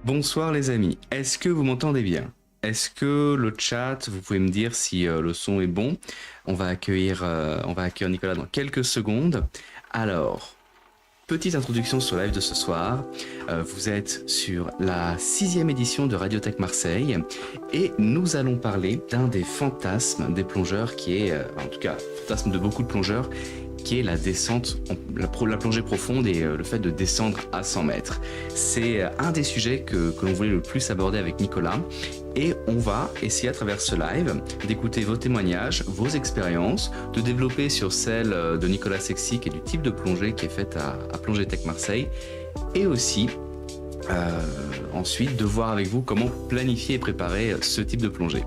Bonsoir les amis, est-ce que vous m'entendez bien? Est-ce que le chat, vous pouvez me dire si le son est bon? On va accueillir Nicolas dans quelques secondes. Alors, petite introduction sur le live de ce soir. Vous êtes sur la 6e édition de Radiotech Marseille et nous allons parler d'un des fantasmes des plongeurs qui est, en tout cas, fantasme de beaucoup de plongeurs, qui est la descente, la plongée profonde et le fait de descendre à 100 mètres. C'est un des sujets que l'on voulait le plus aborder avec Nicolas. Et on va essayer à travers ce live d'écouter vos témoignages, vos expériences, de développer sur celle de Nicolas Sexy, qui est du type de plongée qui est faite à Plongée Tech Marseille, et aussi ensuite de voir avec vous comment planifier et préparer ce type de plongée.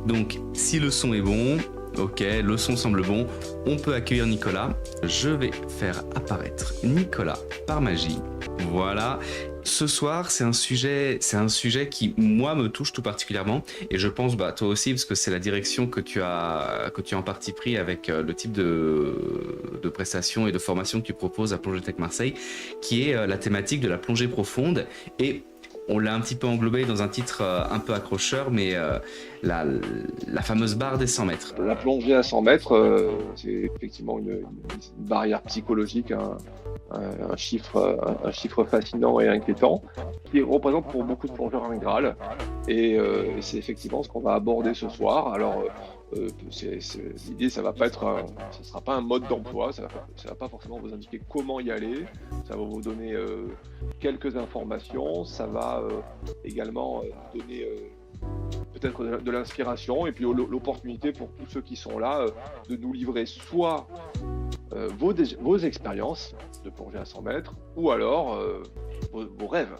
Donc si le son est bon, ok, le son semble bon, on peut accueillir Nicolas. Je vais faire apparaître Nicolas par magie. Voilà. Ce soir, c'est un sujet qui, moi, me touche tout particulièrement. Et je pense, toi aussi, parce que c'est la direction que tu as en partie pris avec le type de prestations et de formation que tu proposes à Plongée Tech Marseille, qui est la thématique de la plongée profonde. Et on l'a un petit peu englobé dans un titre un peu accrocheur, mais la fameuse barre des 100 mètres. La plongée à 100 mètres, c'est effectivement une barrière psychologique, un chiffre fascinant et inquiétant, qui représente pour beaucoup de plongeurs un Graal. Et c'est effectivement ce qu'on va aborder ce soir. Alors, l'idée, ça sera pas un mode d'emploi, ça va pas forcément vous indiquer comment y aller, ça va vous donner quelques informations, ça va également donner peut-être de l'inspiration et puis l'opportunité pour tous ceux qui sont là de nous livrer soit vos expériences de plongée à 100 mètres ou alors vos rêves,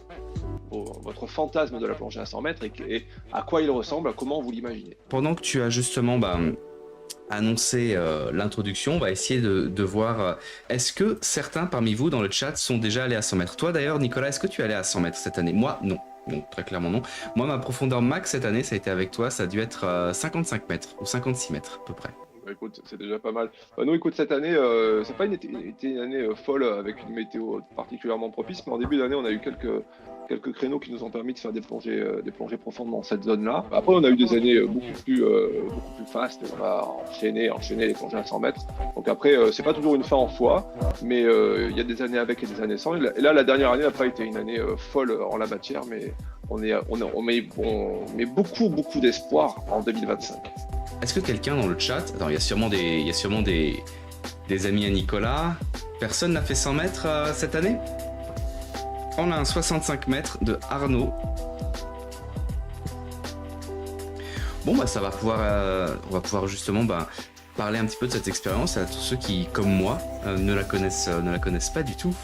votre fantasme de la plongée à 100 mètres et à quoi il ressemble, à comment vous l'imaginez. Pendant que tu as justement annoncé l'introduction, on va essayer de voir est-ce que certains parmi vous dans le chat sont déjà allés à 100 mètres. Toi d'ailleurs Nicolas, est-ce que tu es allé à 100 mètres cette année? Moi non. Donc très clairement non. Moi ma profondeur max cette année, ça a été avec toi, ça a dû être 55 mètres ou 56 mètres à peu près. Écoute, c'est déjà pas mal. Nous, écoute, cette année, c'est pas été une année folle avec une météo particulièrement propice, mais en début d'année, on a eu quelques créneaux qui nous ont permis de faire des plongées profondes dans cette zone-là. Après, on a eu des années beaucoup plus fastes. On a enchaîné les plongées à 100 mètres. Donc après, c'est pas toujours une fin en soi, mais il y a des années avec et des années sans. Et là, la dernière année n'a pas été une année folle en la matière, mais on met beaucoup d'espoir en 2025. Est-ce que quelqu'un dans le chat, attends, il y a sûrement des amis à Nicolas, personne n'a fait 100 mètres cette année? On a un 65 mètres de Arnaud. Bon, ça va on va pouvoir justement parler un petit peu de cette expérience à tous ceux qui, comme moi, ne la connaissent pas du tout.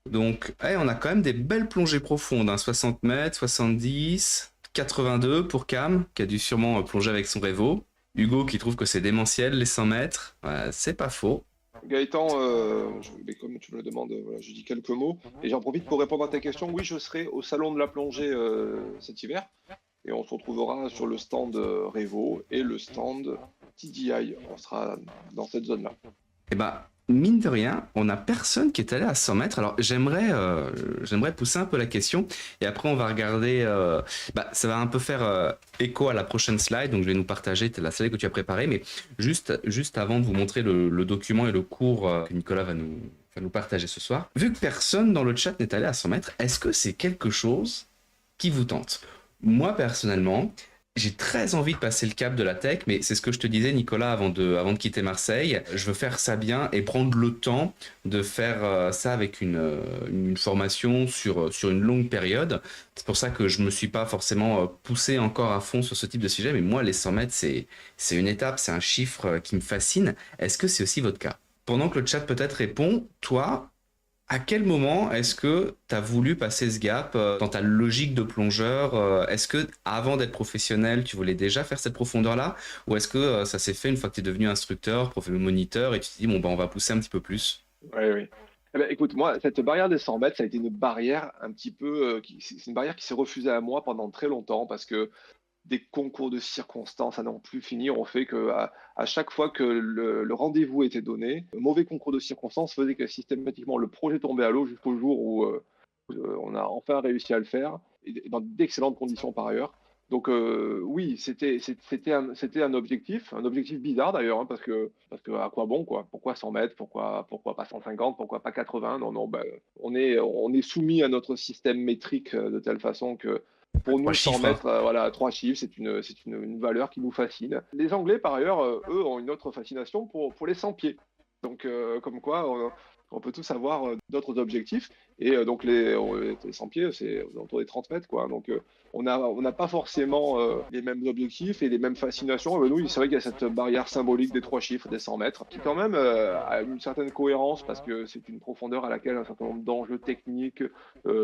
Donc, on a quand même des belles plongées profondes, 60 mètres, 70, 82 pour Cam, qui a dû sûrement plonger avec son Revo. Hugo qui trouve que c'est démentiel les 100 mètres, c'est pas faux. Gaëtan, comme tu me le demandes, voilà, je dis quelques mots. Et j'en profite pour répondre à ta question. Oui, je serai au Salon de la plongée cet hiver. Et on se retrouvera sur le stand Revo et le stand TDI. On sera dans cette zone-là. Mine de rien, on n'a personne qui est allé à 100 mètres. Alors j'aimerais pousser un peu la question et après on va regarder. Ça va un peu faire écho à la prochaine slide, donc je vais nous partager la slide que tu as préparée. Mais juste avant de vous montrer le document et le cours que Nicolas va nous partager ce soir, vu que personne dans le chat n'est allé à 100 mètres, est-ce que c'est quelque chose qui vous tente? Moi personnellement, j'ai très envie de passer le cap de la tech, mais c'est ce que je te disais, Nicolas, avant de quitter Marseille. Je veux faire ça bien et prendre le temps de faire ça avec une formation sur une longue période. C'est pour ça que je me suis pas forcément poussé encore à fond sur ce type de sujet, mais moi, les 100 mètres, c'est une étape, c'est un chiffre qui me fascine. Est-ce que c'est aussi votre cas? Pendant que le chat peut-être répond, toi, à quel moment est-ce que tu as voulu passer ce gap dans ta logique de plongeur? Est-ce que avant d'être professionnel, tu voulais déjà faire cette profondeur-là? Ou est-ce que ça s'est fait une fois que tu es devenu instructeur, moniteur, et tu te dis, on va pousser un petit peu plus? Oui. Écoute, moi, cette barrière des 100 mètres, ça a été une barrière un petit peu... c'est une barrière qui s'est refusée à moi pendant très longtemps parce que des concours de circonstances à n'en plus finir ont fait que à chaque fois que le rendez-vous était donné, le mauvais concours de circonstances faisait que systématiquement le projet tombait à l'eau jusqu'au jour où On a enfin réussi à le faire et dans d'excellentes conditions par ailleurs. Donc oui, c'était un objectif bizarre d'ailleurs, hein, parce que à quoi bon quoi? Pourquoi 100 mètres? Pourquoi pas 150? Pourquoi pas 80? Non, non, bah, on est soumis à notre système métrique, de telle façon que pour Trois nous 100 chiffres, hein. mètres, voilà, 3 chiffres, c'est une valeur qui nous fascine. Les Anglais par ailleurs, eux, ont une autre fascination pour les 100 pieds. Donc comme quoi on peut tous avoir, d'autres objectifs et donc les 100 pieds, c'est aux alentours des 30 mètres, quoi. Donc on n'a pas forcément, les mêmes objectifs et les mêmes fascinations. Nous, c'est vrai qu'il y a cette barrière symbolique des 3 chiffres, des 100 mètres, qui quand même, a une certaine cohérence parce que c'est une profondeur à laquelle un certain nombre d'enjeux techniques,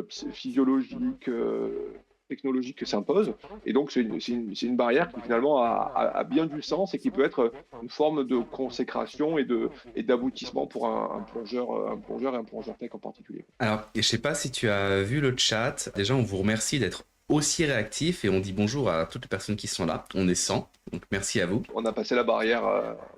physiologiques, technologiques s'imposent. Et donc c'est une barrière qui finalement a bien du sens et qui peut être une forme de consécration et d'aboutissement pour un plongeur et un plongeur tech en particulier. Alors, je sais pas si tu as vu le chat. Déjà, on vous remercie d'être aussi réactif et on dit bonjour à toutes les personnes qui sont là. On est 100, donc merci à vous. On a passé la barrière.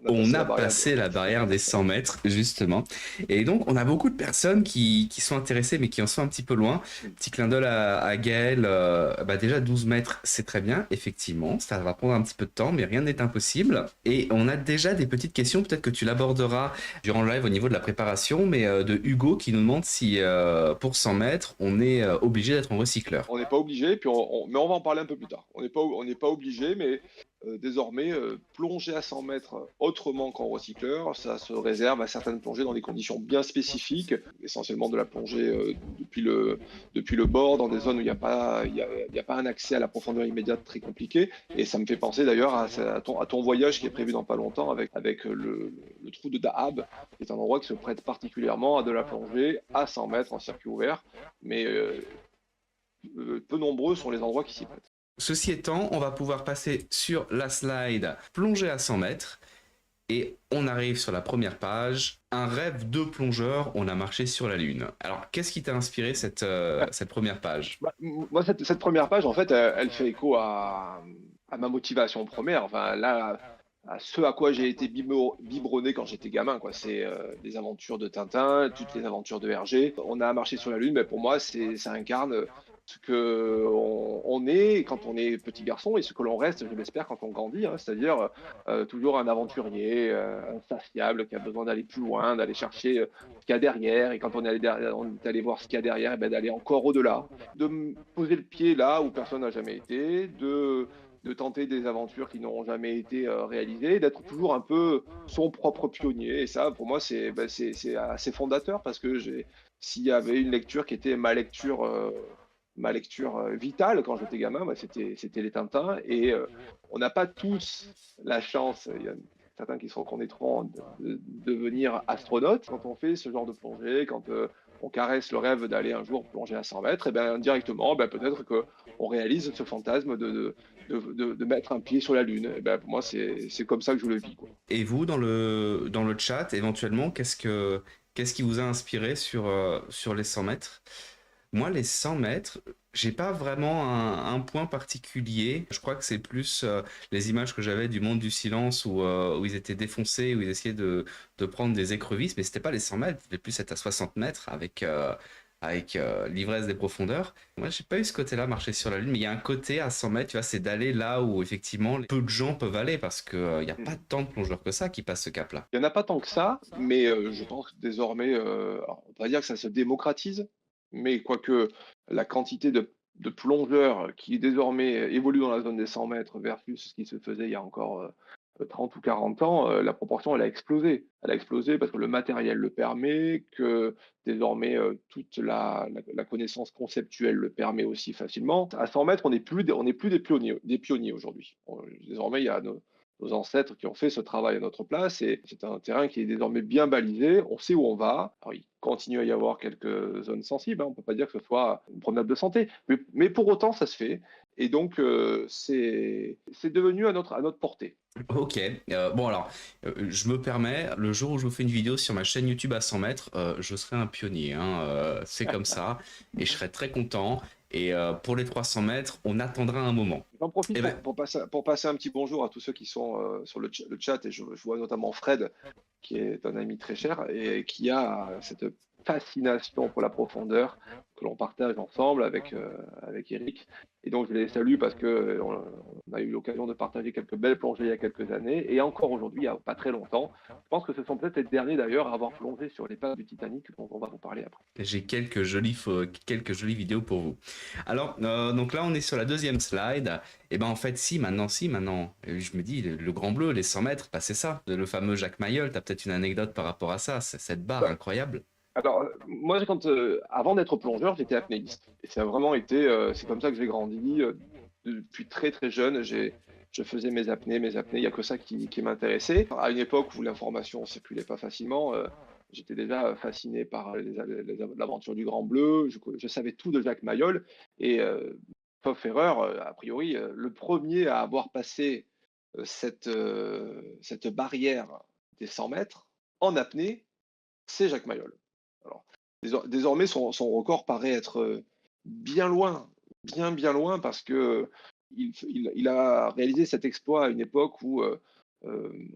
On a barrière passé la barrière des 100 mètres, justement. Et donc, on a beaucoup de personnes qui sont intéressées, mais qui en sont un petit peu loin. Petit clin d'œil à Gaël. Bah déjà, 12 mètres, c'est très bien, effectivement. Ça va prendre un petit peu de temps, mais rien n'est impossible. Et on a déjà des petites questions, peut-être que tu l'aborderas durant le live au niveau de la préparation, mais de Hugo qui nous demande si, pour 100 mètres, on est obligé d'être en recycleur. On n'est pas obligé, mais on va en parler un peu plus tard. On n'est pas obligé, mais désormais, plonger à 100 mètres autrement qu'en recycleur, ça se réserve à certaines plongées dans des conditions bien spécifiques, essentiellement de la plongée depuis le bord, dans des zones où il n'y a pas, un accès à la profondeur immédiate très compliqué. Et ça me fait penser d'ailleurs à ton voyage qui est prévu dans pas longtemps avec le trou de Dahab, qui est un endroit qui se prête particulièrement à de la plongée à 100 mètres en circuit ouvert. Mais peu nombreux sont les endroits qui s'y prêtent. Ceci étant, on va pouvoir passer sur la slide plongée à 100 mètres. Et on arrive sur la première page. Un rêve de plongeur, on a marché sur la Lune. Alors, qu'est-ce qui t'a inspiré cette première page? Bah, moi, cette première page, en fait, elle fait écho à ma motivation première. Enfin, là, à ce à quoi j'ai été biberonné quand j'étais gamin, quoi. C'est les aventures de Tintin, toutes les aventures de Hergé. On a marché sur la Lune, mais pour moi, ça incarne ce que on est quand on est petit garçon et ce que l'on reste, je l'espère, quand on grandit, hein. C'est-à-dire toujours un aventurier, insatiable, qui a besoin d'aller plus loin, d'aller chercher ce qu'il y a derrière. Et quand on est allé voir ce qu'il y a derrière, et ben, d'aller encore au-delà, de poser le pied là où personne n'a jamais été, de tenter des aventures qui n'auront jamais été réalisées, d'être toujours un peu son propre pionnier. Et ça, pour moi, c'est assez fondateur parce que s'il y avait une lecture qui était ma lecture vitale quand j'étais gamin, bah, c'était les Tintins. Et on n'a pas tous la chance, il y a certains qui se reconnaîtront, de devenir astronaute. Quand on fait ce genre de plongée, quand on caresse le rêve d'aller un jour plonger à 100 mètres, et ben, directement, ben, peut-être qu'on réalise ce fantasme de mettre un pied sur la Lune. Et ben, pour moi, c'est comme ça que je le vis, quoi. Et vous, dans le chat, éventuellement, qu'est-ce qui vous a inspiré sur les 100 mètres? Moi, les 100 mètres, j'ai pas vraiment un point particulier. Je crois que c'est plus les images que j'avais du monde du silence où ils étaient défoncés, où ils essayaient de prendre des écrevisses, mais c'était pas les 100 mètres, c'était plus être à 60 mètres avec l'ivresse des profondeurs. Moi, j'ai pas eu ce côté-là, marcher sur la Lune, mais il y a un côté à 100 mètres, tu vois, c'est d'aller là où effectivement peu de gens peuvent aller parce que il y a pas tant de plongeurs que ça qui passent ce cap-là. Il n'y en a pas tant que ça, mais je pense que désormais, alors, on va dire que ça se démocratise, mais quoique la quantité de plongeurs qui désormais évoluent dans la zone des 100 mètres versus ce qui se faisait il y a encore 30 ou 40 ans, la proportion, elle a explosé. Elle a explosé parce que le matériel le permet, que désormais toute la connaissance conceptuelle le permet aussi facilement. À 100 mètres, on n'est plus des pionniers aujourd'hui. Désormais, il y a nos ancêtres qui ont fait ce travail à notre place et c'est un terrain qui est désormais bien balisé, on sait où on va. Alors, il continue à y avoir quelques zones sensibles, hein, on ne peut pas dire que ce soit une promenade de santé, mais pour autant ça se fait et donc c'est devenu à notre portée. Ok, bon alors, je me permets, le jour où je vous fais une vidéo sur ma chaîne YouTube à 100 mètres, je serai un pionnier, hein, c'est comme ça, et je serai très content. Et pour les 300 mètres, on attendra un moment. J'en profite Eh ben, pour passer un petit bonjour à tous ceux qui sont sur le chat et je vois notamment Fred qui est un ami très cher et qui a cette fascination pour la profondeur que l'on partage ensemble avec Eric. Et donc, je les salue parce qu'on a eu l'occasion de partager quelques belles plongées il y a quelques années. Et encore aujourd'hui, il n'y a pas très longtemps. Je pense que ce sont peut-être les derniers d'ailleurs à avoir plongé sur les pas du Titanic, dont on va vous parler après. J'ai quelques jolies vidéos pour vous. Alors, donc là, on est sur la deuxième slide. Et ben en fait, si maintenant. Et je me dis, le Grand Bleu, les 100 mètres, bah, c'est ça, le fameux Jacques Mayol. T'as peut-être une anecdote par rapport à ça, cette barre Bah, incroyable. alors, moi, avant d'être plongeur, j'étais apnéiste. Et ça a vraiment été, c'est comme ça que j'ai grandi. Depuis très très jeune, je faisais mes apnées, mes apnées. Il n'y a que ça qui m'intéressait. À une époque où l'information ne circulait pas facilement, j'étais déjà fasciné par l'aventure du Grand Bleu. Je savais tout de Jacques Mayol. Et sauf erreur, a priori, le premier à avoir passé cette barrière des 100 mètres en apnée, c'est Jacques Mayol. Alors, désormais, son record paraît être bien loin, bien loin, parce que il a réalisé cet exploit à une époque où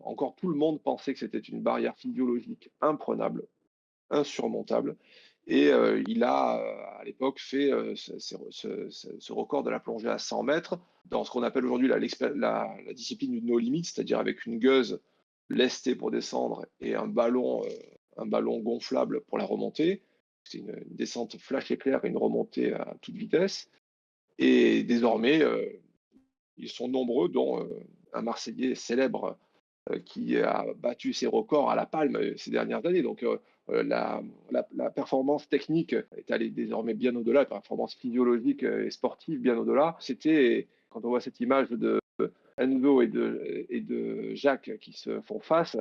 encore tout le monde pensait que c'était une barrière physiologique imprenable, insurmontable. Et il a, à l'époque, fait ce record de la plongée à 100 mètres dans ce qu'on appelle aujourd'hui la discipline du no limit, c'est-à-dire avec une gueuse lestée pour descendre et un ballon gonflable pour la remontée. C'est une descente flash éclair et une remontée à toute vitesse. Et désormais, ils sont nombreux, dont un Marseillais célèbre qui a battu ses records à la palme ces dernières années. Donc, la performance technique est allée désormais bien au-delà, la performance physiologique et sportive bien au-delà. C'était, quand on voit cette image de Enzo et de Jacques qui se font face,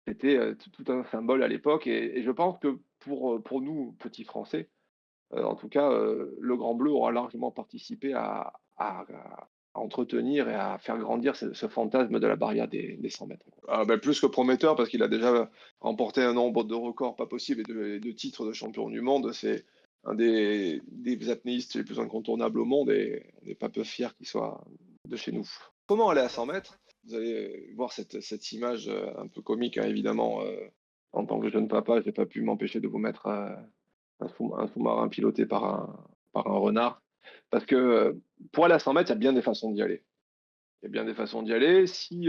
c'était tout un symbole à l'époque. Et je pense que pour nous, petits Français, en tout cas, le Grand Bleu aura largement participé à entretenir et à faire grandir ce fantasme de la barrière des 100 mètres. Ah, ben, plus que prometteur, parce qu'il a déjà remporté un nombre de records pas possible et de titres de champion du monde. C'est un des apnéistes les plus incontournables au monde et on n'est pas peu fiers qu'il soit de chez nous. Comment aller à 100 mètres? Vous allez voir cette image un peu comique, hein, évidemment. En tant que jeune papa, je n'ai pas pu m'empêcher de vous mettre un sous-marin piloté par un renard. Parce que pour aller à 100 mètres, il y a bien des façons d'y aller. Il y a bien des façons d'y aller. Si,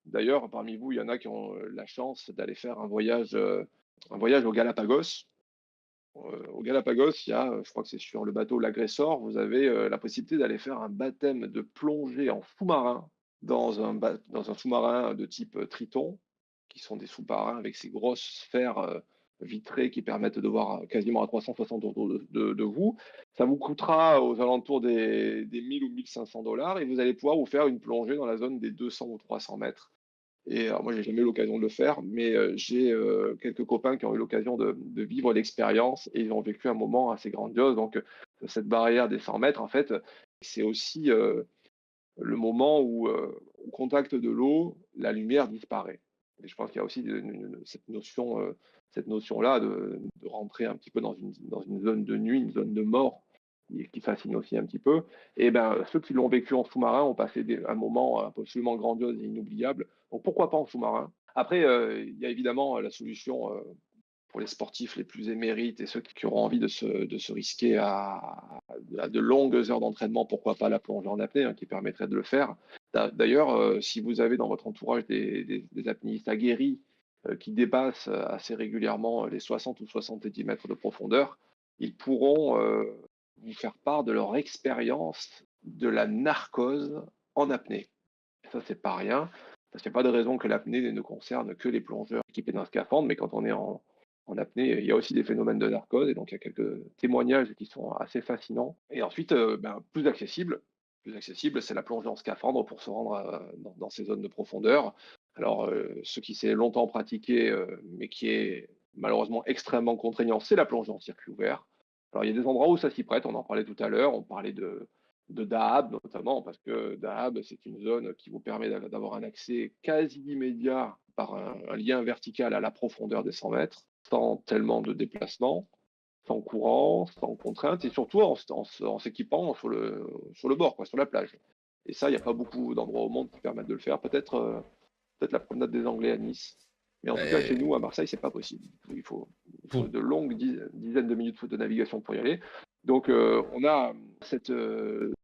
d'ailleurs, parmi vous, il y en a qui ont la chance d'aller faire un voyage aux Galapagos. Aux Galapagos, il y a, je crois que c'est sur le bateau l'Agressor, vous avez la possibilité d'aller faire un baptême de plongée en sous-marin dans un sous-marin de type Triton, qui sont des sous-marins avec ces grosses sphères vitrées qui permettent de voir quasiment à 360 autour de vous. Ça vous coûtera aux alentours des 1000 ou 1500 dollars et vous allez pouvoir vous faire une plongée dans la zone des 200 ou 300 mètres. Et alors moi, j'ai jamais eu l'occasion de le faire, mais j'ai quelques copains qui ont eu l'occasion de vivre l'expérience et ils ont vécu un moment assez grandiose. Donc, cette barrière des 100 mètres, en fait, c'est aussi le moment où, au contact de l'eau, la lumière disparaît. Et je pense qu'il y a aussi cette notion-là de rentrer un petit peu dans une zone de nuit, une zone de mort, qui fascine aussi un petit peu. Et ben, ceux qui l'ont vécu en sous-marin ont passé un moment absolument grandiose et inoubliable. Donc pourquoi pas en sous-marin? Après, il y a évidemment la solution pour les sportifs les plus émérites et ceux qui auront envie de se risquer à de longues heures d'entraînement, pourquoi pas la plongée en apnée, hein, qui permettrait de le faire. D'ailleurs, si vous avez dans votre entourage des apnéistes aguerris qui dépassent assez régulièrement les 60 ou 70 mètres de profondeur, ils pourront vous faire part de leur expérience de la narcose en apnée. Et ça, c'est pas rien, parce qu'il n'y a pas de raison que l'apnée ne concerne que les plongeurs équipés d'un scaphandre, mais quand on est en apnée, il y a aussi des phénomènes de narcose, et donc il y a quelques témoignages qui sont assez fascinants. Et ensuite, plus accessible, c'est la plongée en scaphandre pour se rendre dans ces zones de profondeur. Alors, ce qui s'est longtemps pratiqué, mais qui est malheureusement extrêmement contraignant, c'est la plongée en circuit ouvert. Alors, il y a des endroits où ça s'y prête, on en parlait tout à l'heure, on parlait de Dahab notamment, parce que Dahab, c'est une zone qui vous permet d'avoir un accès quasi immédiat par un lien vertical à la profondeur des 100 mètres, sans tellement de déplacement, sans courant, sans contrainte, et surtout en s'équipant sur le bord, quoi, sur la plage. Et ça, il n'y a pas beaucoup d'endroits au monde qui permettent de le faire. Peut-être la promenade des Anglais à Nice, Mais en tout cas, chez nous, à Marseille, c'est pas possible. Il faut de longues dizaines de minutes de navigation pour y aller. Donc, on a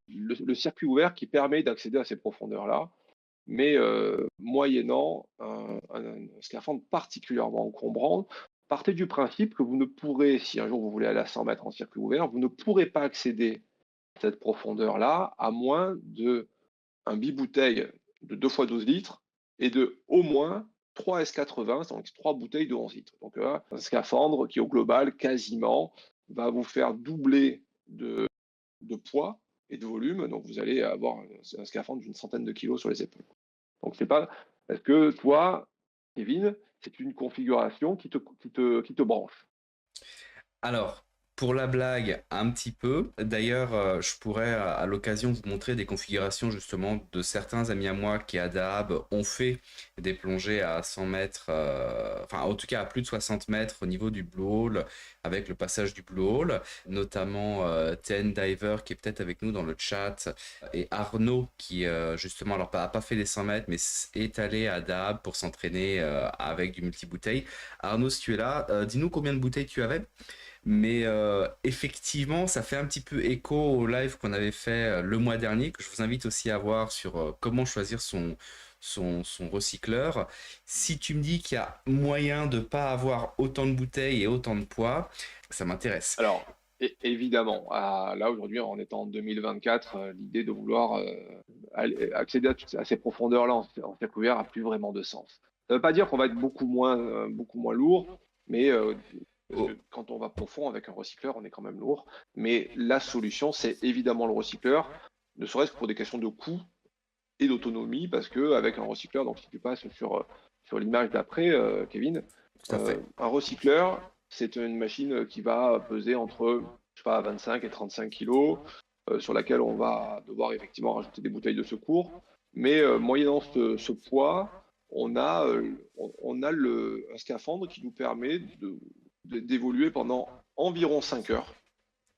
le circuit ouvert qui permet d'accéder à ces profondeurs-là, mais moyennant un scaphandre particulièrement encombrant. Partez du principe que vous ne pourrez, si un jour vous voulez aller à 100 mètres en circuit ouvert, vous ne pourrez pas accéder à cette profondeur-là à moins d'un bibouteille de 2 fois 12 litres et de au moins 3 S80, donc 3 bouteilles de 11 litres. Donc un scaphandre qui au global quasiment va vous faire doubler de poids et de volume, donc vous allez avoir un scaphandre d'une centaine de kilos sur les épaules. Donc c'est pas, est-ce que toi, Kevin, c'est une configuration qui te branche? Alors, pour la blague, un petit peu. D'ailleurs, je pourrais à l'occasion vous montrer des configurations justement de certains amis à moi qui à Dahab ont fait des plongées à 100 mètres, enfin en tout cas à plus de 60 mètres au niveau du Blue Hole, avec le passage du Blue Hole, notamment TN Diver qui est peut-être avec nous dans le chat, et Arnaud qui justement alors pas fait les 100 mètres mais est allé à Dahab pour s'entraîner avec du multi-bouteille. Arnaud, si tu es là, dis-nous combien de bouteilles tu avais. Mais effectivement, ça fait un petit peu écho au live qu'on avait fait le mois dernier, que je vous invite aussi à voir sur comment choisir son recycleur. Si tu me dis qu'il y a moyen de ne pas avoir autant de bouteilles et autant de poids, ça m'intéresse. Alors, évidemment, là aujourd'hui, en étant en 2024, l'idée de vouloir accéder à ces profondeurs-là en circuit ouvert n'a plus vraiment de sens. Ça ne veut pas dire qu'on va être beaucoup moins lourd, mais parce que quand on va profond avec un recycleur, on est quand même lourd. Mais la solution, c'est évidemment le recycleur, ne serait-ce que pour des questions de coût et d'autonomie, parce qu'avec un recycleur, donc si tu passes sur l'image d'après, Kevin, Tout à fait. un recycleur, c'est une machine qui va peser entre, je sais pas, 25 et 35 kilos, sur laquelle on va devoir effectivement rajouter des bouteilles de secours. Mais moyennant ce poids, on a un scaphandre qui nous permet d'évoluer pendant environ 5 heures,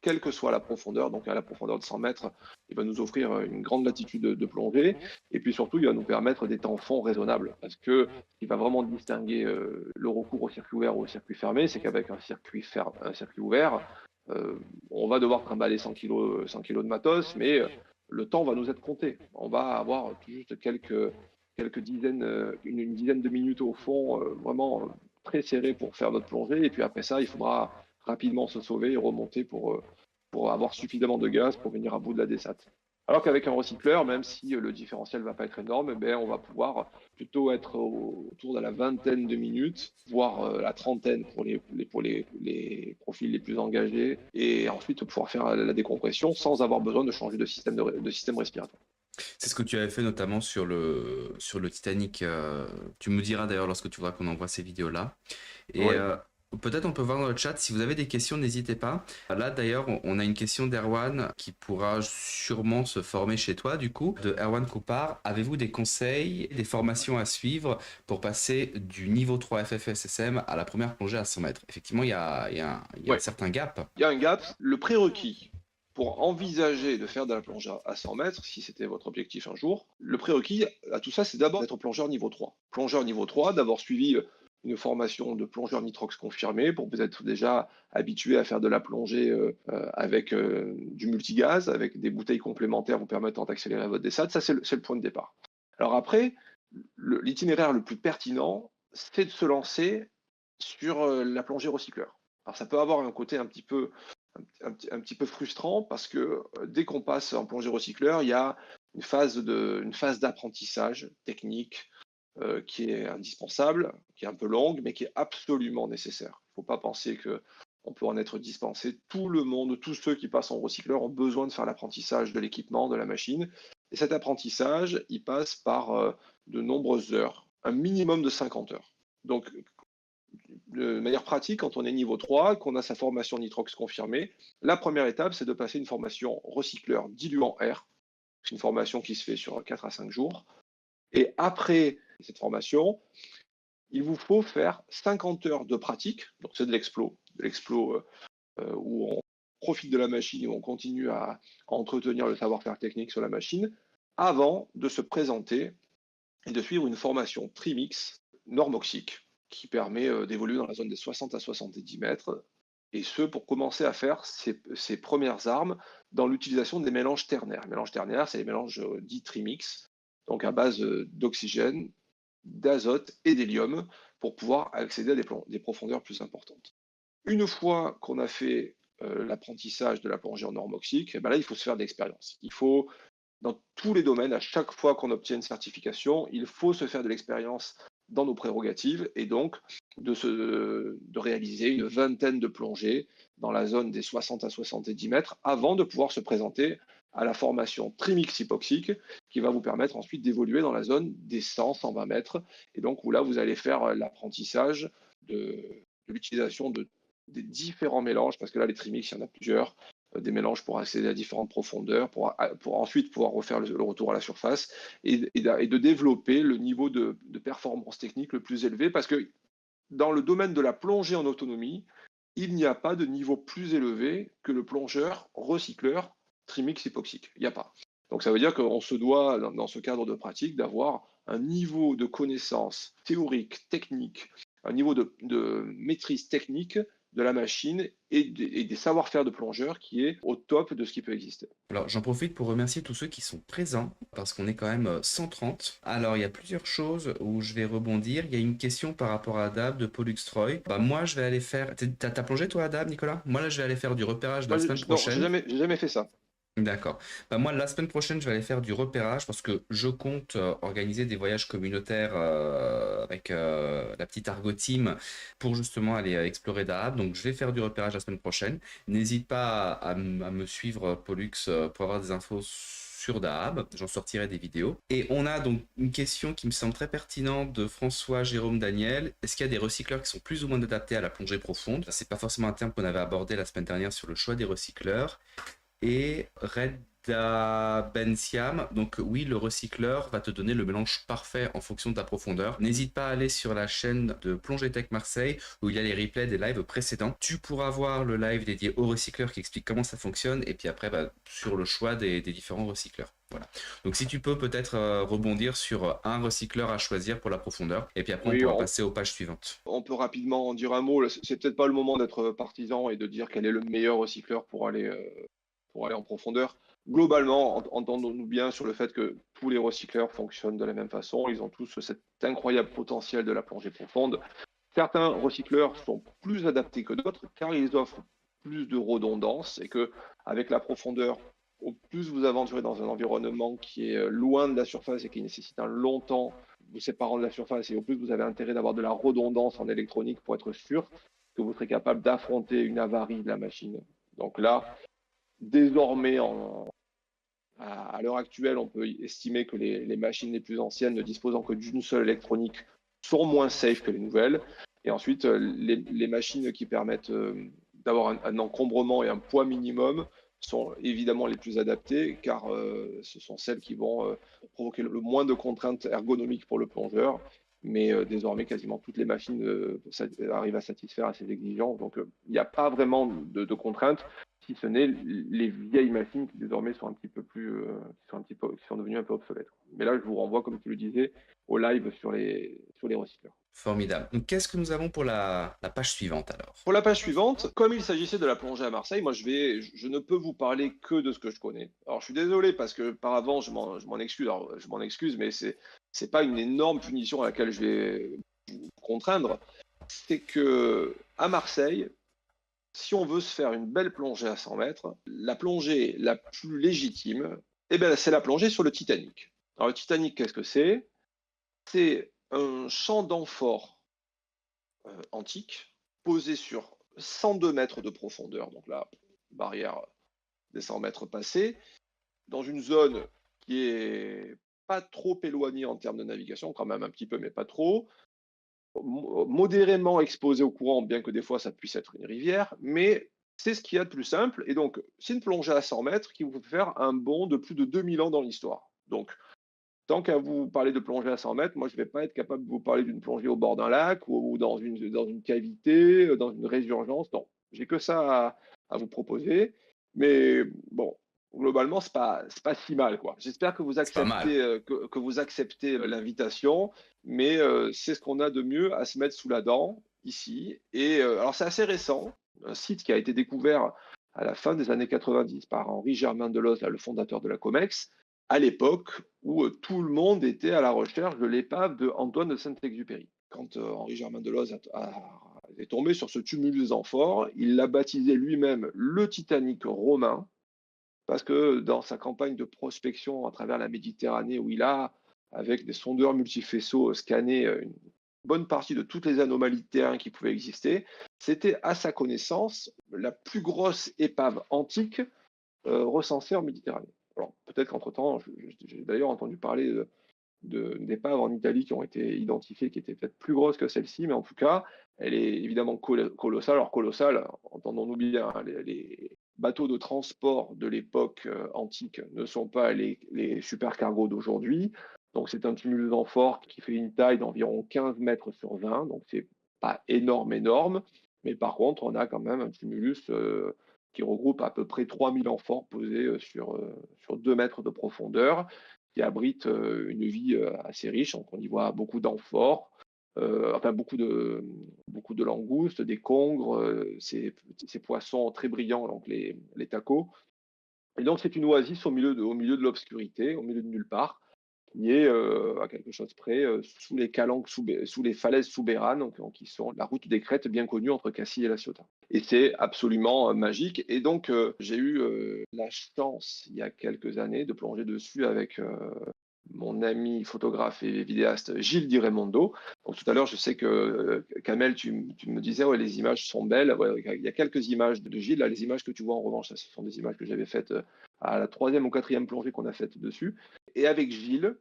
quelle que soit la profondeur. Donc à la profondeur de 100 mètres, il va nous offrir une grande latitude de plongée. Et puis surtout, il va nous permettre des temps fonds raisonnables. Parce que ce qui va vraiment distinguer le recours au circuit ouvert ou au circuit fermé, c'est qu'avec un circuit ouvert, on va devoir trimballer 100 kg de matos, mais le temps va nous être compté. On va avoir tout juste quelques dizaines, une dizaine de minutes au fond, vraiment très serré pour faire notre plongée. Et puis après ça, il faudra rapidement se sauver et remonter pour avoir suffisamment de gaz pour venir à bout de la descente. Alors qu'avec un recycleur, même si le différentiel ne va pas être énorme, eh on va pouvoir plutôt être autour de la vingtaine de minutes, voire la trentaine pour les profils les plus engagés, et ensuite pouvoir faire la décompression sans avoir besoin de changer de système respiratoire. C'est ce que tu avais fait notamment sur le Titanic. Tu me diras d'ailleurs lorsque tu voudras qu'on envoie ces vidéos-là. Et Oui. peut-être on peut voir dans le chat, si vous avez des questions, n'hésitez pas. Là d'ailleurs, on a une question d'Erwan qui pourra sûrement se former chez toi du coup. De Erwan Coupard, avez-vous des conseils, des formations à suivre pour passer du niveau 3 FFSSM à la première plongée à 100 mètres? Effectivement, il y a un certain gap. Il y a un gap. Le prérequis pour envisager de faire de la plongée à 100 mètres, si c'était votre objectif un jour, le prérequis à tout ça, c'est d'abord d'être plongeur niveau 3. Plongeur niveau 3, d'avoir suivi une formation de plongeur nitrox confirmé pour vous être déjà habitué à faire de la plongée avec du multigaz, avec des bouteilles complémentaires vous permettant d'accélérer votre descente. Ça, c'est le point de départ. Alors après, l'itinéraire le plus pertinent, c'est de se lancer sur la plongée recycleur. Alors ça peut avoir un côté un petit peu frustrant parce que dès qu'on passe en plongée recycleur, il y a une phase d'apprentissage technique qui est indispensable, qui est un peu longue, mais qui est absolument nécessaire. Il ne faut pas penser qu'on peut en être dispensé. Tout le monde, tous ceux qui passent en recycleur ont besoin de faire l'apprentissage de l'équipement, de la machine. Et cet apprentissage, il passe par de nombreuses heures, un minimum de 50 heures. Donc, de manière pratique, quand on est niveau 3, qu'on a sa formation nitrox confirmée, la première étape, c'est de passer une formation recycleur diluant air. C'est une formation qui se fait sur 4 à 5 jours. Et après cette formation, il vous faut faire 50 heures de pratique. Donc c'est de l'explo où on profite de la machine, où on continue à entretenir le savoir-faire technique sur la machine, avant de se présenter et de suivre une formation Trimix normoxique, qui permet d'évoluer dans la zone des 60 à 70 mètres, et ce pour commencer à faire ses premières armes dans l'utilisation des mélanges ternaires. Les mélanges ternaires, c'est les mélanges dits trimix, donc à base d'oxygène, d'azote et d'hélium pour pouvoir accéder à des profondeurs plus importantes. Une fois qu'on a fait l'apprentissage de la plongée en normoxique, eh ben là, il faut se faire de l'expérience. Il faut, dans tous les domaines, à chaque fois qu'on obtient une certification, il faut se faire de l'expérience dans nos prérogatives et donc de réaliser une vingtaine de plongées dans la zone des 60 à 70 mètres avant de pouvoir se présenter à la formation trimix hypoxique qui va vous permettre ensuite d'évoluer dans la zone des 100, 120 mètres. Et donc où là, vous allez faire l'apprentissage de l'utilisation des différents mélanges, parce que là, les trimix, il y en a plusieurs, des mélanges pour accéder à différentes profondeurs, pour ensuite pouvoir refaire le retour à la surface et de développer le niveau de performance technique le plus élevé, parce que dans le domaine de la plongée en autonomie, il n'y a pas de niveau plus élevé que le plongeur recycleur trimix hypoxique. Il n'y a pas. Donc ça veut dire qu'on se doit, dans ce cadre de pratique, d'avoir un niveau de connaissance théorique, technique, un niveau de maîtrise technique de la machine et des savoir-faire de plongeur qui est au top de ce qui peut exister. Alors, j'en profite pour remercier tous ceux qui sont présents, parce qu'on est quand même 130. Alors, il y a plusieurs choses où je vais rebondir. Il y a une question par rapport à Dab de Pollux Troy. Bah, moi, je vais aller faire. T'as plongé, toi, à Dab, Nicolas? Moi, là, je vais aller faire du repérage la Moi, semaine non, j'ai prochaine. jamais fait ça. D'accord. Bah, moi, la semaine prochaine, je vais aller faire du repérage parce que je compte organiser des voyages communautaires avec la petite Argo Team pour justement aller explorer Dahab. Donc, je vais faire du repérage la semaine prochaine. N'hésite pas à me suivre, Pollux, pour avoir des infos sur Dahab. J'en sortirai des vidéos. Et on a donc une question qui me semble très pertinente de François Jérôme Daniel. Est-ce qu'il y a des recycleurs qui sont plus ou moins adaptés à la plongée profonde? C'est pas forcément un terme qu'on avait abordé la semaine dernière sur le choix des recycleurs. Et Redda Ben Siam, donc oui, le recycleur va te donner le mélange parfait en fonction de ta profondeur. N'hésite pas à aller sur la chaîne de Plongée Tech Marseille où il y a les replays des lives précédents. Tu pourras voir le live dédié au recycleur qui explique comment ça fonctionne et puis après sur le choix des différents recycleurs. Voilà. Donc si tu peux peut-être rebondir sur un recycleur à choisir pour la profondeur et puis après on Oui, pourra passer aux pages suivantes. on peut rapidement en dire un mot. C'est peut-être pas le moment d'être partisan et de dire quel est le meilleur recycleur pour aller en profondeur. Globalement, entendons-nous bien sur le fait que tous les recycleurs fonctionnent de la même façon. Ils ont tous cet incroyable potentiel de la plongée profonde. Certains recycleurs sont plus adaptés que d'autres car ils offrent plus de redondance et que avec la profondeur, au plus vous aventurez dans un environnement qui est loin de la surface et qui nécessite un long temps vous séparant de la surface et au plus vous avez intérêt d'avoir de la redondance en électronique pour être sûr que vous serez capable d'affronter une avarie de la machine. Donc là, désormais, à l'heure actuelle, on peut estimer que les machines les plus anciennes ne disposant que d'une seule électronique sont moins safe que les nouvelles. Et ensuite, les machines qui permettent d'avoir un encombrement et un poids minimum sont évidemment les plus adaptées car ce sont celles qui vont provoquer le moins de contraintes ergonomiques pour le plongeur. Mais désormais, quasiment toutes les machines arrivent à satisfaire à ces exigences. Donc, il n'y a pas vraiment de contraintes si ce n'est les vieilles machines qui désormais sont un petit peu plus, qui sont devenues un peu obsolètes. Mais là, je vous renvoie, comme tu le disais, au live sur les recycleurs. Formidable. Donc qu'est-ce que nous avons pour la page suivante alors? Pour la page suivante, comme il s'agissait de la plongée à Marseille, moi je ne peux vous parler que de ce que je connais. Alors je suis désolé parce que par avant je m'en excuse. Alors je m'en excuse, mais c'est pas une énorme punition à laquelle je vais vous contraindre. C'est que à Marseille, si on veut se faire une belle plongée à 100 mètres, la plongée la plus légitime, eh ben, c'est la plongée sur le Titanic. Alors le Titanic, qu'est-ce que c'est? C'est un champ d'amphore antique posé sur 102 mètres de profondeur, donc la barrière des 100 mètres passés, dans une zone qui est pas trop éloignée en termes de navigation, quand même un petit peu, mais pas trop, modérément exposé au courant, bien que des fois ça puisse être une rivière, mais c'est ce qu'il y a de plus simple. Et donc, c'est une plongée à 100 mètres qui vous fait faire un bond de plus de 2000 ans dans l'histoire. Donc, tant qu'à vous parler de plongée à 100 mètres, moi, je ne vais pas être capable de vous parler d'une plongée au bord d'un lac ou dans une cavité, dans une résurgence. Non, j'ai que ça à vous proposer. Mais bon, globalement, c'est pas si mal, quoi. J'espère C'est pas mal. que vous acceptez l'invitation, mais c'est ce qu'on a de mieux à se mettre sous la dent ici. Et alors, c'est assez récent, un site qui a été découvert à la fin des années 90 par Henri Germain Delos, là, le fondateur de la Comex, à l'époque où tout le monde était à la recherche de l'épave de Antoine de Saint-Exupéry. Quand Henri Germain Delos est tombé sur ce tumulus amphore, il l'a baptisé lui-même le Titanic romain, parce que dans sa campagne de prospection à travers la Méditerranée, où il a, avec des sondeurs multifaisceaux, scanné une bonne partie de toutes les anomalies de terrain qui pouvaient exister, c'était à sa connaissance la plus grosse épave antique recensée en Méditerranée. Alors peut-être qu'entre-temps, j'ai d'ailleurs entendu parler d'épaves en Italie qui ont été identifiées, qui étaient peut-être plus grosses que celle-ci, mais en tout cas, elle est évidemment colossale. Alors colossale, entendons-nous bien, hein, les bateaux de transport de l'époque antique ne sont pas les supercargos d'aujourd'hui. Donc c'est un tumulus amphore qui fait une taille d'environ 15 mètres sur 20, donc c'est pas énorme, énorme, mais par contre, on a quand même un tumulus qui regroupe à peu près 3000 amphores posés sur 2 mètres de profondeur, qui abrite une vie assez riche. Donc on y voit beaucoup d'amphores, enfin beaucoup de langoustes, des congres, ces poissons très brillants, donc les tacos. Et donc c'est une oasis au milieu de l'obscurité, au milieu de nulle part, qui est à quelque chose près sous les calanques, sous les falaises souberanes, donc, qui sont la route des crêtes bien connue entre Cassis et La Ciotat. Et c'est absolument magique. Et donc j'ai eu la chance il y a quelques années de plonger dessus avec mon ami photographe et vidéaste Gilles Di Raimondo. Donc tout à l'heure, je sais que Kamel, tu me disais, ouais, les images sont belles. Ouais, il y a quelques images de Gilles. Là, les images que tu vois en revanche, ce sont des images que j'avais faites à la troisième ou quatrième plongée qu'on a faite dessus. Et avec Gilles,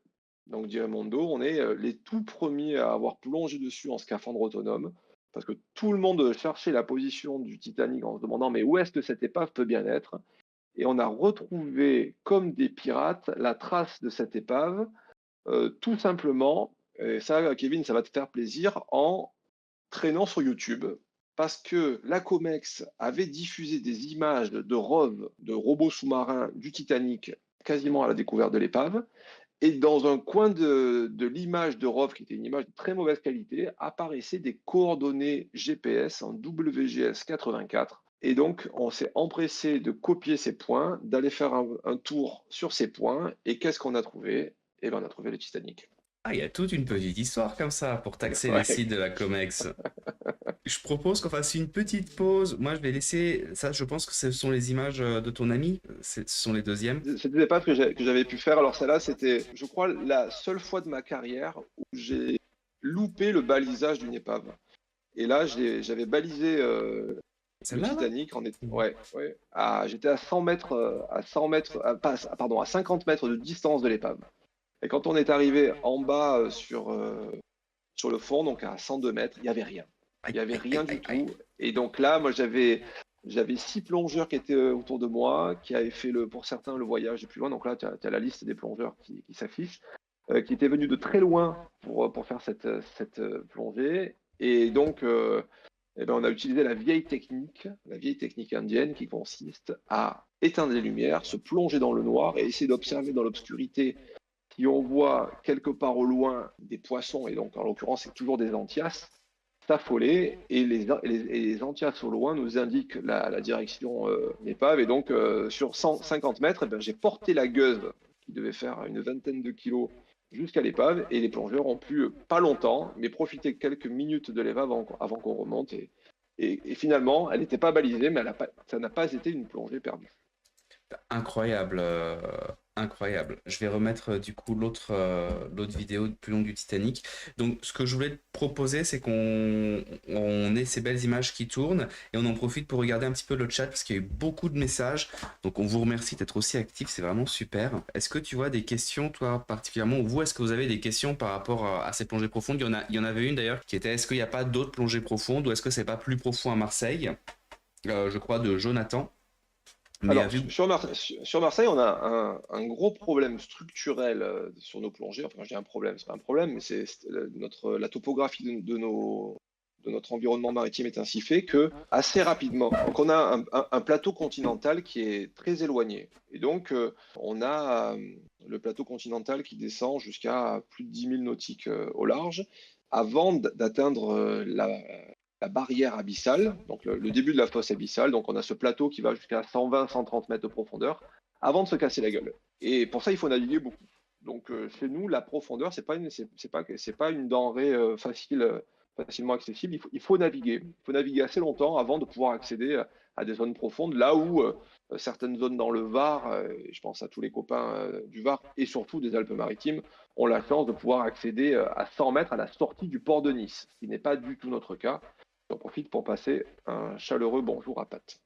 donc Di Raimondo, on est les tout premiers à avoir plongé dessus en scaphandre autonome, parce que tout le monde cherchait la position du Titanic en se demandant mais où est-ce que cette épave peut bien être? Et on a retrouvé, comme des pirates, la trace de cette épave, tout simplement, et ça, Kevin, ça va te faire plaisir, en traînant sur YouTube, parce que la Comex avait diffusé des images de ROV, de robots sous-marins du Titanic, quasiment à la découverte de l'épave, et dans un coin de l'image de ROV, qui était une image de très mauvaise qualité, apparaissaient des coordonnées GPS en WGS 84. Et donc, on s'est empressé de copier ces points, d'aller faire un tour sur ces points. Et qu'est-ce qu'on a trouvé? Eh bien, on a trouvé le Titanic. Ah, il y a toute une petite histoire comme ça pour taxer les Ouais. sites de la Comex. Je propose qu'on fasse une petite pause. Moi, je vais laisser ça. Je pense que ce sont les images de ton ami. Ce sont les deuxièmes. C'était des épaves que j'avais pu faire. Alors, celle-là, c'était, je crois, la seule fois de ma carrière où j'ai loupé le balisage d'une épave. Et là, j'avais balisé le Celle-là, là? Titanic ouais, ouais. J'étais à 100 mètres, pardon, à 50 mètres de distance de l'épave. Et quand on est arrivé en bas sur le fond, donc à 102 mètres, il n'y avait rien. Il Aïe, n'y avait aïe, rien aïe, du aïe, aïe. tout. Et donc là, moi, j'avais 6 plongeurs qui étaient autour de moi, qui avaient fait, pour certains, le voyage plus loin. Donc là, tu as la liste des plongeurs qui s'affiche, qui étaient venus de très loin pour faire cette plongée. Et donc, eh ben, on a utilisé la vieille technique indienne qui consiste à éteindre les lumières, se plonger dans le noir et essayer d'observer dans l'obscurité si on voit quelque part au loin des poissons, et donc en l'occurrence c'est toujours des antias, s'affoler, et les antias au loin nous indiquent la direction épave, et donc sur 150 mètres, eh ben, j'ai porté la gueuse qui devait faire une vingtaine de kilos jusqu'à l'épave, et les plongeurs ont pu, pas longtemps, mais profiter quelques minutes de l'épave avant qu'on remonte, et finalement, elle n'était pas balisée, mais ça n'a pas été une plongée perdue. Incroyable, incroyable. Je vais remettre du coup l'autre vidéo plus longue du Titanic. Donc, ce que je voulais te proposer, c'est qu'on ait ces belles images qui tournent et on en profite pour regarder un petit peu le chat parce qu'il y a eu beaucoup de messages. Donc, on vous remercie d'être aussi actifs, c'est vraiment super. Est-ce que tu vois des questions, toi particulièrement, ou vous, est-ce que vous avez des questions par rapport à ces plongées profondes? Il y en avait une d'ailleurs qui était est-ce qu'il n'y a pas d'autres plongées profondes ou est-ce que c'est pas plus profond à Marseille? Je crois de Jonathan. Mais Alors, vu sur Marseille, on a un gros problème structurel sur nos plongées. Enfin, j'ai un problème, c'est pas un problème, mais la topographie de nos de notre environnement maritime est ainsi fait que assez rapidement, donc on a un plateau continental qui est très éloigné. Et donc, on a le plateau continental qui descend jusqu'à plus de 10 000 nautiques au large avant d'atteindre la barrière abyssale, donc le début de la fosse abyssale. Donc, on a ce plateau qui va jusqu'à 120-130 mètres de profondeur avant de se casser la gueule. Et pour ça, il faut naviguer beaucoup. Donc, chez nous, la profondeur, c'est pas une denrée facilement accessible. Il faut naviguer. Il faut naviguer assez longtemps avant de pouvoir accéder à des zones profondes, là où certaines zones dans le Var, et je pense à tous les copains du Var et surtout des Alpes-Maritimes, ont la chance de pouvoir accéder à 100 mètres à la sortie du port de Nice, ce qui n'est pas du tout notre cas. J'en profite pour passer un chaleureux bonjour à Pat.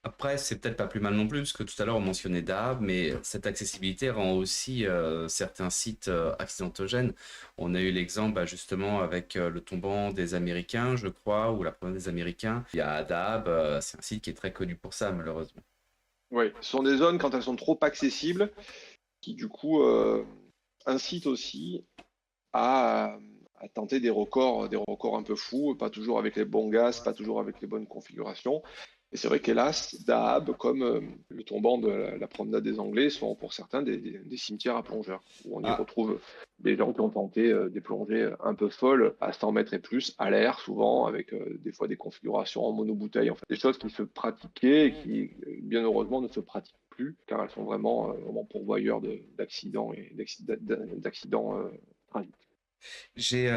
Après, c'est peut-être pas plus mal non plus, parce que tout à l'heure on mentionnait Dahab, mais cette accessibilité rend aussi certains sites accidentogènes. On a eu l'exemple justement avec le tombant des Américains, je crois, ou la promenade des Américains. Il y a Dahab, c'est un site qui est très connu pour ça, malheureusement. Oui, ce sont des zones, quand elles sont trop accessibles, qui du coup incitent aussi à tenter des records un peu fous, pas toujours avec les bons gaz, pas toujours avec les bonnes configurations. Et c'est vrai qu'hélas, Dahab, comme le tombant de la promenade des Anglais, sont pour certains des cimetières à plongeurs, où on y Ah, retrouve des gens qui ont tenté des plongées un peu folles, à 100 mètres et plus, à l'air souvent, avec des fois des configurations en monobouteille, enfin, des choses qui se pratiquaient et qui, bien heureusement, ne se pratiquent plus, car elles sont vraiment pourvoyeurs d'accidents et d'accidents tragiques. j'ai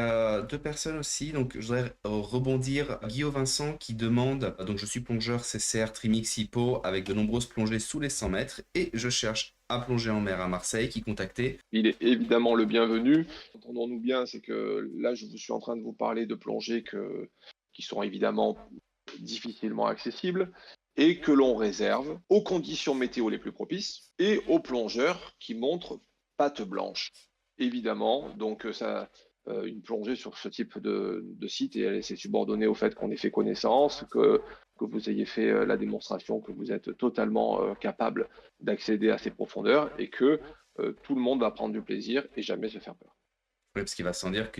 deux personnes aussi, donc je voudrais rebondir. Guillaume Vincent qui demande, donc je suis plongeur CCR Trimix Hippo avec de nombreuses plongées sous les 100 mètres et je cherche à plonger en mer à Marseille, qui contacter. Il est évidemment le bienvenu. Entendons-nous bien, c'est que là, je suis en train de vous parler de plongées qui sont évidemment difficilement accessibles et que l'on réserve aux conditions météo les plus propices et aux plongeurs qui montrent patte blanche. Évidemment, donc une plongée sur ce type de site, et c'est subordonné au fait qu'on ait fait connaissance, que vous ayez fait la démonstration que vous êtes totalement capable d'accéder à ces profondeurs et que tout le monde va prendre du plaisir et jamais se faire peur. Oui, parce qu'il va sans dire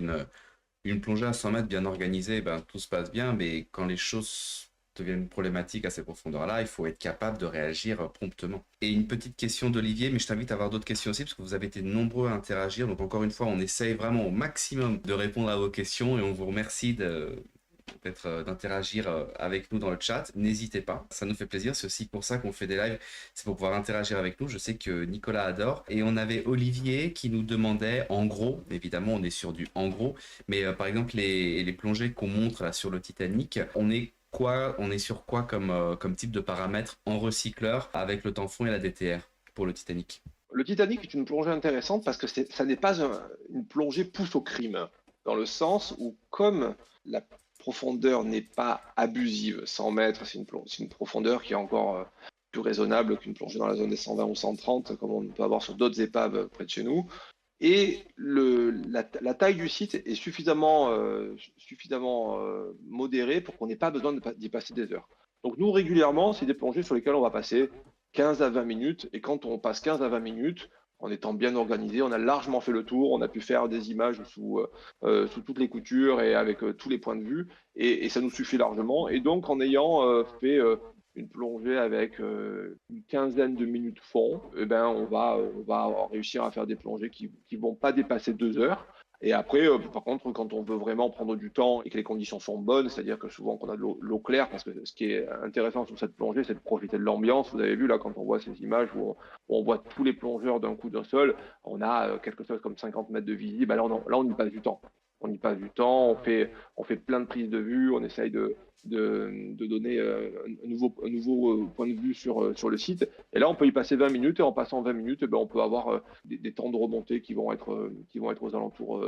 une plongée à 100 mètres bien organisée, ben, tout se passe bien, mais quand les choses deviennent problématiques à ces profondeurs-là, il faut être capable de réagir promptement. Et une petite question d'Olivier, mais je t'invite à avoir d'autres questions aussi, parce que vous avez été nombreux à interagir. Donc encore une fois, on essaye vraiment au maximum de répondre à vos questions et on vous remercie d'interagir avec nous dans le chat. N'hésitez pas, ça nous fait plaisir. C'est aussi pour ça qu'on fait des lives, c'est pour pouvoir interagir avec nous. Je sais que Nicolas adore. Et on avait Olivier qui nous demandait, en gros, évidemment on est sur du en gros, mais par exemple les plongées qu'on montre là, sur le Titanic, on est sur quoi comme type de paramètres en recycleur avec le temps fond et la DTR pour le Titanic? Le Titanic est une plongée intéressante parce que ça n'est pas une plongée pousse au crime, dans le sens où comme la profondeur n'est pas abusive, 100 mètres, c'est une profondeur qui est encore plus raisonnable qu'une plongée dans la zone des 120 ou 130, comme on peut avoir sur d'autres épaves près de chez nous. Et la taille du site est suffisamment modérée pour qu'on n'ait pas besoin d'y passer des heures. Donc nous, régulièrement, c'est des plongées sur lesquelles on va passer 15 à 20 minutes. Et quand on passe 15 à 20 minutes, en étant bien organisé, on a largement fait le tour, on a pu faire des images sous toutes les coutures et avec tous les points de vue, et ça nous suffit largement. Et donc, en ayant fait une plongée avec une quinzaine de minutes fond, eh ben, on va réussir à faire des plongées qui vont pas dépasser 2 heures. Et après, par contre, quand on veut vraiment prendre du temps et que les conditions sont bonnes, c'est-à-dire que souvent qu'on a de l'eau claire, parce que ce qui est intéressant sur cette plongée, c'est de profiter de l'ambiance. Vous avez vu là, quand on voit ces images où on voit tous les plongeurs d'un coup d'un seul, on a quelque chose comme 50 mètres de visible. Là, on y passe du temps. On y passe du temps, on fait plein de prises de vue, on essaye de donner un nouveau point de vue sur le site. Et là, on peut y passer 20 minutes, et en passant 20 minutes, eh ben, on peut avoir des temps de remontée qui vont être aux alentours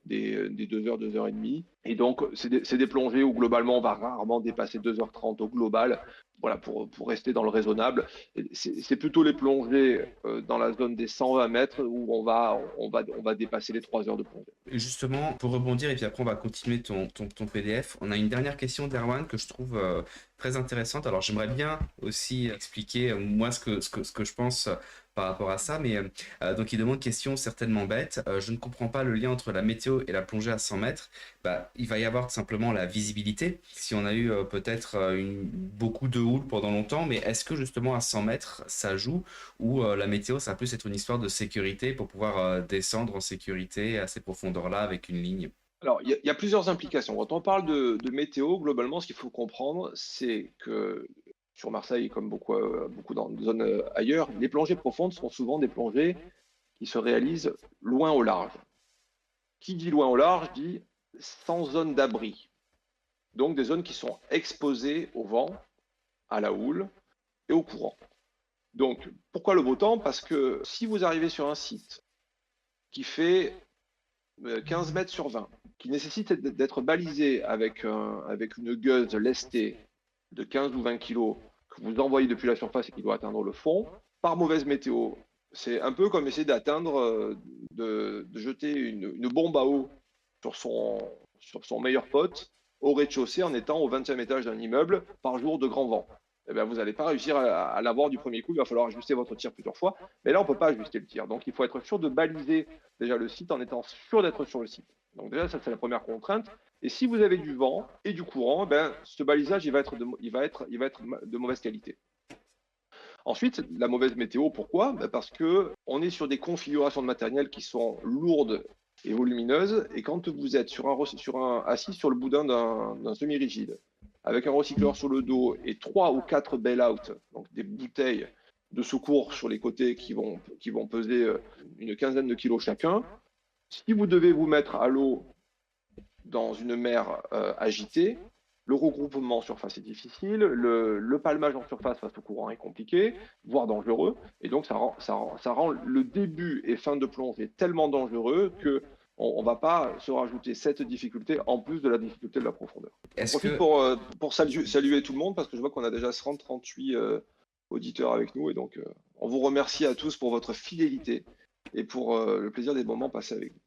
des 2 heures, 2 heures et demie. Et donc, c'est des plongées où globalement, on va rarement dépasser 2h30 au global, voilà, pour rester dans le raisonnable. C'est plutôt les plongées dans la zone des 120 mètres où on va dépasser les 3 heures de plongée. Justement, pour rebondir, et puis après on va continuer ton PDF, on a une dernière question d'Erwan que je trouve très intéressante. Alors j'aimerais bien aussi expliquer moi ce que je pense par par rapport à ça, mais donc il demande question certainement bête. Je ne comprends pas le lien entre la météo et la plongée à 100 mètres. Bah, il va y avoir tout simplement la visibilité. Si on a eu peut-être beaucoup de houle pendant longtemps, mais est-ce que justement à 100 mètres ça joue ou la météo ça va plus être une histoire de sécurité pour pouvoir descendre en sécurité à ces profondeurs-là avec une ligne? Alors, il y a plusieurs implications. Quand on parle de météo, globalement, ce qu'il faut comprendre, c'est que sur Marseille, comme beaucoup dans de zones ailleurs, les plongées profondes sont souvent des plongées qui se réalisent loin au large. Qui dit loin au large dit sans zone d'abri. Donc des zones qui sont exposées au vent, à la houle et au courant. Donc pourquoi le beau temps? Parce que si vous arrivez sur un site qui fait 15 mètres sur 20, qui nécessite d'être balisé avec une gueuse lestée de 15 ou 20 kilos que vous envoyez depuis la surface et qui doit atteindre le fond, par mauvaise météo, c'est un peu comme essayer de jeter une bombe à eau sur son meilleur pote au rez-de-chaussée en étant au 20e étage d'un immeuble par jour de grand vent. Eh bien, vous n'allez pas réussir à l'avoir du premier coup, il va falloir ajuster votre tir plusieurs fois, mais là on ne peut pas ajuster le tir. Donc il faut être sûr de baliser déjà le site en étant sûr d'être sur le site. Donc déjà, ça c'est la première contrainte. Et si vous avez du vent et du courant, ben, ce balisage il va être de mauvaise qualité. Ensuite, la mauvaise météo, pourquoi? Ben parce qu'on est sur des configurations de matériel qui sont lourdes et volumineuses, et quand vous êtes assis sur le boudin d'un semi-rigide, avec un recycleur sur le dos et 3 ou 4 bail-out, donc des bouteilles de secours sur les côtés qui vont peser une quinzaine de kilos chacun, si vous devez vous mettre à l'eau dans une mer agitée, le regroupement en surface est difficile, le palmage en surface face au courant est compliqué, voire dangereux, et donc ça rend le début et fin de plongée tellement dangereux que on ne va pas se rajouter cette difficulté en plus de la difficulté de la profondeur. J'en Est-ce profite que pour saluer tout le monde parce que je vois qu'on a déjà 38 auditeurs avec nous et donc on vous remercie à tous pour votre fidélité et pour le plaisir des moments passés avec vous.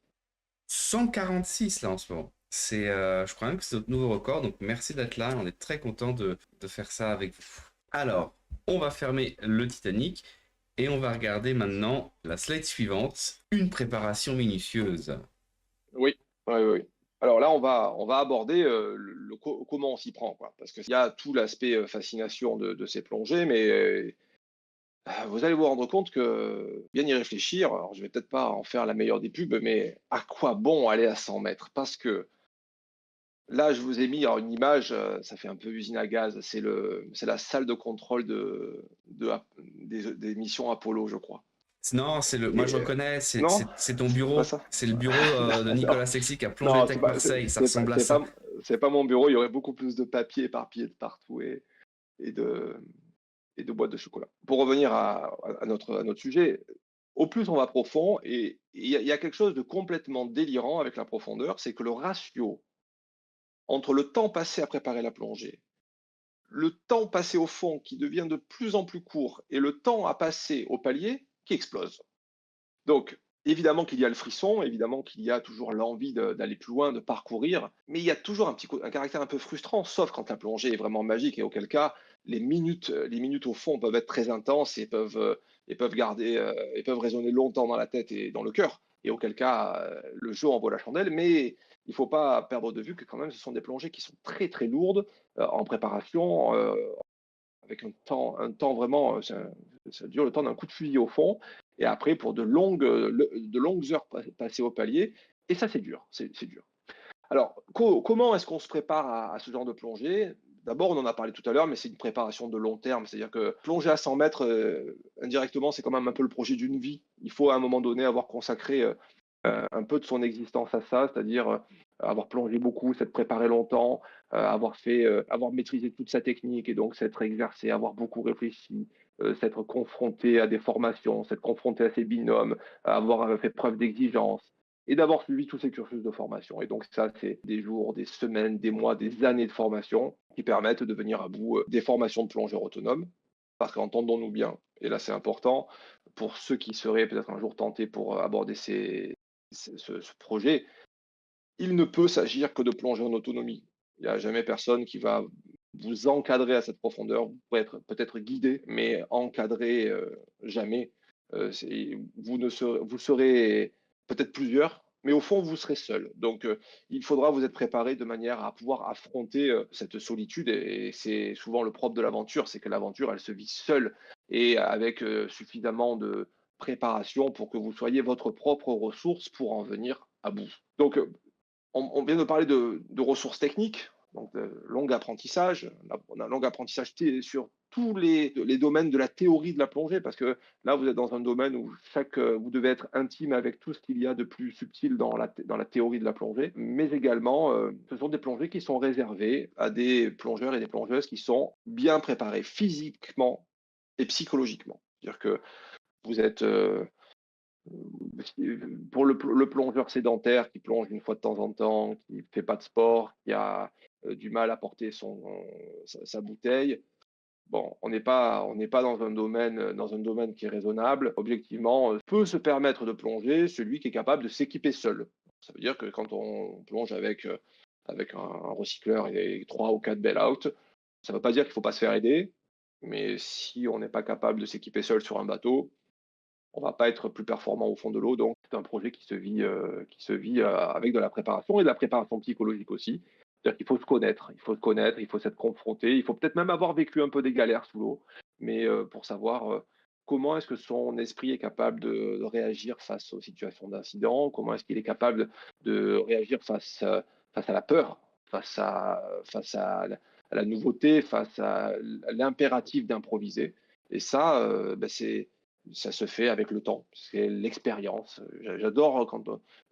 146 là en ce moment. Je crois même que c'est notre nouveau record, donc merci d'être là. On est très content de faire ça avec vous. Alors, on va fermer le Titanic et on va regarder maintenant la slide suivante, une préparation minutieuse. Oui, oui, oui. Alors là, on va aborder comment on s'y prend, quoi. Parce qu'il y a tout l'aspect fascination de ces plongées, mais vous allez vous rendre compte que bien y réfléchir, alors je vais peut-être pas en faire la meilleure des pubs, mais à quoi bon aller à 100 mètres? Parce que là, je vous ai mis alors, une image, ça fait un peu usine à gaz, c'est la salle de contrôle des missions Apollo, je crois. Non, moi Et, je reconnais, non, c'est ton c'est pas bureau. ça. C'est le bureau de Non, Nicolas Sexy qui a plongé le non, Tech Marseille. Ça ressemble à c'est ça. c'est pas mon bureau. Il y aurait beaucoup plus de papier éparpillé de partout et de, et de boîtes de chocolat. Pour revenir à notre sujet, au plus on va profond, et il y a quelque chose de complètement délirant avec la profondeur, c'est que le ratio entre le temps passé à préparer la plongée, le temps passé au fond qui devient de plus en plus court et le temps à passer au palier qui explose. Donc, évidemment qu'il y a le frisson, évidemment qu'il y a toujours l'envie d'aller plus loin, de parcourir, mais il y a toujours un caractère un peu frustrant, sauf quand la plongée est vraiment magique, et auquel cas, les minutes au fond peuvent être très intenses et peuvent résonner longtemps dans la tête et dans le cœur, et auquel cas, le jeu en vaut la chandelle, mais il ne faut pas perdre de vue que quand même, ce sont des plongées qui sont très très lourdes en préparation, avec un temps vraiment, ça dure le temps d'un coup de fusil au fond, et après pour de longues heures passées au palier, et ça c'est dur, c'est dur. Alors, comment est-ce qu'on se prépare à ce genre de plongée? D'abord, on en a parlé tout à l'heure, mais c'est une préparation de long terme, c'est-à-dire que plonger à 100 mètres, indirectement, c'est quand même un peu le projet d'une vie. Il faut à un moment donné avoir consacré un peu de son existence à ça, c'est-à-dire avoir plongé beaucoup, s'être préparé longtemps, avoir maîtrisé toute sa technique et donc s'être exercé, avoir beaucoup réfléchi, s'être confronté à des formations, s'être confronté à ses binômes, avoir fait preuve d'exigence et d'avoir suivi tous ces cursus de formation. Et donc ça, c'est des jours, des semaines, des mois, des années de formation qui permettent de venir à bout des formations de plongeurs autonomes. Parce qu'entendons-nous bien, et là c'est important, pour ceux qui seraient peut-être un jour tentés pour aborder ce projet, il ne peut s'agir que de plonger en autonomie. Il n'y a jamais personne qui va vous encadrer à cette profondeur. Vous pouvez être peut-être guidé, mais encadré jamais. Vous serez peut-être plusieurs, mais au fond, vous serez seul. Donc, il faudra vous être préparé de manière à pouvoir affronter cette solitude. Et c'est souvent le propre de l'aventure, c'est que l'aventure, elle se vit seule et avec suffisamment de préparation pour que vous soyez votre propre ressource pour en venir à bout. Donc, on vient de parler de ressources techniques, donc de long apprentissage. On a un long apprentissage sur tous les domaines de la théorie de la plongée, parce que là, vous êtes dans un domaine où vous devez être intime avec tout ce qu'il y a de plus subtil dans la théorie de la plongée, mais également, ce sont des plongées qui sont réservées à des plongeurs et des plongeuses qui sont bien préparés physiquement et psychologiquement. C'est-à-dire que vous êtes pour le plongeur sédentaire qui plonge une fois de temps en temps, qui ne fait pas de sport, qui a du mal à porter sa bouteille, bon, on n'est pas dans un domaine qui est raisonnable. Objectivement, peut se permettre de plonger celui qui est capable de s'équiper seul. Ça veut dire que quand on plonge avec un recycleur et 3 ou 4 bail-out, ça ne veut pas dire qu'il ne faut pas se faire aider, mais si on n'est pas capable de s'équiper seul sur un bateau, on va pas être plus performant au fond de l'eau. Donc, c'est un projet qui se vit avec de la préparation et de la préparation psychologique aussi. C'est-à-dire qu'il faut se connaître, il faut s'être confronté, il faut peut-être même avoir vécu un peu des galères sous l'eau, mais pour savoir comment est-ce que son esprit est capable de réagir face aux situations d'incident, comment est-ce qu'il est capable de réagir face à la peur, face à la nouveauté, face à l'impératif d'improviser. Et ça, ça se fait avec le temps, c'est l'expérience. J'adore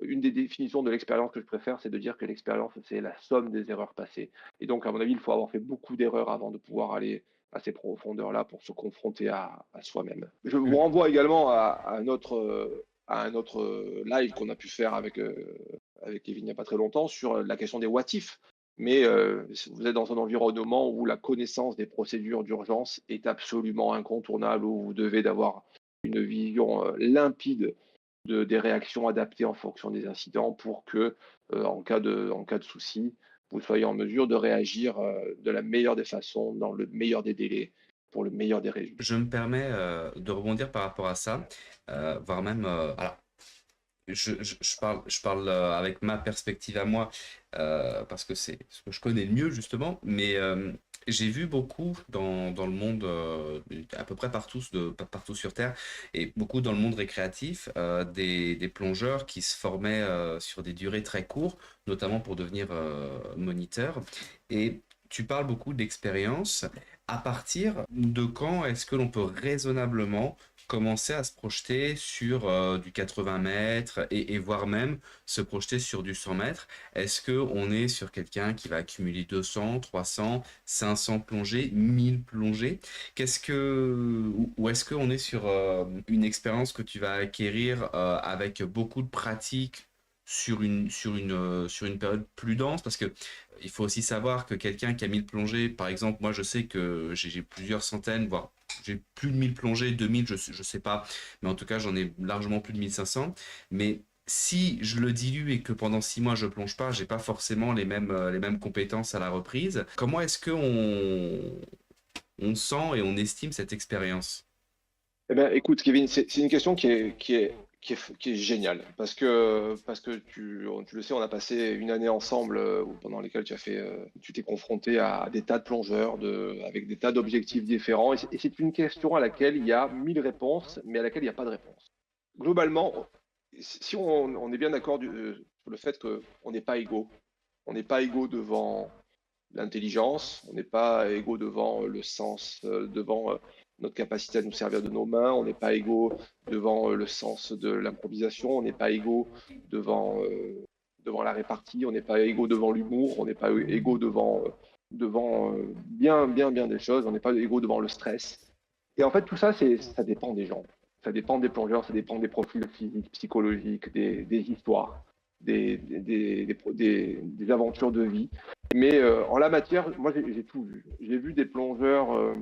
une des définitions de l'expérience que je préfère, c'est de dire que l'expérience, c'est la somme des erreurs passées. Et donc, à mon avis, il faut avoir fait beaucoup d'erreurs avant de pouvoir aller à ces profondeurs-là pour se confronter à soi-même. Je vous renvoie également à un autre live qu'on a pu faire avec Kevin il n'y a pas très longtemps sur la question des what if. Mais vous êtes dans un environnement où la connaissance des procédures d'urgence est absolument incontournable, où vous devez d'avoir une vision limpide des réactions adaptées en fonction des incidents pour que, en cas de souci, vous soyez en mesure de réagir de la meilleure des façons, dans le meilleur des délais, pour le meilleur des résultats. Je me permets de rebondir par rapport à ça, voire même, alors, je parle avec ma perspective à moi, parce que c'est ce que je connais le mieux justement, mais j'ai vu beaucoup dans le monde, à peu près partout sur Terre, et beaucoup dans le monde récréatif, des plongeurs qui se formaient sur des durées très courtes, notamment pour devenir moniteur. Et tu parles beaucoup d'expérience. À partir de quand est-ce que l'on peut raisonnablement commencer à se projeter sur du 80 mètres et voire même se projeter sur du 100 mètres? Est-ce qu'on est sur quelqu'un qui va accumuler 200, 300, 500 plongées, 1000 plongées? Ou est-ce qu'on est sur une expérience que tu vas acquérir avec beaucoup de pratique sur une période plus dense? Parce que il faut aussi savoir que quelqu'un qui a 1000 plongées, par exemple, moi je sais que j'ai plusieurs centaines, voire j'ai plus de 1000 plongées, 2000, je sais pas, mais en tout cas j'en ai largement plus de 1500. Mais si je le dilue et que pendant 6 mois je plonge pas, j'ai pas forcément les mêmes compétences à la reprise. Comment est-ce que on sent et on estime cette expérience? Eh bien, écoute, Kevin, c'est une question qui est géniale parce que tu le sais, on a passé une année ensemble pendant lesquelles tu t'es confronté à des tas de plongeurs avec des tas d'objectifs différents. Et c'est une question à laquelle il y a 1000 réponses, mais à laquelle il n'y a pas de réponse. Globalement, si on est bien d'accord sur le fait qu'on n'est pas égaux, on n'est pas égaux devant l'intelligence, on n'est pas égaux devant le sens, devant notre capacité à nous servir de nos mains, on n'est pas égaux devant le sens de l'improvisation, on n'est pas égaux devant la répartie, on n'est pas égaux devant l'humour, on n'est pas égaux devant bien, bien, bien des choses, on n'est pas égaux devant le stress. Et en fait, tout ça, ça dépend des gens. Ça dépend des plongeurs, ça dépend des profils physiques, psychologiques, des histoires, des aventures de vie. Mais en la matière, moi, j'ai tout vu. J'ai vu des plongeurs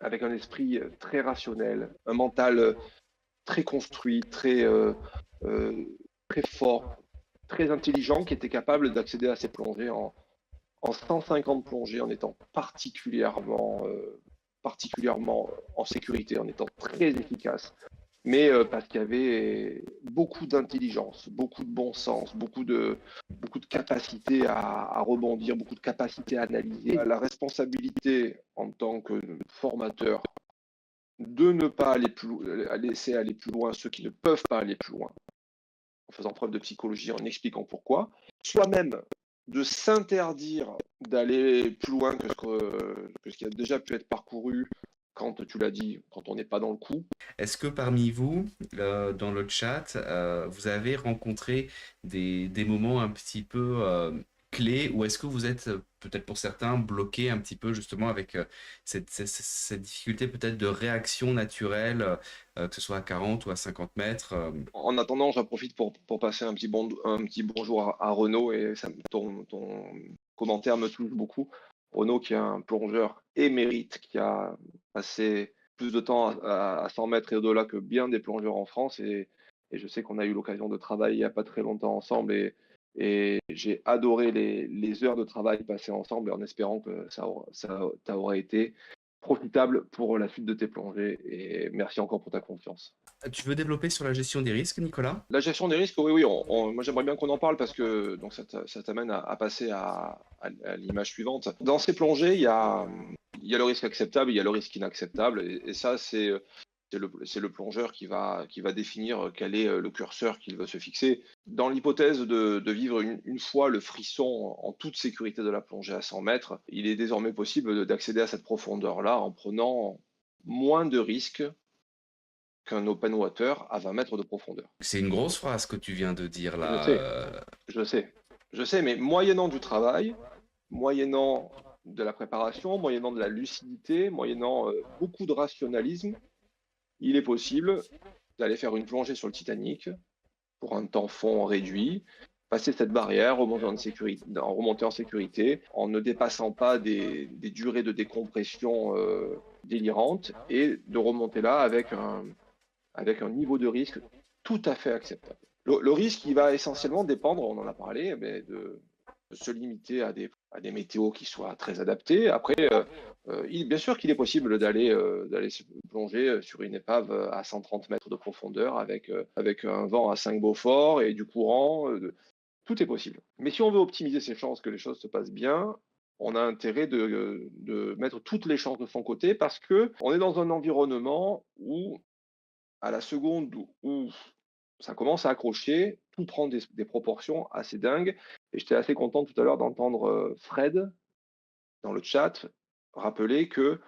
avec un esprit très rationnel, un mental très construit, très fort, très intelligent, qui étaient capables d'accéder à ces plongées en 150 plongées, en étant particulièrement en sécurité, en étant très efficace. mais parce qu'il y avait beaucoup d'intelligence, beaucoup de bon sens, beaucoup de capacité à rebondir, beaucoup de capacité à analyser. La responsabilité en tant que formateur de ne pas aller laisser aller plus loin ceux qui ne peuvent pas aller plus loin, en faisant preuve de psychologie, en expliquant pourquoi, soit même de s'interdire d'aller plus loin que ce qui a déjà pu être parcouru quand tu l'as dit, quand on n'est pas dans le coup. Est-ce que parmi vous, dans le chat, vous avez rencontré des moments un petit peu clés ou est-ce que vous êtes peut-être pour certains bloqués un petit peu justement avec cette difficulté peut-être de réaction naturelle, que ce soit à 40 ou à 50 mètres En attendant, j'en profite pour passer un petit bonjour à Renaud, et ton commentaire me touche beaucoup. Renaud, qui est un plongeur émérite, qui a passé plus de temps à 100 mètres et au-delà que bien des plongeurs en France, et je sais qu'on a eu l'occasion de travailler il n'y a pas très longtemps ensemble, et j'ai adoré les heures de travail passées ensemble, en espérant que ça aura été profitable pour la suite de tes plongées, et merci encore pour ta confiance. Tu veux développer sur la gestion des risques, Nicolas? La gestion des risques, oui, oui, moi j'aimerais bien qu'on en parle, parce que donc ça t'amène à passer à l'image suivante. Dans ces plongées, il y a le risque acceptable, il y a le risque inacceptable, et ça, c'est le plongeur qui va définir quel est le curseur qu'il veut se fixer. Dans l'hypothèse de vivre une fois le frisson en toute sécurité de la plongée à 100 mètres, il est désormais possible d'accéder à cette profondeur-là en prenant moins de risques qu'un open water à 20 mètres de profondeur. C'est une grosse phrase que tu viens de dire Je là. sais, je sais, mais moyennant du travail, moyennant de la préparation, moyennant de la lucidité, moyennant beaucoup de rationalisme, il est possible d'aller faire une plongée sur le Titanic pour un temps fond réduit, passer cette barrière, remonter en sécurité, en ne dépassant pas des durées de décompression délirantes, et de remonter là avec un niveau de risque tout à fait acceptable. Le risque, il va essentiellement dépendre, on en a parlé, mais de se limiter à des météos qui soient très adaptés. Après, bien sûr qu'il est possible d'aller se plonger sur une épave à 130 mètres de profondeur avec un vent à 5 Beaufort et du courant. Tout est possible. Mais si on veut optimiser ses chances que les choses se passent bien, on a intérêt de mettre toutes les chances de son côté, parce que on est dans un environnement où, à la seconde où ça commence à accrocher, tout prend des proportions assez dingues. Et j'étais assez content tout à l'heure d'entendre Fred dans le chat rappeler que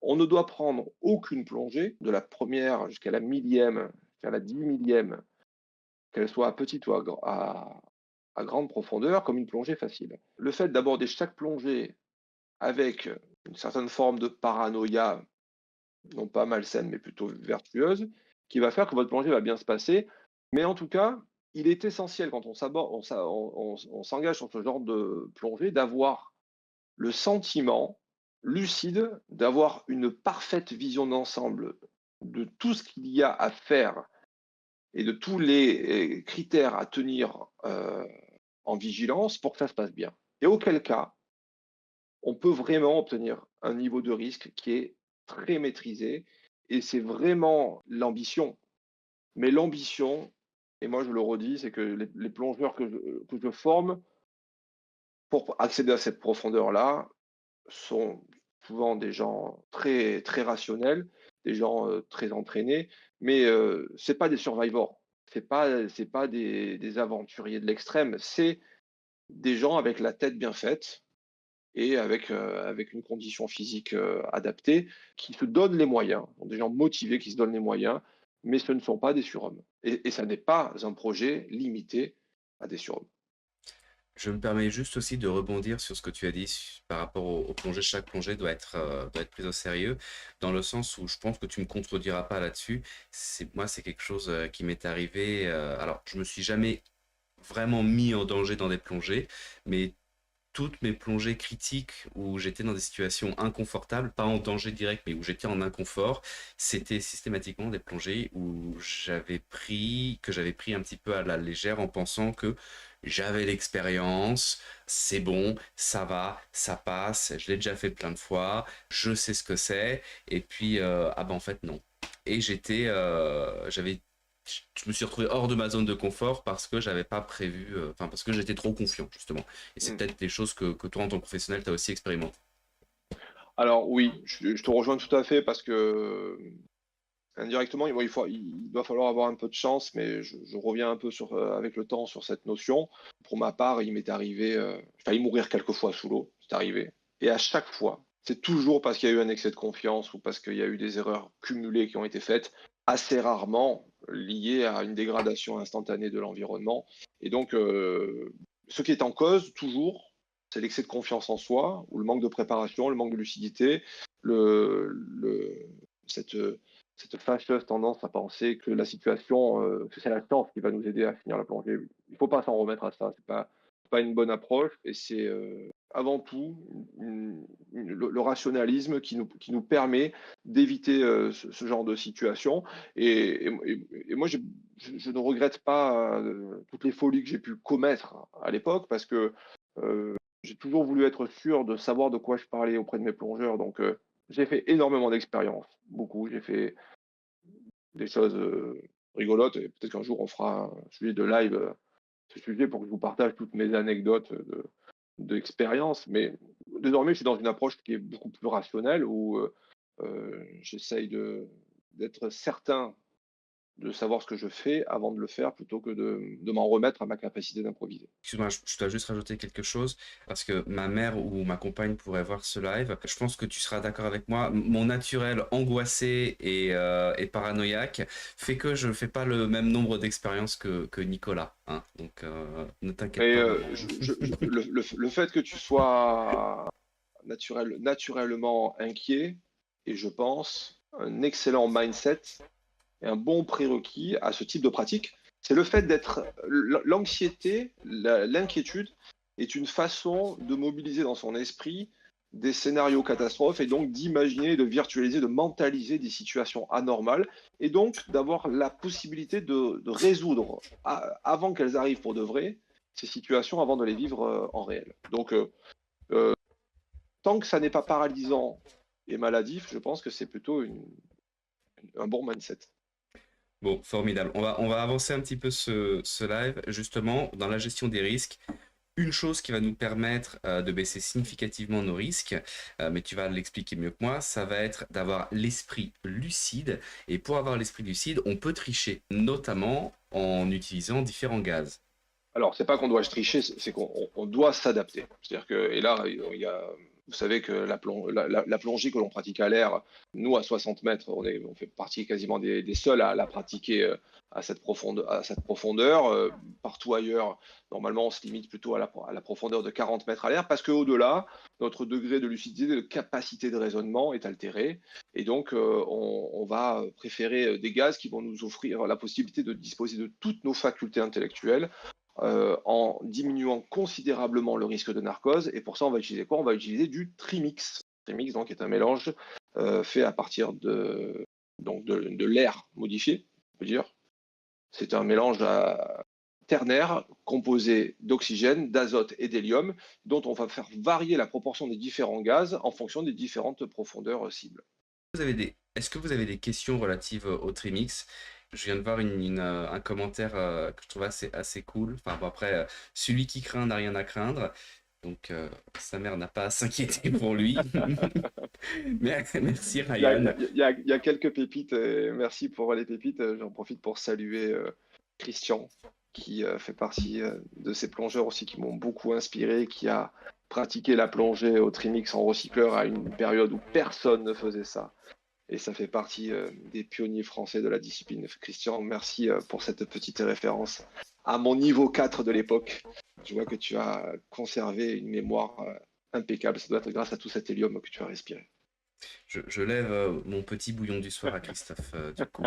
on ne doit prendre aucune plongée, de la première jusqu'à la millième, jusqu'à la 10 millième, qu'elle soit à petite ou à grande profondeur, comme une plongée facile. Le fait d'aborder chaque plongée avec une certaine forme de paranoïa, non pas malsaine, mais plutôt vertueuse, qui va faire que votre plongée va bien se passer. Mais en tout cas, il est essentiel, quand on s'engage sur ce genre de plongée, d'avoir le sentiment lucide, d'avoir une parfaite vision d'ensemble de tout ce qu'il y a à faire et de tous les critères à tenir en vigilance pour que ça se passe bien. Et auquel cas, on peut vraiment obtenir un niveau de risque qui est très maîtrisé, et c'est vraiment l'ambition. Mais l'ambition, et moi je le redis, c'est que les plongeurs que je forme pour accéder à cette profondeur-là sont souvent des gens très, très rationnels, des gens très entraînés, mais c'est pas des survivors, c'est pas des aventuriers de l'extrême, c'est des gens avec la tête bien faite, et avec une condition physique adaptée, qui se donnent les moyens, des gens motivés qui se donnent les moyens, mais ce ne sont pas des surhommes. Et ça n'est pas un projet limité à des surhommes. Je me permets juste aussi de rebondir sur ce que tu as dit par rapport aux plongées. Chaque plongée doit être prise au sérieux, dans le sens où je pense que tu me contrediras pas là-dessus. Moi, c'est quelque chose qui m'est arrivé. Alors, je me suis jamais vraiment mis en danger dans des plongées, mais toutes mes plongées critiques où j'étais dans des situations inconfortables, pas en danger direct, mais où j'étais en inconfort, c'était systématiquement des plongées où que j'avais pris un petit peu à la légère en pensant que j'avais l'expérience, c'est bon, ça va, ça passe, je l'ai déjà fait plein de fois, je sais ce que c'est, et puis, ah ben en fait non. et je me suis retrouvé hors de ma zone de confort parce que j'avais pas prévu, enfin parce que j'étais trop confiant justement. Et c'est Mm. peut-être des choses que toi en tant que professionnel, tu as aussi expérimenté. Alors oui, je te rejoins tout à fait parce que indirectement, il doit falloir avoir un peu de chance, mais je reviens un peu avec le temps sur cette notion. Pour ma part, il m'est arrivé, j'ai failli mourir quelques fois sous l'eau, c'est arrivé. Et à chaque fois, c'est toujours parce qu'il y a eu un excès de confiance ou parce qu'il y a eu des erreurs cumulées qui ont été faites, assez rarement liées à une dégradation instantanée de l'environnement. Et donc, ce qui est en cause, toujours, c'est l'excès de confiance en soi, ou le manque de préparation, le manque de lucidité, cette cette fâcheuse tendance à penser que la situation, que c'est la chance qui va nous aider à finir la plongée. Il ne faut pas s'en remettre à ça. C'est pas une bonne approche et c'est avant tout le rationalisme qui nous permet d'éviter ce genre de situation. Et moi, je ne regrette pas toutes les folies que j'ai pu commettre à l'époque parce que j'ai toujours voulu être sûr de savoir de quoi je parlais auprès de mes plongeurs. Donc, j'ai fait énormément d'expériences, beaucoup. J'ai fait des choses rigolotes et peut-être qu'un jour on fera un sujet de live ce sujet pour que je vous partage toutes mes anecdotes d'expérience. Mais désormais, je suis dans une approche qui est beaucoup plus rationnelle où j'essaye d'être certain de savoir ce que je fais avant de le faire plutôt que de m'en remettre à ma capacité d'improviser. Excuse-moi, je dois juste rajouter quelque chose parce que ma mère ou ma compagne pourrait voir ce live. Je pense que tu seras d'accord avec moi. Mon naturel angoissé et paranoïaque fait que je ne fais pas le même nombre d'expériences que Nicolas, hein. Donc ne t'inquiète Mais pas. le fait que tu sois naturellement inquiet est, je pense, un excellent mindset et un bon prérequis à ce type de pratique, c'est le fait d'être l'anxiété, l'inquiétude est une façon de mobiliser dans son esprit des scénarios catastrophes et donc d'imaginer, de virtualiser, de mentaliser des situations anormales et donc d'avoir la possibilité de résoudre avant qu'elles arrivent pour de vrai ces situations avant de les vivre en réel. Donc tant que ça n'est pas paralysant et maladif, je pense que c'est plutôt un bon mindset. Bon, formidable. On va avancer un petit peu ce live, justement, dans la gestion des risques. Une chose qui va nous permettre de baisser significativement nos risques, mais tu vas l'expliquer mieux que moi, ça va être d'avoir l'esprit lucide. Et pour avoir l'esprit lucide, on peut tricher, notamment en utilisant différents gaz. Alors, c'est pas qu'on doit tricher, c'est qu'on doit s'adapter. C'est-à-dire que, et là, vous savez que la plongée que l'on pratique à l'air, nous, à 60 mètres, on fait partie quasiment des seuls à la pratiquer à cette profondeur. Partout ailleurs, normalement, on se limite plutôt à la profondeur de 40 mètres à l'air, parce qu'au-delà, notre degré de lucidité, de capacité de raisonnement est altéré. Et donc, on va préférer des gaz qui vont nous offrir la possibilité de disposer de toutes nos facultés intellectuelles en diminuant considérablement le risque de narcose. Et pour ça, on va utiliser quoi? On va utiliser du trimix. Trimix, donc, est un mélange fait à partir de l'air modifié, on peut dire. C'est un mélange ternaire composé d'oxygène, d'azote et d'hélium, dont on va faire varier la proportion des différents gaz en fonction des différentes profondeurs cibles. Est-ce que vous avez des questions relatives au Trimix? Je viens de voir un commentaire que je trouve assez cool. Enfin, bon, après, celui qui craint n'a rien à craindre. Donc, sa mère n'a pas à s'inquiéter pour lui. Merci, Il y a, Ryan. il y a quelques pépites, merci pour les pépites. J'en profite pour saluer Christian, qui fait partie de ces plongeurs aussi qui m'ont beaucoup inspiré, qui a pratiqué la plongée au trimix en recycleur à une période où personne ne faisait ça. Et ça fait partie des pionniers français de la discipline. Christian, merci pour cette petite référence à mon niveau 4 de l'époque. Je vois que tu as conservé une mémoire impeccable. Ça doit être grâce à tout cet hélium que tu as respiré. Je lève mon petit bouillon du soir à Christophe, du coup.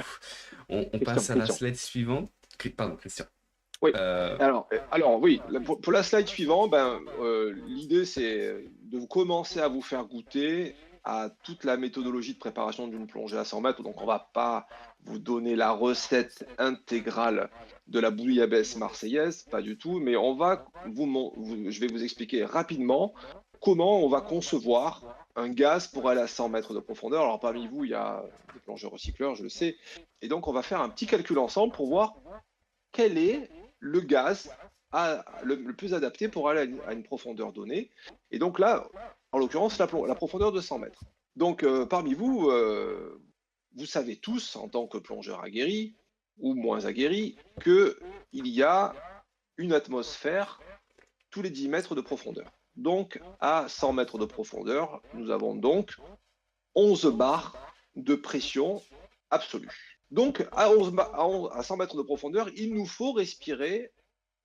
On Christian, passe à la Christian. slide suivante. Pardon, Christian. Oui. Euh, Alors oui, pour la slide suivante, l'idée c'est de commencer à vous faire goûter à toute la méthodologie de préparation d'une plongée à 100 mètres. Donc on va pas vous donner la recette intégrale de la bouillabaisse marseillaise, pas du tout, mais je vais vous expliquer rapidement comment on va concevoir un gaz pour aller à 100 mètres de profondeur. Alors parmi vous, il y a des plongeurs recycleurs, je le sais. Et donc on va faire un petit calcul ensemble pour voir quel est le gaz le plus adapté pour aller à une profondeur donnée. Et donc là, en l'occurrence, la profondeur de 100 mètres. Donc parmi vous, vous savez tous, en tant que plongeur aguerri ou moins aguerri, qu'il y a une atmosphère tous les 10 mètres de profondeur. Donc, à 100 mètres de profondeur, nous avons donc 11 bars de pression absolue. Donc, à 100 mètres de profondeur, il nous faut respirer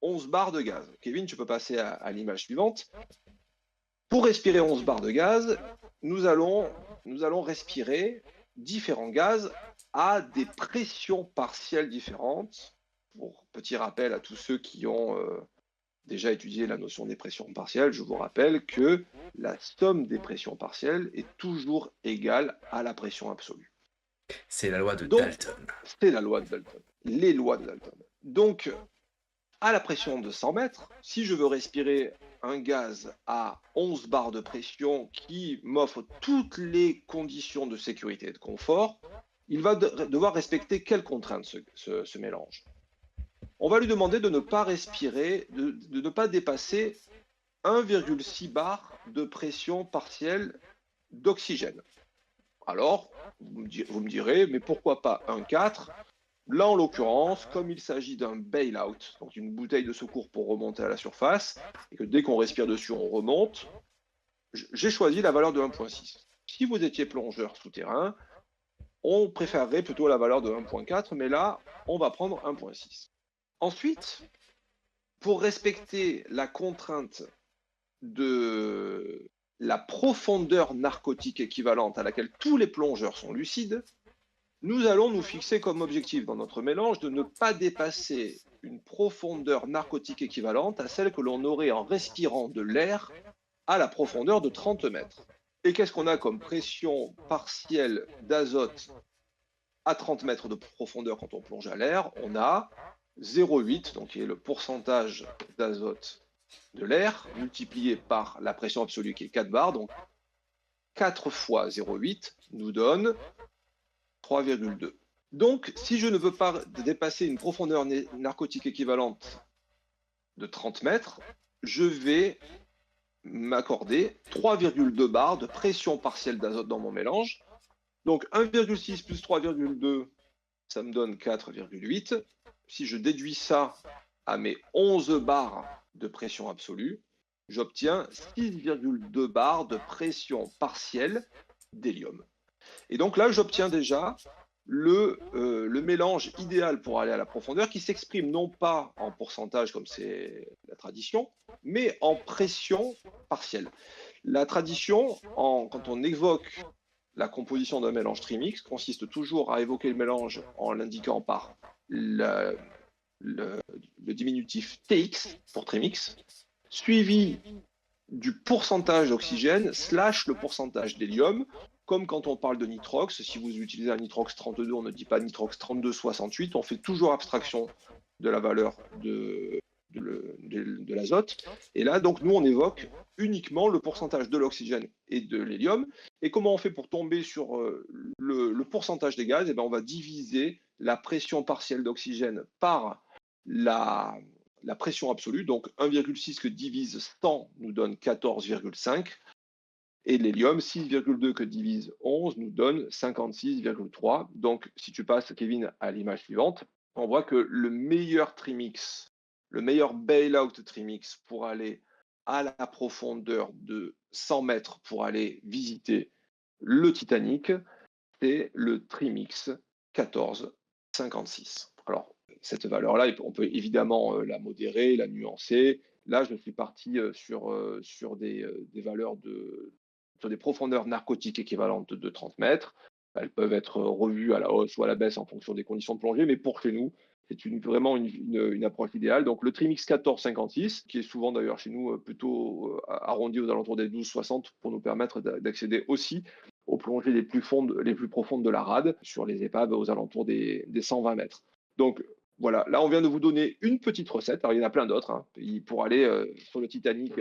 11 bars de gaz. Kevin, tu peux passer à l'image suivante. Pour respirer 11 bars de gaz, nous allons respirer différents gaz à des pressions partielles différentes. Pour petit rappel à tous ceux qui ont déjà étudié la notion des pressions partielles, je vous rappelle que la somme des pressions partielles est toujours égale à la pression absolue. C'est la loi de Donc, Dalton. c'est la loi de Dalton, les lois de Dalton. Donc, à la pression de 100 mètres, si je veux respirer un gaz à 11 bars de pression qui m'offre toutes les conditions de sécurité et de confort, il va devoir respecter quelles contraintes ce mélange? On va lui demander de ne pas respirer, de ne pas dépasser 1,6 bar de pression partielle d'oxygène. Alors, vous me direz, mais pourquoi pas 1,4? Là, en l'occurrence, comme il s'agit d'un bail-out, donc une bouteille de secours pour remonter à la surface, et que dès qu'on respire dessus, on remonte, j'ai choisi la valeur de 1,6. Si vous étiez plongeur souterrain, on préférerait plutôt la valeur de 1,4, mais là, on va prendre 1,6. Ensuite, pour respecter la contrainte de la profondeur narcotique équivalente à laquelle tous les plongeurs sont lucides, nous allons nous fixer comme objectif dans notre mélange de ne pas dépasser une profondeur narcotique équivalente à celle que l'on aurait en respirant de l'air à la profondeur de 30 mètres. Et qu'est-ce qu'on a comme pression partielle d'azote à 30 mètres de profondeur quand on plonge à l'air? On a 0,8, donc qui est le pourcentage d'azote de l'air, multiplié par la pression absolue qui est 4 bars, donc 4 fois 0,8 nous donne 3,2. Donc, si je ne veux pas dépasser une profondeur narcotique équivalente de 30 mètres, je vais m'accorder 3,2 bars de pression partielle d'azote dans mon mélange. Donc 1,6 plus 3,2, ça me donne 4,8. Si je déduis ça à mes 11 bars de pression absolue, j'obtiens 6,2 bars de pression partielle d'hélium. Et donc là, j'obtiens déjà le mélange idéal pour aller à la profondeur qui s'exprime non pas en pourcentage comme c'est la tradition, mais en pression partielle. La tradition, quand on évoque la composition d'un mélange trimix, consiste toujours à évoquer le mélange en l'indiquant par le diminutif TX pour trimix, suivi du pourcentage d'oxygène slash le pourcentage d'hélium, comme quand on parle de nitrox. Si vous utilisez un nitrox 32, on ne dit pas nitrox 3268, on fait toujours abstraction de la valeur de l'azote. Et là, donc, nous, on évoque uniquement le pourcentage de l'oxygène et de l'hélium. Et comment on fait pour tomber sur le pourcentage des gaz? Eh bien, on va diviser la pression partielle d'oxygène par la pression absolue. Donc, 1,6 que divise 100 nous donne 14,5. Et l'hélium, 6,2 que divise 11 nous donne 56,3. Donc, si tu passes, Kevin, à l'image suivante, on voit que le meilleur trimix, le meilleur bail-out trimix pour aller à la profondeur de 100 mètres pour aller visiter le Titanic, c'est le trimix 14,56. Alors, cette valeur-là, on peut évidemment la modérer, la nuancer. Là, je suis parti sur des valeurs sur des profondeurs narcotiques équivalentes de 30 mètres. Elles peuvent être revues à la hausse ou à la baisse en fonction des conditions de plongée, mais pour chez nous, c'est vraiment une approche idéale. Donc le Trimix 1456, qui est souvent d'ailleurs chez nous plutôt arrondi aux alentours des 12,60 pour nous permettre d'accéder aussi aux plongées les plus profondes de la rade sur les épaves aux alentours des 120 mètres. Donc voilà, là on vient de vous donner une petite recette. Alors il y en a plein d'autres. Pour aller sur le Titanic,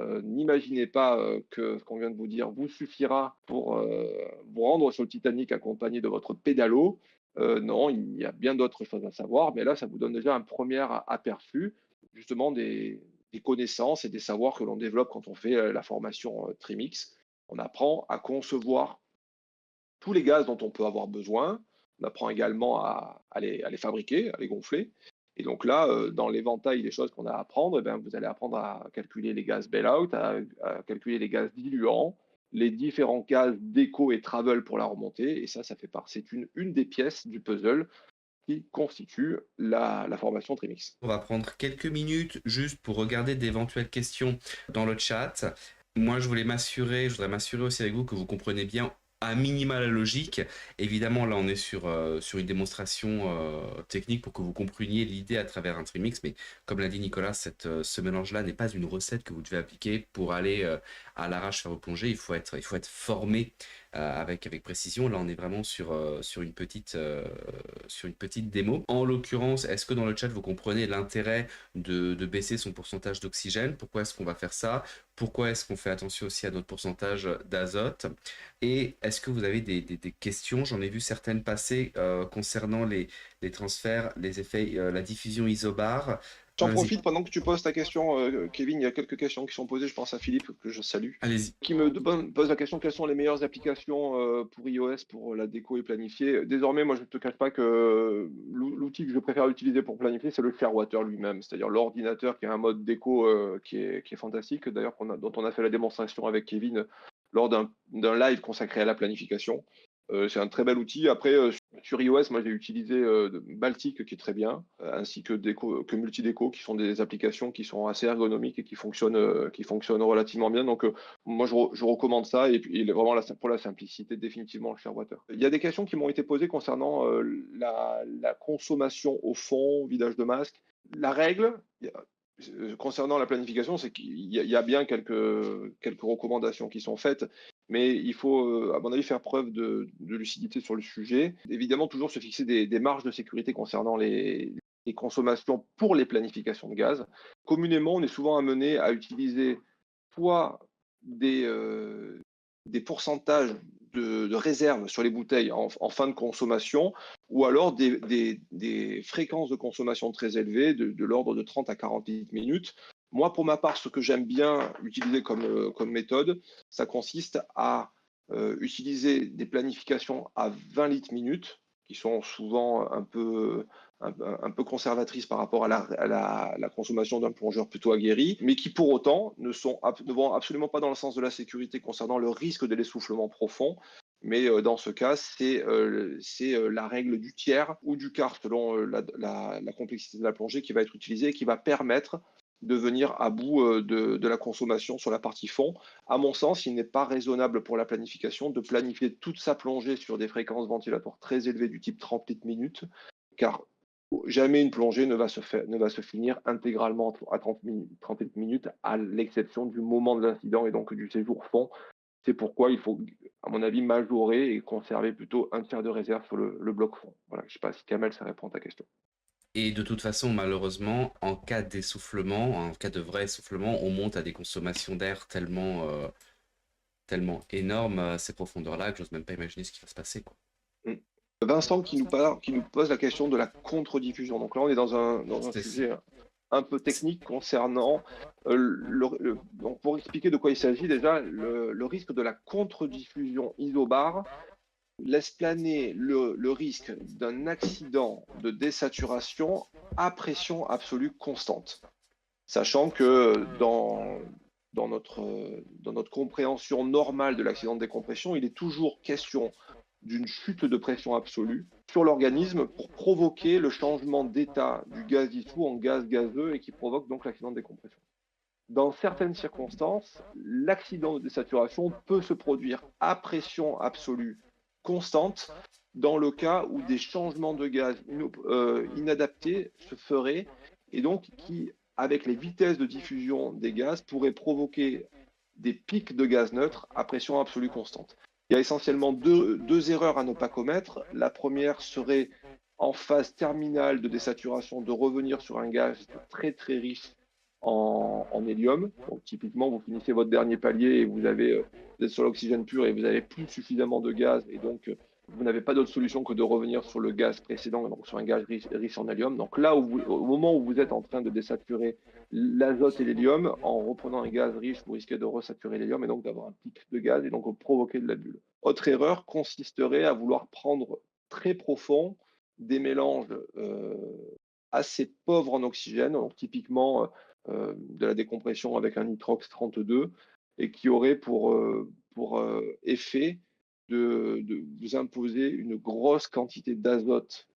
N'imaginez pas que ce qu'on vient de vous dire vous suffira pour vous rendre sur le Titanic accompagné de votre pédalo. Non, il y a bien d'autres choses à savoir, mais là, ça vous donne déjà un premier aperçu justement des connaissances et des savoirs que l'on développe quand on fait la formation Trimix. On apprend à concevoir tous les gaz dont on peut avoir besoin. On apprend également à les fabriquer, à les gonfler. Et donc là, dans l'éventail des choses qu'on a à apprendre, eh bien, vous allez apprendre à calculer les gaz bail-out, à calculer les gaz diluants, les différents gaz d'éco et travel pour la remontée. Et ça fait partie. C'est une des pièces du puzzle qui constitue la formation Trimix. On va prendre quelques minutes juste pour regarder d'éventuelles questions dans le chat. Moi, je voudrais m'assurer aussi avec vous que vous comprenez bien à minima la logique. Évidemment, là, on est sur une démonstration technique pour que vous compreniez l'idée à travers un trimix. Mais comme l'a dit Nicolas, ce mélange-là n'est pas une recette que vous devez appliquer pour aller à l'arrache faire vos plongées. Il faut être formé avec précision. Là, on est vraiment sur une petite démo. En l'occurrence, est-ce que dans le chat, vous comprenez l'intérêt de baisser son pourcentage d'oxygène? Pourquoi est-ce qu'on va faire ça? Pourquoi est-ce qu'on fait attention aussi à notre pourcentage d'azote? Et est-ce que vous avez des questions? J'en ai vu certaines passer concernant les transferts, les effets, la diffusion isobar. J'en Allez-y. profite pendant que tu poses ta question, Kevin, il y a quelques questions qui sont posées, je pense à Philippe, que je salue, Allez-y. qui me pose la question, quelles sont les meilleures applications pour iOS pour la déco et planifier. Désormais, moi, je ne te cache pas que l'outil que je préfère utiliser pour planifier, c'est le Fairwater lui-même, c'est-à-dire l'ordinateur qui a un mode déco qui est fantastique, d'ailleurs, dont on a fait la démonstration avec Kevin lors d'un live consacré à la planification. C'est un très bel outil. Après, sur iOS, moi j'ai utilisé Baltic qui est très bien, ainsi que Multideco, qui sont des applications qui sont assez ergonomiques et qui fonctionnent relativement bien. Donc moi je recommande ça et puis vraiment pour la simplicité, définitivement le Fairwater. Il y a des questions qui m'ont été posées concernant la consommation au fond, vidage de masque. La règle, concernant la planification, c'est qu'il y a bien quelques recommandations qui sont faites, mais il faut, à mon avis, faire preuve de lucidité sur le sujet. Évidemment, toujours se fixer des marges de sécurité concernant les consommations pour les planifications de gaz. Communément, on est souvent amené à utiliser soit des pourcentages de réserve sur les bouteilles en fin de consommation, ou alors des fréquences de consommation très élevées, de l'ordre de 30 à 40 minutes. Moi, pour ma part, ce que j'aime bien utiliser comme méthode, ça consiste à utiliser des planifications à 20 litres minute, qui sont souvent un peu conservatrices par rapport à la consommation d'un plongeur plutôt aguerri, mais qui pour autant ne vont absolument pas dans le sens de la sécurité concernant le risque de l'essoufflement profond. Mais dans ce cas, c'est la règle du tiers ou du quart selon la complexité de la plongée qui va être utilisée et qui va permettre de venir à bout de la consommation sur la partie fond. À mon sens, il n'est pas raisonnable pour la planification de planifier toute sa plongée sur des fréquences ventilatoires très élevées du type 30 litres minute, car jamais une plongée ne va se finir intégralement à 30 minutes, à l'exception du moment de l'incident et donc du séjour fond. C'est pourquoi il faut, à mon avis, majorer et conserver plutôt un tiers de réserve sur le bloc fond. Voilà, je ne sais pas si Kamel, ça répond à ta question. Et de toute façon, malheureusement, en cas d'essoufflement, en cas de vrai essoufflement, on monte à des consommations d'air tellement énormes à ces profondeurs-là que j'ose même pas imaginer ce qui va se passer, quoi. Vincent qui nous pose la question de la contre-diffusion. Donc là, on est dans un sujet un peu technique concernant donc pour expliquer de quoi il s'agit déjà, le risque de la contre-diffusion isobar laisse planer le risque d'un accident de désaturation à pression absolue constante. Sachant que dans notre compréhension normale de l'accident de décompression, il est toujours question d'une chute de pression absolue sur l'organisme pour provoquer le changement d'état du gaz dissous en gaz gazeux et qui provoque donc l'accident de décompression. Dans certaines circonstances, l'accident de désaturation peut se produire à pression absolue constante dans le cas où des changements de gaz inadaptés se feraient et donc qui, avec les vitesses de diffusion des gaz, pourraient provoquer des pics de gaz neutre à pression absolue constante. Il y a essentiellement deux erreurs à ne pas commettre. La première serait en phase terminale de désaturation de revenir sur un gaz très très riche en hélium. Donc, typiquement, vous finissez votre dernier palier et vous êtes sur l'oxygène pur et vous n'avez plus suffisamment de gaz et donc vous n'avez pas d'autre solution que de revenir sur le gaz précédent, donc sur un gaz riche en hélium. Donc là, au moment où vous êtes en train de désaturer l'azote et l'hélium, en reprenant un gaz riche, vous risquez de resaturer l'hélium et donc d'avoir un pic de gaz et donc provoquer de la bulle. Autre erreur consisterait à vouloir prendre très profond des mélanges assez pauvres en oxygène, donc typiquement de la décompression avec un nitrox 32, et qui aurait pour effet de vous imposer une grosse quantité d'azote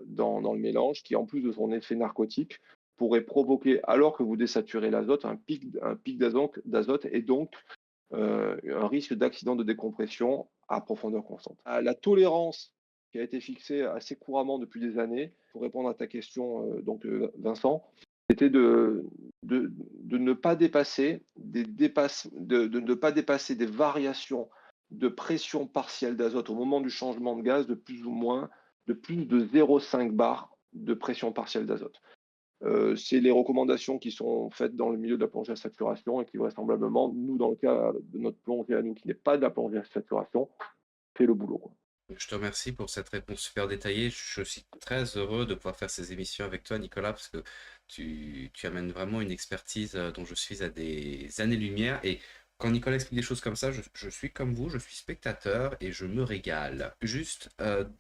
dans le mélange, qui en plus de son effet narcotique, pourrait provoquer, alors que vous désaturez l'azote, un pic d'azote et donc un risque d'accident de décompression à profondeur constante. La tolérance qui a été fixée assez couramment depuis des années, pour répondre à ta question, Vincent, c'était de ne pas dépasser de ne pas dépasser des variations de pression partielle d'azote au moment du changement de gaz de plus de 0,5 bar de pression partielle d'azote. C'est les recommandations qui sont faites dans le milieu de la plongée à saturation et qui vraisemblablement, nous, dans le cas de notre plongée à nous, qui n'est pas de la plongée à saturation, fait le boulot, quoi. Je te remercie pour cette réponse super détaillée. Je suis très heureux de pouvoir faire ces émissions avec toi, Nicolas, parce que tu amènes vraiment une expertise dont je suis à des années-lumière. Et quand Nicolas explique des choses comme ça, je suis comme vous, je suis spectateur et je me régale. Juste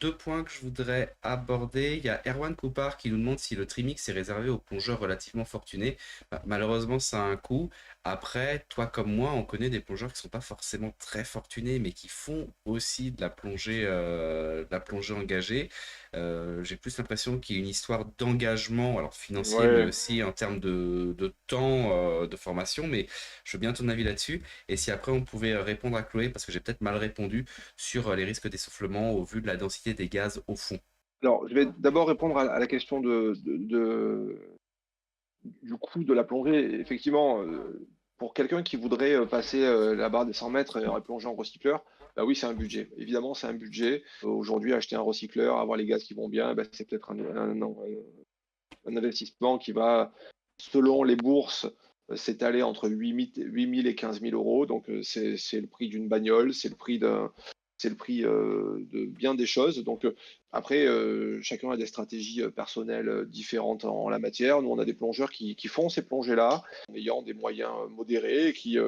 deux points que je voudrais aborder. Il y a Erwan Coupard qui nous demande si le trimix est réservé aux plongeurs relativement fortunés. Bah, malheureusement, ça a un coût. Après, toi comme moi, on connaît des plongeurs qui sont pas forcément très fortunés, mais qui font aussi de la plongée engagée. J'ai plus l'impression qu'il y a une histoire d'engagement, alors financier, mais Ouais. aussi en termes de temps de formation. Mais je veux bien ton avis là-dessus. Et si après on pouvait répondre à Chloé, parce que j'ai peut-être mal répondu, sur les risques d'essoufflement au vu de la densité des gaz au fond. Alors, je vais d'abord répondre à la question du coût de la plongée. Effectivement, pour quelqu'un qui voudrait passer la barre des 100 mètres et plonger en recycleur, bah oui, c'est un budget. Évidemment, c'est un budget. Aujourd'hui, acheter un recycleur, avoir les gaz qui vont bien, bah, c'est peut-être un investissement qui va, selon les bourses, s'étaler entre 8 000 et 15 000 euros. Donc, c'est le prix d'une bagnole, c'est le prix de bien des choses. Donc, après, chacun a des stratégies personnelles différentes en la matière. Nous, on a des plongeurs qui font ces plongées-là en ayant des moyens modérés et qui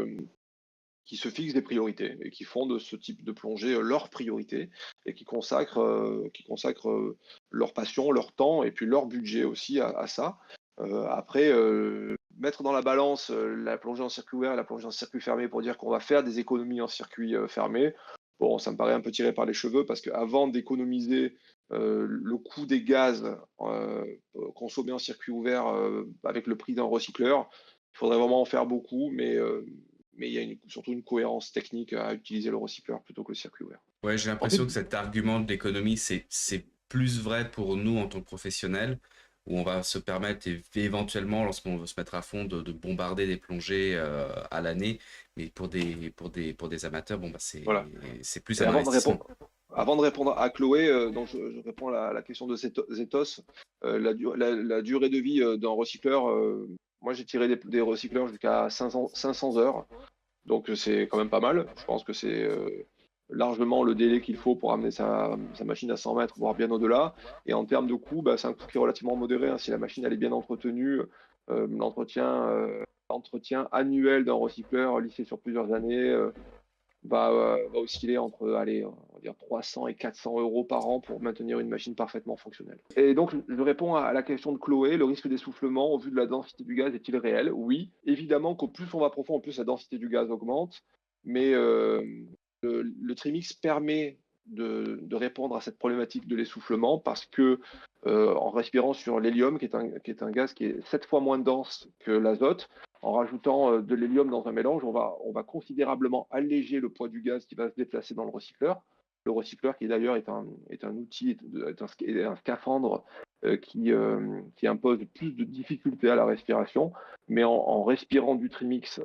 se fixent des priorités et qui font de ce type de plongée leur priorité et qui consacrent leur passion, leur temps et puis leur budget aussi à ça. Après, mettre dans la balance la plongée en circuit ouvert et la plongée en circuit fermé pour dire qu'on va faire des économies en circuit fermé, bon, ça me paraît un peu tiré par les cheveux parce qu'avant d'économiser le coût des gaz consommés en circuit ouvert avec le prix d'un recycleur, il faudrait vraiment en faire beaucoup, mais il y a surtout une cohérence technique à utiliser le recycleur plutôt que le circuit ouvert. Ouais, j'ai Ensuite, l'impression que cet argument de l'économie, c'est plus vrai pour nous en tant que professionnels, où on va se permettre éventuellement, lorsqu'on veut se mettre à fond, de bombarder des plongées à l'année. Mais pour des amateurs, bon, bah, voilà. c'est plus Et un investissement. avant de répondre à Chloé, donc je réponds à la question de Zetos. La durée de vie d'un recycleur, moi j'ai tiré des recycleurs jusqu'à 500 heures, donc c'est quand même pas mal. Je pense que c'est largement le délai qu'il faut pour amener sa machine à 100 mètres, voire bien au-delà. Et en termes de coût, bah, c'est un coût qui est relativement modéré, hein. Si la machine elle est bien entretenue, l'entretien annuel d'un recycleur lissé sur plusieurs années va osciller entre, allez, on va dire 300 et 400 euros par an pour maintenir une machine parfaitement fonctionnelle. Et donc, je réponds à la question de Chloé, le risque d'essoufflement au vu de la densité du gaz est-il réel? Oui, évidemment qu'au plus on va profond, au plus la densité du gaz augmente, mais le trimix permet de répondre à cette problématique de l'essoufflement parce que en respirant sur l'hélium, qui est un gaz qui est 7 fois moins dense que l'azote, en rajoutant de l'hélium dans un mélange, on va considérablement alléger le poids du gaz qui va se déplacer dans le recycleur. Le recycleur, qui d'ailleurs est un outil, est un scaphandre qui impose plus de difficultés à la respiration, mais en respirant du trimix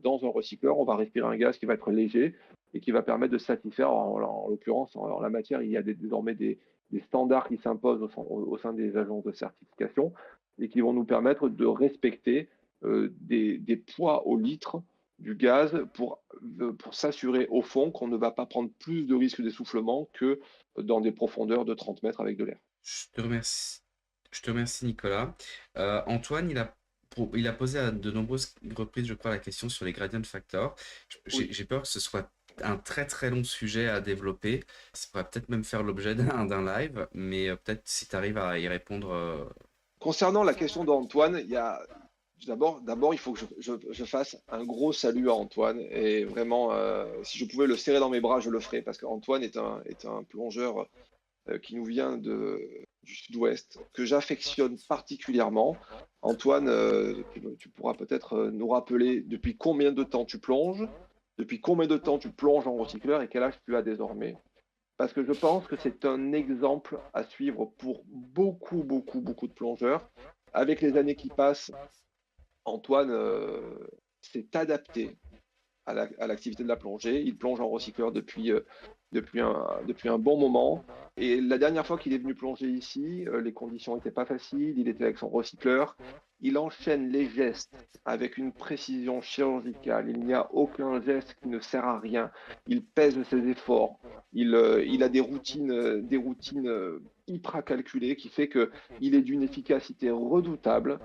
dans un recycleur, on va respirer un gaz qui va être léger et qui va permettre de satisfaire, en l'occurrence, en la matière, il y a désormais des standards qui s'imposent au sein des agences de certification et qui vont nous permettre de respecter des poids au litre du gaz pour s'assurer au fond qu'on ne va pas prendre plus de risques d'essoufflement que dans des profondeurs de 30 mètres avec de l'air. Je te remercie. Je te remercie, Nicolas. Antoine, il a posé à de nombreuses reprises, je crois, la question sur les gradient factors. Oui. J'ai peur que ce soit un très très long sujet à développer. Ça pourrait peut-être même faire l'objet d'un live, mais peut-être si tu arrives à y répondre. Concernant la question d'Antoine, il y a d'abord, il faut que je fasse un gros salut à Antoine. Et vraiment, si je pouvais le serrer dans mes bras, je le ferais, parce qu'Antoine est un plongeur qui nous vient du sud-ouest, que j'affectionne particulièrement. Antoine, tu pourras peut-être nous rappeler depuis combien de temps tu plonges, depuis combien de temps tu plonges en recycleur et quel âge tu as désormais. Parce que je pense que c'est un exemple à suivre pour beaucoup, beaucoup, beaucoup de plongeurs. Avec les années qui passent, Antoine s'est adapté à l'activité de la plongée. Il plonge en recycleur depuis un bon moment. Et la dernière fois qu'il est venu plonger ici, les conditions n'étaient pas faciles. Il était avec son recycleur. Il enchaîne les gestes avec une précision chirurgicale. Il n'y a aucun geste qui ne sert à rien. Il pèse ses efforts. Il a des routines hyper calculées qui fait qu'il est d'une efficacité redoutable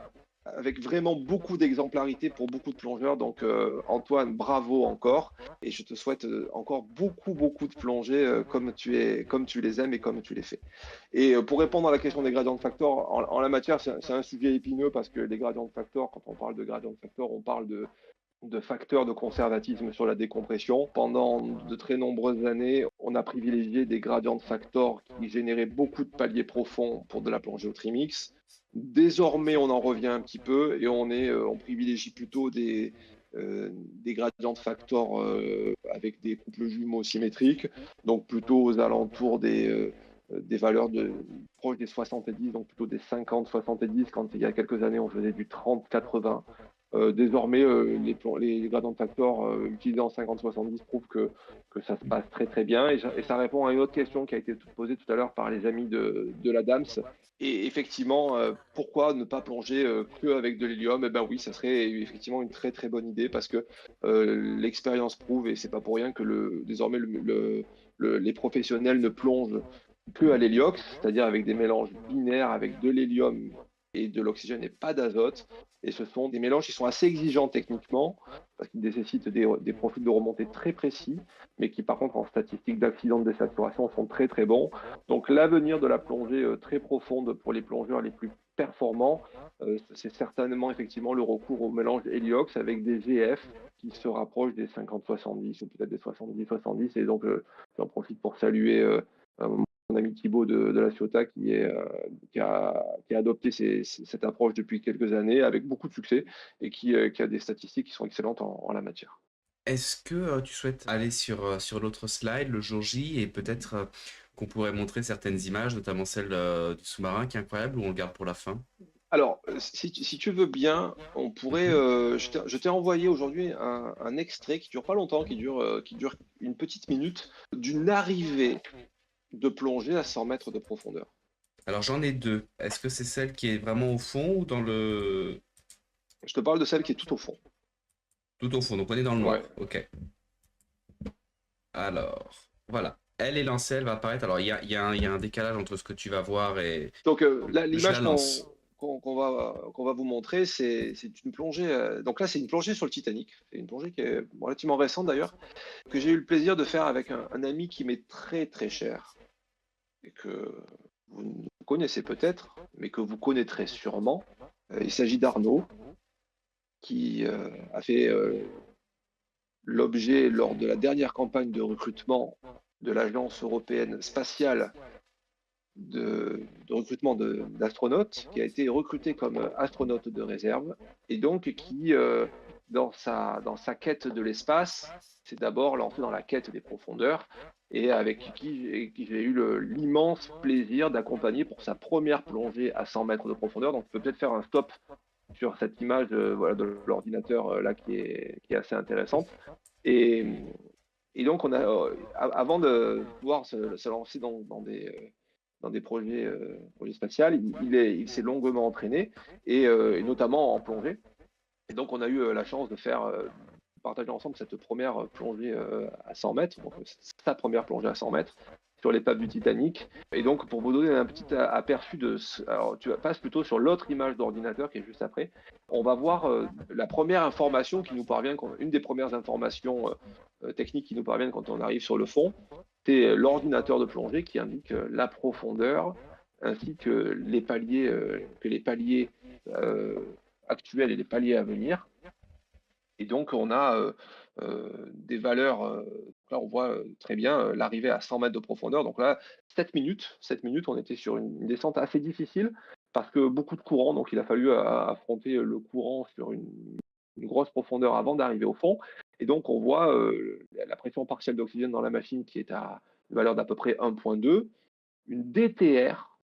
avec vraiment beaucoup d'exemplarité pour beaucoup de plongeurs. Donc Antoine, bravo encore. Et je te souhaite encore beaucoup, beaucoup de plongées comme tu les aimes et comme tu les fais. Et pour répondre à la question des gradient factors, en la matière, c'est un sujet épineux parce que les gradient factors, quand on parle de gradient factors, on parle de facteurs de conservatisme sur la décompression. Pendant de très nombreuses années, on a privilégié des gradients factors qui généraient beaucoup de paliers profonds pour de la plongée au trimix. Désormais, on en revient un petit peu et on privilégie plutôt des gradients factors avec des couples jumeaux symétriques, donc plutôt aux alentours des valeurs proches des 70, donc plutôt des 50-70, quand il y a quelques années on faisait du 30-80. Désormais, les gradients factors utilisés en 50-70 prouvent que ça se passe très très bien. Et ça répond à une autre question qui a été posée tout à l'heure par les amis de la DAMS. Et effectivement, pourquoi ne pas plonger qu'avec de l'hélium? Eh ben oui, ça serait effectivement une très très bonne idée parce que l'expérience prouve, et c'est pas pour rien que désormais les professionnels ne plongent que à l'héliox, c'est-à-dire avec des mélanges binaires avec de l'hélium et de l'oxygène et pas d'azote. Et ce sont des mélanges qui sont assez exigeants techniquement, parce qu'ils nécessitent des profils de remontée très précis, mais qui par contre en statistiques d'accident de désaturation sont très très bons. Donc l'avenir de la plongée très profonde pour les plongeurs les plus performants, c'est certainement effectivement le recours au mélange Heliox avec des GF qui se rapprochent des 50-70 ou peut-être des 70-70. Et donc j'en profite pour saluer mon ami Thibaut de la Ciotat qui a adopté cette approche depuis quelques années avec beaucoup de succès et qui a des statistiques qui sont excellentes en la matière. Est-ce que tu souhaites aller sur l'autre slide le jour J et peut-être qu'on pourrait montrer certaines images, notamment celle du sous-marin qui est incroyable, ou on le garde pour la fin? Alors, si tu veux bien, on pourrait. Mhm. Je t'ai envoyé aujourd'hui un extrait qui dure pas longtemps, qui dure une petite minute, d'une arrivée de plongée à 100 mètres de profondeur. Alors j'en ai deux. Est-ce que c'est celle qui est vraiment au fond ou dans le... Je te parle de celle qui est tout au fond. Tout au fond, donc on est dans le Ouais. noir. Ok. Alors, voilà. Elle est lancée, elle va apparaître. Alors il y a un décalage entre ce que tu vas voir et... Donc là, Je la l'image lance. qu'on va vous montrer, c'est une plongée. Donc là, c'est une plongée sur le Titanic. C'est une plongée qui est relativement récente d'ailleurs, que j'ai eu le plaisir de faire avec un ami qui m'est très très cher et que vous ne connaissez peut-être, mais que vous connaîtrez sûrement. Il s'agit d'Arnaud, qui a fait l'objet lors de la dernière campagne de recrutement de l'Agence européenne spatiale de recrutement d'astronautes, qui a été recruté comme astronaute de réserve, et donc qui, dans sa quête de l'espace, s'est d'abord lancé dans la quête des profondeurs, et avec qui j'ai eu l'immense plaisir d'accompagner pour sa première plongée à 100 mètres de profondeur. Donc, on peut peut-être faire un stop sur cette image voilà, de l'ordinateur là qui est assez intéressante. Et, et donc, avant de pouvoir se lancer dans des projets spatials, il s'est longuement entraîné, et notamment en plongée. Et donc, on a eu la chance de partager ensemble cette première plongée à 100 mètres, donc sa première plongée à 100 mètres sur l'épave du Titanic. Et donc, pour vous donner un petit aperçu alors, tu passes plutôt sur l'autre image d'ordinateur qui est juste après. On va voir la première information qui nous parvient, une des premières informations techniques qui nous parviennent quand on arrive sur le fond. C'est l'ordinateur de plongée qui indique la profondeur ainsi que les paliers actuels et les paliers à venir. Et donc, on a des valeurs. Là, on voit très bien l'arrivée à 100 mètres de profondeur. Donc là, 7 minutes. 7 minutes, on était sur une descente assez difficile parce que beaucoup de courant. Donc, il a fallu affronter le courant sur une grosse profondeur avant d'arriver au fond. Et donc, on voit la pression partielle d'oxygène dans la machine qui est à une valeur d'à peu près 1,2. Une DTR,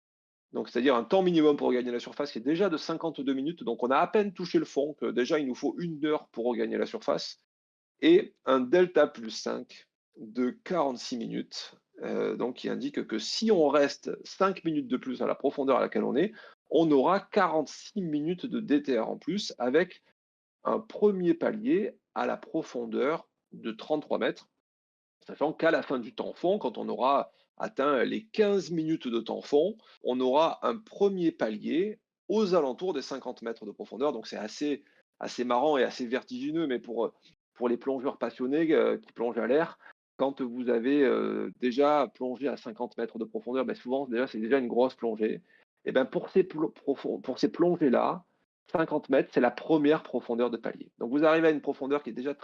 donc c'est-à-dire un temps minimum pour regagner la surface, qui est déjà de 52 minutes. Donc on a à peine touché le fond, que déjà il nous faut 1 heure pour regagner la surface. Et un delta plus 5 de 46 minutes, donc qui indique que si on reste 5 minutes de plus à la profondeur à laquelle on est, on aura 46 minutes de DTR en plus, avec un premier palier à la profondeur de 33 mètres, sachant qu'à la fin du temps fond, quand on aura atteint les 15 minutes de temps fond, on aura un premier palier aux alentours des 50 mètres de profondeur. Donc c'est assez marrant et assez vertigineux, mais pour les plongeurs passionnés qui plongent à l'air, quand vous avez déjà plongé à 50 mètres de profondeur, ben souvent c'est déjà une grosse plongée. Et ben pour ces plongées-là, 50 mètres, c'est la première profondeur de palier. Donc vous arrivez à une profondeur qui est déjà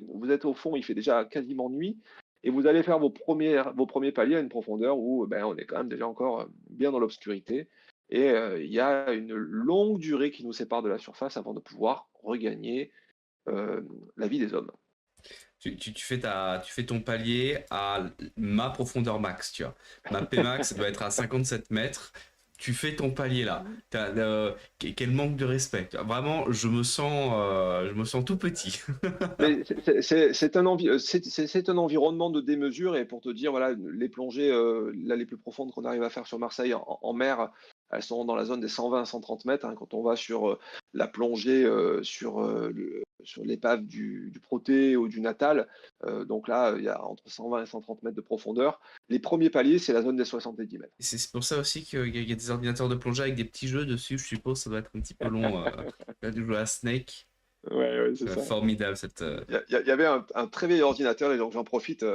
vous êtes au fond, il fait déjà quasiment nuit, et vous allez faire vos premiers paliers à une profondeur où ben, on est quand même déjà encore bien dans l'obscurité. Et il y a une longue durée qui nous sépare de la surface avant de pouvoir regagner la vie des hommes. Tu fais ton palier à ma profondeur max, tu vois. Ma Pmax, ça doit être à 57 mètres. Tu fais ton palier là. Quel manque de respect. Vraiment, je me sens tout petit. Mais c'est un environnement de démesure, et pour te dire, voilà, les plongées là, les plus profondes qu'on arrive à faire sur Marseille en mer, elles sont dans la zone des 120-130 mètres. Hein. Quand on va sur la plongée sur l'épave du Proté ou du Natal, donc là, il y a entre 120 et 130 mètres de profondeur. Les premiers paliers, c'est la zone des 70 mètres. C'est pour ça aussi qu'il y a des ordinateurs de plongée avec des petits jeux dessus, je suppose. Ça doit être un petit peu long. De jouer à Snake. Ouais, c'est ça. Formidable cette. Il y avait un très vieil ordinateur, et donc j'en profite.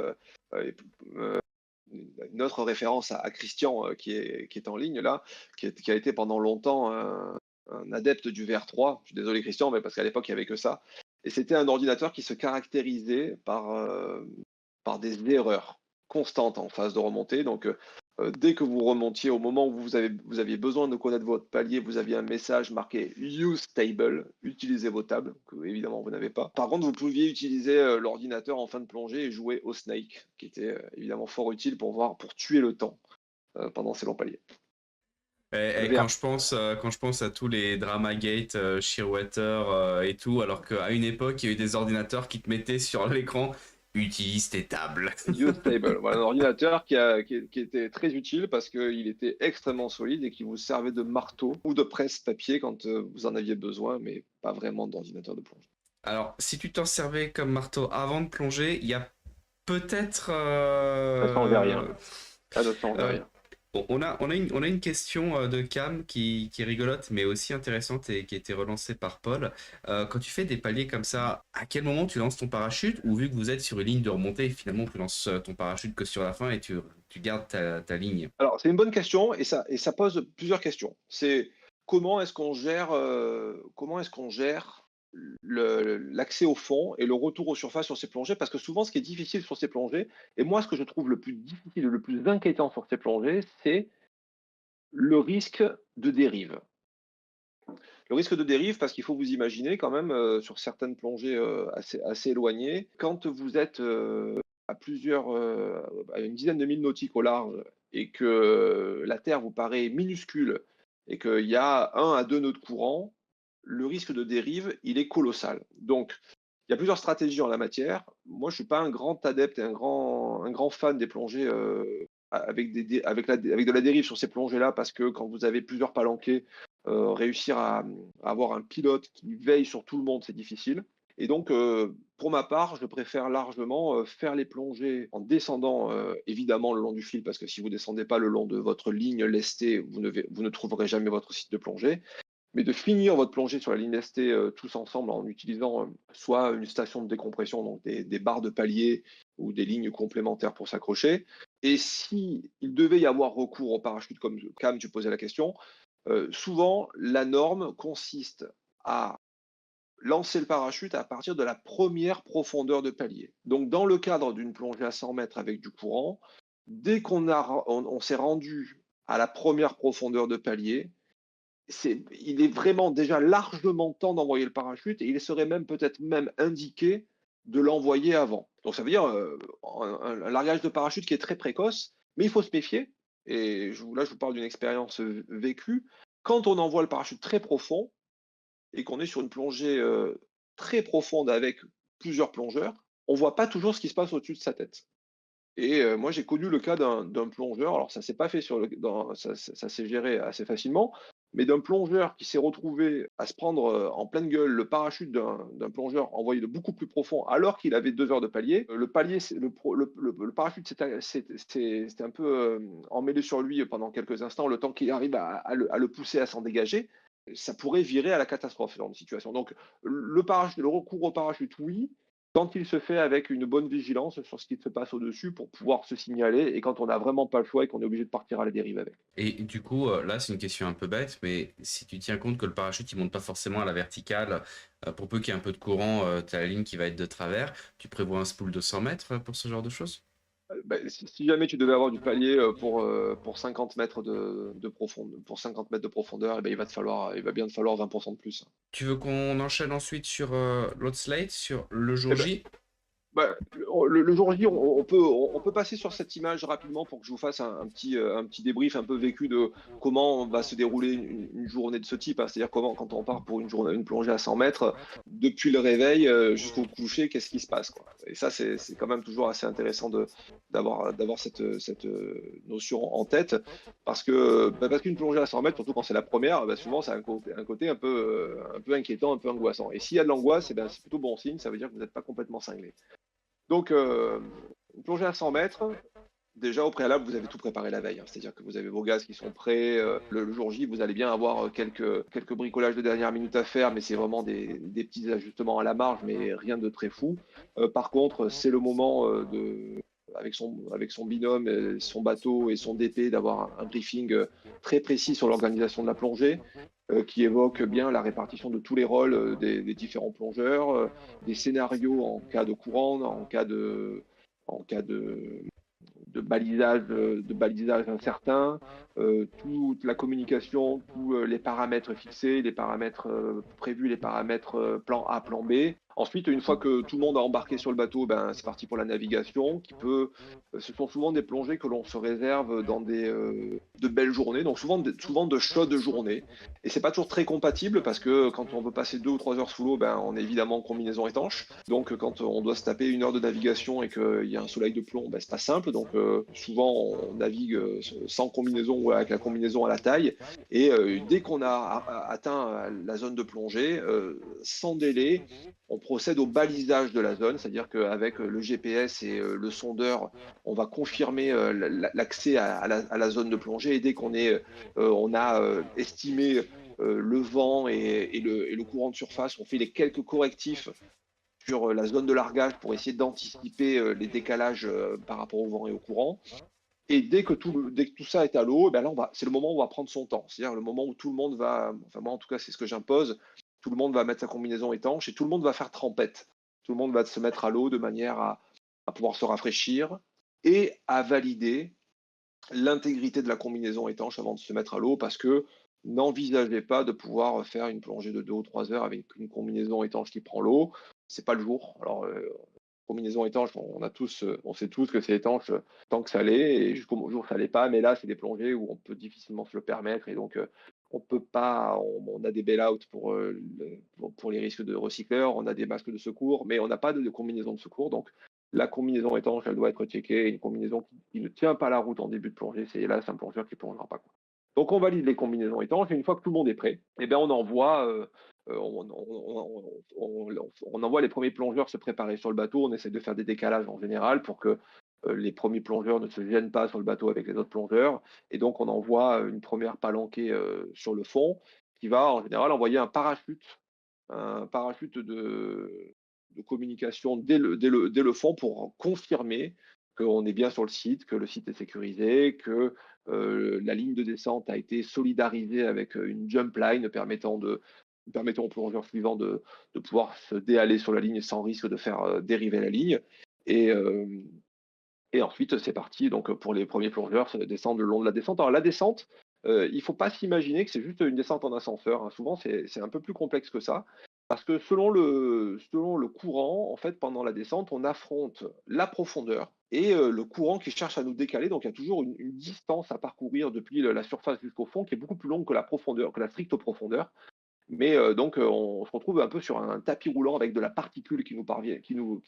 Une autre référence à Christian qui est en ligne là, qui a été pendant longtemps un adepte du VR3. Je suis désolé Christian, mais parce qu'à l'époque il n'y avait que ça. Et c'était un ordinateur qui se caractérisait par des erreurs constantes en phase de remontée. Donc dès que vous remontiez, au moment où vous aviez besoin de connaître votre palier, vous aviez un message marqué Use Table, utilisez vos tables, que évidemment vous n'avez pas. Par contre, vous pouviez utiliser l'ordinateur en fin de plongée et jouer au Snake, qui était évidemment fort utile pour tuer le temps pendant ces longs paliers. Et quand je pense à tous les Dramagate, Shearwater et tout, alors qu'à une époque, il y a eu des ordinateurs qui te mettaient sur l'écran utilise tes tables. Use Table, voilà, un ordinateur qui était très utile parce qu'il était extrêmement solide et qui vous servait de marteau ou de presse-papier quand vous en aviez besoin, mais pas vraiment d'ordinateur de plongée. Alors, si tu t'en servais comme marteau avant de plonger, il y a peut-être. Ça ne changeait rien. Ça ne changeait rien. On a une question de Cam qui est rigolote, mais aussi intéressante et qui a été relancée par Paul. Quand tu fais des paliers comme ça, à quel moment tu lances ton parachute? Ou vu que vous êtes sur une ligne de remontée, finalement tu lances ton parachute que sur la fin et tu gardes ta ligne? Alors, c'est une bonne question, et ça pose plusieurs questions. C'est comment est-ce qu'on gère, l'accès au fond et le retour aux surfaces sur ces plongées? Parce que souvent, ce qui est difficile sur ces plongées, et moi, ce que je trouve le plus difficile et le plus inquiétant sur ces plongées, c'est le risque de dérive. Le risque de dérive, parce qu'il faut vous imaginer quand même, sur certaines plongées assez éloignées, quand vous êtes à une dizaine de milles nautiques au large, et que la Terre vous paraît minuscule et qu'il y a 1 à 2 nœuds de courant, le risque de dérive, il est colossal. Donc, il y a plusieurs stratégies en la matière. Moi, je ne suis pas un grand adepte et un grand fan des plongées avec de la dérive sur ces plongées-là, parce que quand vous avez plusieurs palanquets, réussir à avoir un pilote qui veille sur tout le monde, c'est difficile. Et donc, pour ma part, je préfère largement, faire les plongées en descendant, évidemment le long du fil, parce que si vous descendez pas le long de votre ligne lestée, vous ne trouverez jamais votre site de plongée. Mais de finir votre plongée sur la ligne lestée, tous ensemble en utilisant, soit une station de décompression, donc des barres de palier ou des lignes complémentaires pour s'accrocher. Et si il devait y avoir recours au parachute, comme Cam, tu posais la question, souvent la norme consiste à lancer le parachute à partir de la première profondeur de palier. Donc dans le cadre d'une plongée à 100 mètres avec du courant, dès on s'est rendu à la première profondeur de palier, il est vraiment déjà largement temps d'envoyer le parachute et il serait même peut-être même indiqué de l'envoyer avant. Donc ça veut dire un largage de parachute qui est très précoce, mais il faut se méfier. Et là, je vous parle d'une expérience vécue. Quand on envoie le parachute très profond et qu'on est sur une plongée très profonde avec plusieurs plongeurs, on ne voit pas toujours ce qui se passe au-dessus de sa tête. Et moi, j'ai connu le cas d'un plongeur, alors ça s'est pas fait ça s'est géré assez facilement, mais d'un plongeur qui s'est retrouvé à se prendre, en pleine gueule le parachute d'un plongeur envoyé de beaucoup plus profond alors qu'il avait 2 heures de palier. Le palier, c'est le parachute s'était un peu, emmêlé sur lui pendant quelques instants, le temps qu'il arrive à le pousser à s'en dégager. Ça pourrait virer à la catastrophe, ce genre de situation. Donc le recours au parachute, oui, quand il se fait avec une bonne vigilance sur ce qui se passe au-dessus pour pouvoir se signaler et quand on n'a vraiment pas le choix et qu'on est obligé de partir à la dérive avec. Et du coup, là, c'est une question un peu bête, mais si tu tiens compte que le parachute, il monte pas forcément à la verticale, pour peu qu'il y ait un peu de courant, tu as la ligne qui va être de travers, tu prévois un spool de 100 mètres pour ce genre de choses? Si jamais tu devais avoir du palier pour 50 mètres pour 50 mètres de profondeur, eh ben, il va bien te falloir 20% de plus. Tu veux qu'on enchaîne ensuite sur l'autre slide, sur le jour Eh ben, J? Bah, le jour J, on peut passer sur cette image rapidement pour que je vous fasse un petit débrief un peu vécu de comment va se dérouler une journée de ce type, hein. C'est-à-dire comment, quand on part pour une plongée à 100 mètres, depuis le réveil jusqu'au coucher, qu'est-ce qui se passe, quoi. Et ça, c'est quand même toujours assez intéressant d'avoir cette notion en tête, parce qu'une plongée à 100 mètres, surtout quand c'est la première, bah, souvent, ça a un côté un peu inquiétant, un peu angoissant. Et s'il y a de l'angoisse, eh ben, c'est plutôt bon signe, ça veut dire que vous n'êtes pas complètement cinglé. Donc, une plongée à 100 mètres, déjà au préalable, vous avez tout préparé la veille, hein. C'est-à-dire que vous avez vos gaz qui sont prêts. Le jour J, vous allez bien avoir quelques bricolages de dernière minute à faire, mais c'est vraiment des petits ajustements à la marge, mais rien de très fou. Par contre, c'est le moment avec son binôme, son bateau et son DP, d'avoir un briefing très précis sur l'organisation de la plongée, qui évoque bien la répartition de tous les rôles des différents plongeurs, des scénarios en cas de courant, en cas de balisage incertain, toute la communication, tous les paramètres fixés, les paramètres prévus, les paramètres plan A, plan B. Ensuite, une fois que tout le monde a embarqué sur le bateau, ben, c'est parti pour la navigation, ce sont souvent des plongées que l'on se réserve dans de belles journées, donc souvent de chaudes journées. Et c'est pas toujours très compatible parce que quand on veut passer 2 ou 3 heures sous l'eau, ben, on est évidemment en combinaison étanche. Donc quand on doit se taper 1 heure de navigation et qu'il y a un soleil de plomb, ben, c'est pas simple. Donc souvent on navigue sans combinaison ou avec la combinaison à la taille. Et dès qu'on a atteint la zone de plongée, sans délai, on procède au balisage de la zone, c'est-à-dire qu'avec le GPS et le sondeur, on va confirmer l'accès à la zone de plongée. Et dès on a estimé le vent et le courant de surface, on fait les quelques correctifs sur la zone de largage pour essayer d'anticiper les décalages par rapport au vent et au courant. Et dès que tout ça est à l'eau, ben là, c'est le moment où on va prendre son temps. C'est-à-dire le moment où tout le monde va, enfin moi en tout cas c'est ce que j'impose, tout le monde va mettre sa combinaison étanche et tout le monde va faire trempette. Tout le monde va se mettre à l'eau de manière à pouvoir se rafraîchir et à valider l'intégrité de la combinaison étanche avant de se mettre à l'eau, parce que n'envisagez pas de pouvoir faire une plongée de 2 ou 3 heures avec une combinaison étanche qui prend l'eau. C'est pas le jour. Alors, combinaison étanche, on sait tous que c'est étanche tant que ça l'est, et jusqu'au jour où ça l'est pas. Mais là, c'est des plongées où on peut difficilement se le permettre, et donc on peut pas. On a des bail-out pour les risques de recycleurs, on a des masques de secours, mais on n'a pas de combinaison de secours. Donc, la combinaison étanche, elle doit être checkée. Une combinaison qui ne tient pas la route en début de plongée, c'est hélas un plongeur qui ne plongera pas, quoi. Donc on valide les combinaisons étanches et une fois que tout le monde est prêt, eh bien on envoie, on envoie les premiers plongeurs se préparer sur le bateau. On essaie de faire des décalages en général pour que les premiers plongeurs ne se gênent pas sur le bateau avec les autres plongeurs. Et donc on envoie une première palanquée sur le fond qui va en général envoyer un parachute de communication dès le fond pour confirmer qu'on est bien sur le site, que le site est sécurisé, que la ligne de descente a été solidarisée avec une jump line permettant aux plongeurs suivants de pouvoir se déhaler sur la ligne sans risque de faire dériver la ligne. Et, euh, et ensuite, c'est parti donc pour les premiers plongeurs, descendre le long de la descente. Alors la descente, il ne faut pas s'imaginer que c'est juste une descente en ascenseur, hein. Souvent, c'est un peu plus complexe que ça. Parce que selon le courant, en fait, pendant la descente, on affronte la profondeur et le courant qui cherche à nous décaler. Donc, il y a toujours une distance à parcourir depuis la surface jusqu'au fond qui est beaucoup plus longue que la profondeur, que la stricte profondeur. Mais donc, on se retrouve un peu sur un tapis roulant avec de la particule qui nous parvient, qui nous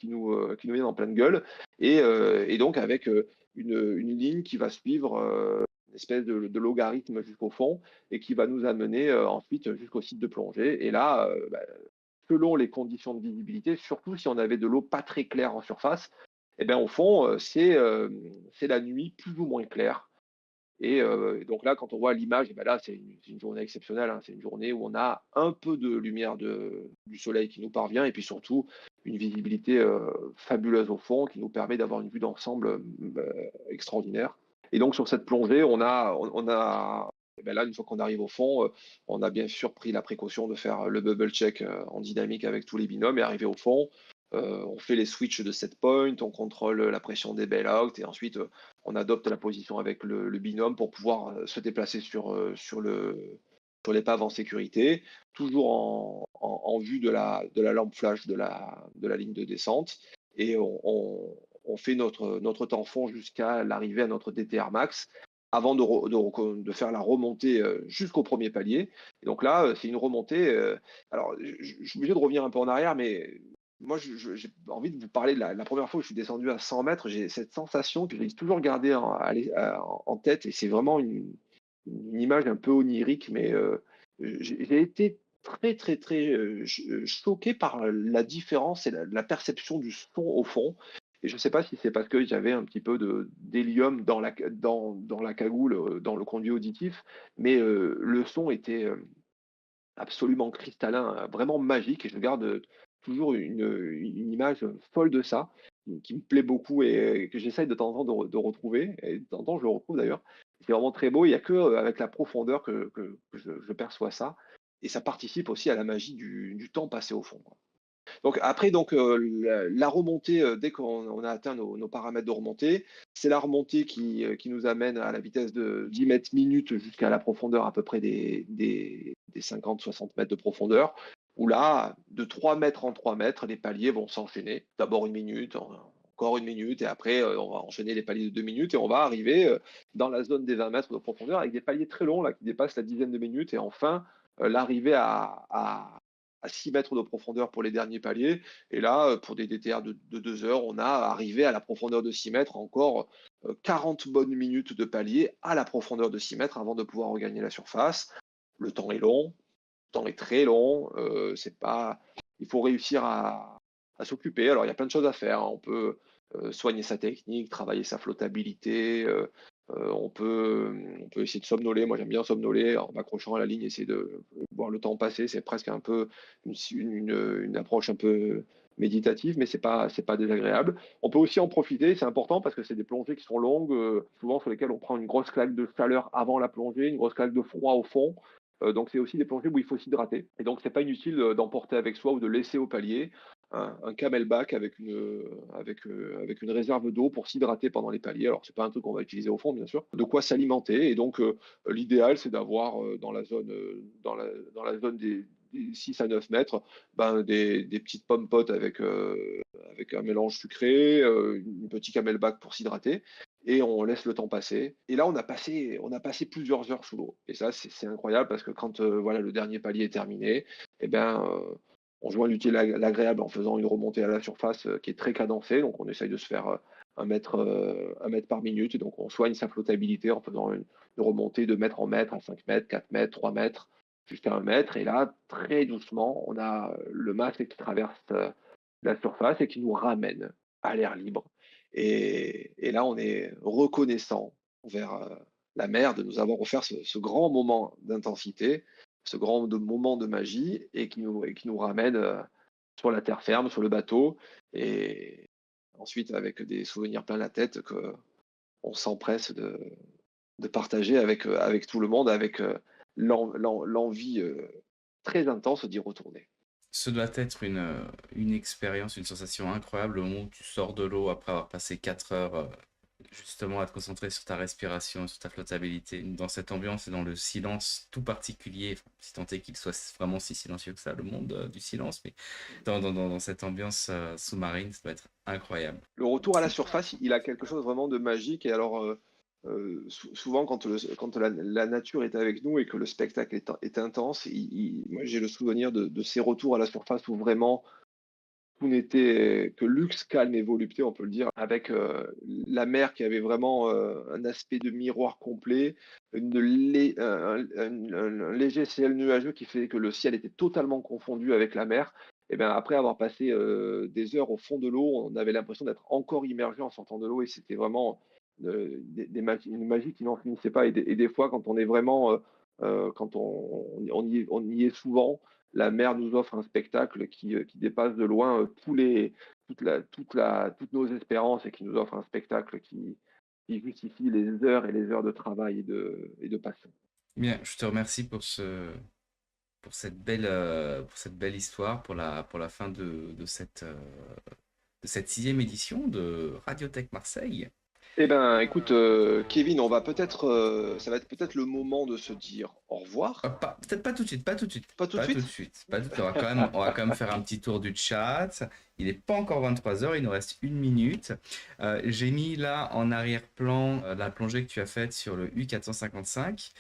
vient en pleine gueule, et donc avec une ligne qui va suivre une espèce de logarithme jusqu'au fond et qui va nous amener ensuite jusqu'au site de plongée. Et là, selon les conditions de visibilité, surtout si on avait de l'eau pas très claire en surface, eh bien, au fond, c'est la nuit plus ou moins claire. Et donc là, quand on voit l'image, eh ben là, c'est une journée exceptionnelle, hein. C'est une journée où on a un peu de lumière du soleil qui nous parvient et puis surtout une visibilité fabuleuse au fond qui nous permet d'avoir une vue d'ensemble extraordinaire. Et donc sur cette plongée, eh ben là, une fois qu'on arrive au fond, on a bien sûr pris la précaution de faire le bubble check en dynamique avec tous les binômes et arrivé au fond. On fait les switches de set point, on contrôle la pression des bailouts et ensuite on adopte la position avec le binôme pour pouvoir se déplacer sur l'épave en sécurité, toujours en vue de la lampe flash de la ligne de descente. Et on fait notre temps fond jusqu'à l'arrivée à notre DTR max avant de faire la remontée jusqu'au premier palier. Et donc là, c'est une remontée. Alors, je suis obligé de revenir un peu en arrière, mais moi, j'ai envie de vous parler de la première fois où je suis descendu à 100 mètres. J'ai cette sensation que j'ai toujours gardée en tête, et c'est vraiment une image un peu onirique, mais j'ai été très, très, très choqué par la différence et la perception du son au fond. Et je ne sais pas si c'est parce qu'il y avait un petit peu d'hélium dans la cagoule, dans le conduit auditif, mais le son était absolument cristallin, vraiment magique. Et je garde toujours une image folle de ça, qui me plaît beaucoup et que j'essaye de temps en temps de retrouver. Et de temps en temps, je le retrouve d'ailleurs. C'est vraiment très beau. Il n'y a que avec la profondeur que je perçois ça. Et ça participe aussi à la magie du temps passé au fond, quoi. Donc après, donc, la remontée, dès qu'on a atteint nos paramètres de remontée, c'est la remontée qui nous amène à la vitesse de 10 mètres minutes jusqu'à la profondeur à peu près des 50-60 mètres de profondeur, où là, de 3 mètres en 3 mètres, les paliers vont s'enchaîner. D'abord 1 minute, encore 1 minute, et après, on va enchaîner les paliers de 2 minutes, et on va arriver dans la zone des 20 mètres de profondeur avec des paliers très longs là, qui dépassent la dizaine de minutes, et enfin, l'arrivée à 6 mètres de profondeur pour les derniers paliers. Et là, pour des DTR de 2 heures, on a arrivé à la profondeur de 6 mètres, encore 40 bonnes minutes de palier à la profondeur de 6 mètres avant de pouvoir regagner la surface. Le temps est long, le temps est très long. C'est pas... Il faut réussir à s'occuper. Alors, il y a plein de choses à faire, hein. On peut soigner sa technique, travailler sa flottabilité. On peut essayer de somnoler. Moi, j'aime bien somnoler en m'accrochant à la ligne, essayer de voir le temps passer. C'est presque un peu une approche un peu méditative, mais c'est pas désagréable. On peut aussi en profiter, c'est important parce que c'est des plongées qui sont longues, souvent sur lesquelles on prend une grosse claque de chaleur avant la plongée, une grosse claque de froid au fond. Donc c'est aussi des plongées où il faut s'hydrater. Et donc c'est pas inutile d'emporter avec soi ou de laisser au palier un camelback avec une réserve d'eau pour s'hydrater pendant les paliers. Alors, c'est pas un truc qu'on va utiliser au fond, bien sûr. De quoi s'alimenter. Et donc, l'idéal, c'est d'avoir dans la zone des 6 à 9 mètres, ben, des petites pommes potes avec un mélange sucré, un petit camelback pour s'hydrater. Et on laisse le temps passer. Et là, on a passé plusieurs heures sous l'eau. Et ça, c'est incroyable parce que quand voilà, le dernier palier est terminé, eh ben, on joint l'utile à l'agréable en faisant une remontée à la surface qui est très cadencée. Donc, on essaye de se faire 1 mètre par minute. Donc on soigne sa flottabilité en faisant une remontée de mètre en mètre, à 5 mètres, 4 mètres, 3 mètres, jusqu'à 1 mètre. Et là, très doucement, on a le masque qui traverse la surface et qui nous ramène à l'air libre. Et là, on est reconnaissant envers la mer de nous avoir offert ce grand moment d'intensité, ce moment de magie, et qui nous ramène sur la terre ferme, sur le bateau. Et ensuite, avec des souvenirs plein la tête que on s'empresse de partager avec tout le monde, avec l'envie très intense d'y retourner. Ce doit être une expérience, une sensation incroyable au moment où tu sors de l'eau après avoir passé 4 heures justement à te concentrer sur ta respiration, sur ta flottabilité, dans cette ambiance et dans le silence tout particulier, enfin, si tant est qu'il soit vraiment si silencieux que ça, le monde du silence, mais dans cette ambiance sous-marine, ça doit être incroyable. Le retour à la surface, il a quelque chose vraiment de magique. Et alors, souvent, quand la nature est avec nous et que le spectacle est intense, moi, j'ai le souvenir de ces retours à la surface où vraiment tout n'était que luxe, calme et volupté, on peut le dire, avec la mer qui avait vraiment un aspect de miroir complet, un léger ciel nuageux qui fait que le ciel était totalement confondu avec la mer. Et bien, après avoir passé des heures au fond de l'eau, on avait l'impression d'être encore immergé en sortant de l'eau, et c'était vraiment une magie qui n'en finissait pas. Et des fois, quand on est vraiment, quand on y est souvent, la mer nous offre un spectacle qui dépasse de loin toutes nos espérances, et qui nous offre un spectacle qui justifie les heures et les heures de travail et de passion. Bien, je te remercie pour cette belle histoire, pour la fin de cette 6e édition de Radiothèque Marseille. Eh ben, écoute, Kevin, ça va être peut-être le moment de se dire au revoir. Peut-être pas tout de suite, pas tout de suite, Pas tout de pas tout de suite? suite, pas tout de suite. On va quand même faire un petit tour du chat. Il n'est pas encore 23 heures, il nous reste 1 minute. J'ai mis là en arrière-plan la plongée que tu as faite sur le U455.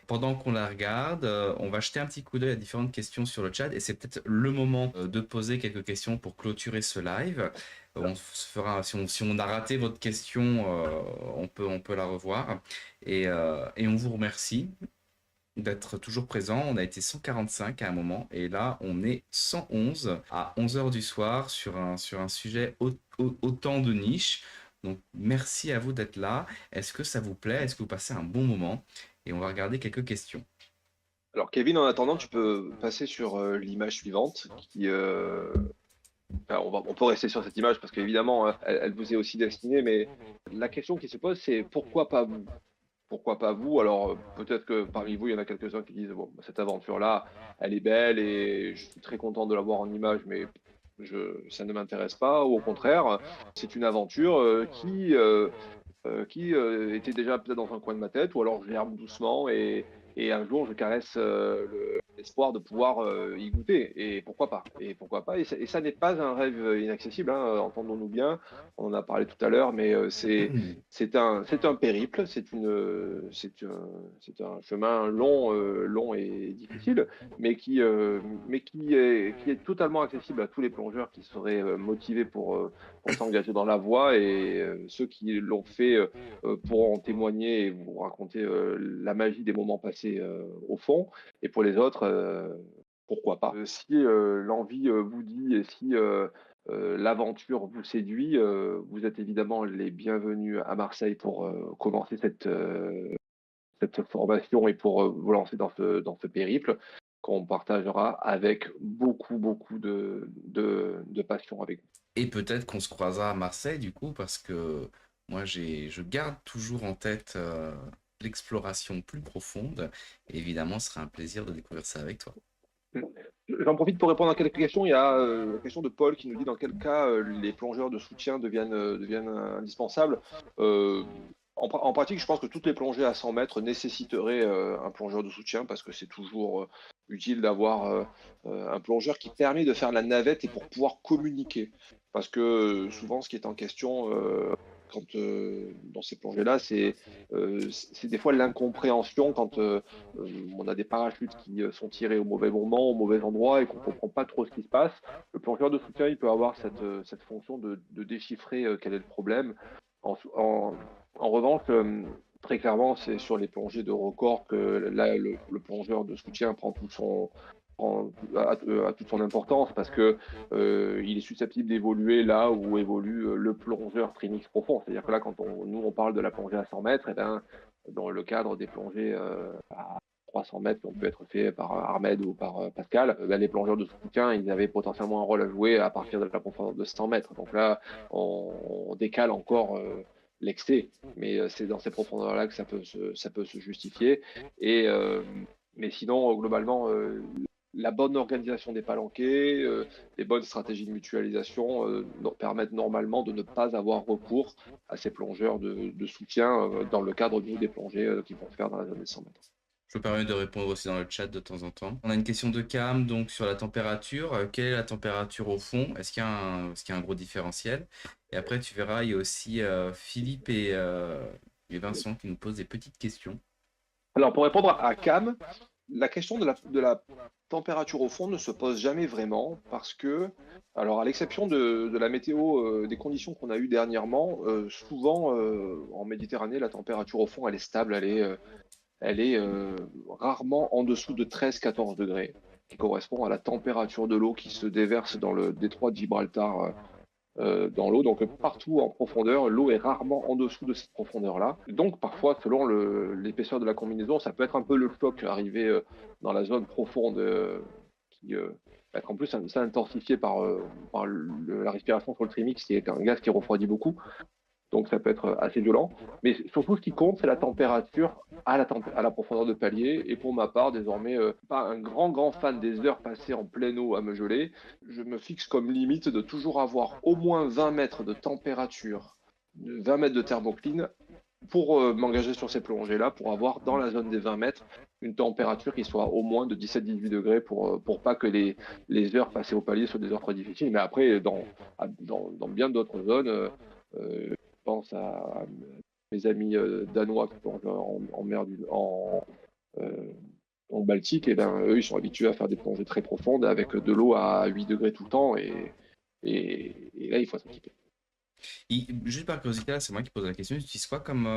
Pendant qu'on la regarde, on va jeter un petit coup d'œil à différentes questions sur le chat, et c'est peut-être le moment de poser quelques questions pour clôturer ce live. On se fera, si on a raté votre question, on peut la revoir. Et on vous remercie d'être toujours présent. On a été 145 à un moment, et là on est 111 à 11 heures du soir sur un sujet autant de niche. Donc merci à vous d'être là. Est-ce que ça vous plaît? Est-ce que vous passez un bon moment? Et on va regarder quelques questions. Alors, Kevin, en attendant, tu peux passer sur l'image suivante enfin, on peut rester sur cette image parce qu'évidemment, elle vous est aussi destinée, mais la question qui se pose, c'est pourquoi pas vous? Pourquoi pas vous? Alors, peut-être que parmi vous, il y en a quelques-uns qui disent, bon, cette aventure-là, elle est belle et je suis très content de la voir en image, mais ça ne m'intéresse pas. Ou au contraire, c'est une aventure qui était déjà peut-être dans un coin de ma tête, ou alors je germe doucement, et un jour je caresse l'espoir de pouvoir y goûter. Et pourquoi pas? Et pourquoi pas? Et ça n'est pas un rêve inaccessible, hein, entendons-nous bien. On en a parlé tout à l'heure, mais c'est un périple, c'est un chemin long, long et difficile, mais qui est totalement accessible à tous les plongeurs qui seraient motivés pour s'engager dans la voie. Et ceux qui l'ont fait pourront en témoigner et vous raconter la magie des moments passés au fond. Et pour les autres, pourquoi pas. Si l'envie vous dit, et si l'aventure vous séduit, vous êtes évidemment les bienvenus à Marseille pour commencer cette formation et pour vous lancer dans ce périple qu'on partagera avec beaucoup, beaucoup de passion avec vous. Et peut-être qu'on se croisera à Marseille du coup, parce que moi je garde toujours en tête l'exploration plus profonde. Et évidemment, ce sera un plaisir de découvrir ça avec toi. J'en profite pour répondre à quelques questions. Il y a la question de Paul qui nous dit dans quel cas les plongeurs de soutien deviennent indispensables. En pratique, je pense que toutes les plongées à 100 mètres nécessiteraient un plongeur de soutien, parce que c'est toujours utile d'avoir un plongeur qui permet de faire la navette et pour pouvoir communiquer. Parce que souvent, ce qui est en question dans ces plongées-là, c'est des fois l'incompréhension quand on a des parachutes qui sont tirés au mauvais moment, au mauvais endroit, et qu'on ne comprend pas trop ce qui se passe. Le plongeur de soutien, il peut avoir cette fonction de déchiffrer quel est le problème, En revanche, très clairement, c'est sur les plongées de record que là, le plongeur de soutien prend a toute son importance parce que il est susceptible d'évoluer là où évolue le plongeur trimix profond. C'est-à-dire que là, quand nous on parle de la plongée à 100 mètres, et ben, dans le cadre des plongées à 300 mètres qui ont pu être faits par Ahmed ou par Pascal, ben, les plongeurs de soutien, ils avaient potentiellement un rôle à jouer à partir de la profondeur de 100 mètres. Donc là, on décale encore l'excès, mais c'est dans ces profondeurs-là que ça peut se justifier. Et, mais sinon, globalement, la bonne organisation des palanquets, les bonnes stratégies de mutualisation permettent normalement de ne pas avoir recours à ces plongeurs de soutien dans le cadre des plongées qu'ils vont faire dans la zone des 100 mètres. Je me permets de répondre aussi dans le chat de temps en temps. On a une question de Cam donc sur la température. Quelle est la température au fond? Est-ce qu'il y a un gros différentiel? Et après, tu verras, il y a aussi Philippe et Vincent qui nous posent des petites questions. Alors, pour répondre à Cam, la question de la température au fond ne se pose jamais vraiment parce que, alors à l'exception de la météo, des conditions qu'on a eues dernièrement, souvent en Méditerranée, la température au fond, elle est stable, elle est rarement en dessous de 13-14 degrés, qui correspond à la température de l'eau qui se déverse dans le détroit de Gibraltar dans l'eau. Donc partout en profondeur, l'eau est rarement en dessous de cette profondeur-là. Donc parfois, selon l'épaisseur de la combinaison, ça peut être un peu le choc arrivé dans la zone profonde qui en plus c'est intensifié par la respiration sur le trimix, qui est un gaz qui refroidit beaucoup. Donc ça peut être assez violent. Mais surtout, ce qui compte, c'est la température à la profondeur de palier. Et pour ma part, désormais, pas un grand fan des heures passées en pleine eau à me geler. Je me fixe comme limite de toujours avoir au moins 20 mètres de température, 20 mètres de thermocline pour m'engager sur ces plongées-là, pour avoir dans la zone des 20 mètres une température qui soit au moins de 17-18 degrés pour pas que les heures passées au palier soient des heures très difficiles. Mais après, dans bien d'autres zones, je pense à mes amis danois qui plongent en mer en Baltique, et ben, eux, ils sont habitués à faire des plongées très profondes avec de l'eau à 8 degrés tout le temps, et là, il faut s'équiper. Juste par curiosité, là, c'est moi qui pose la question. Tu utilises quoi comme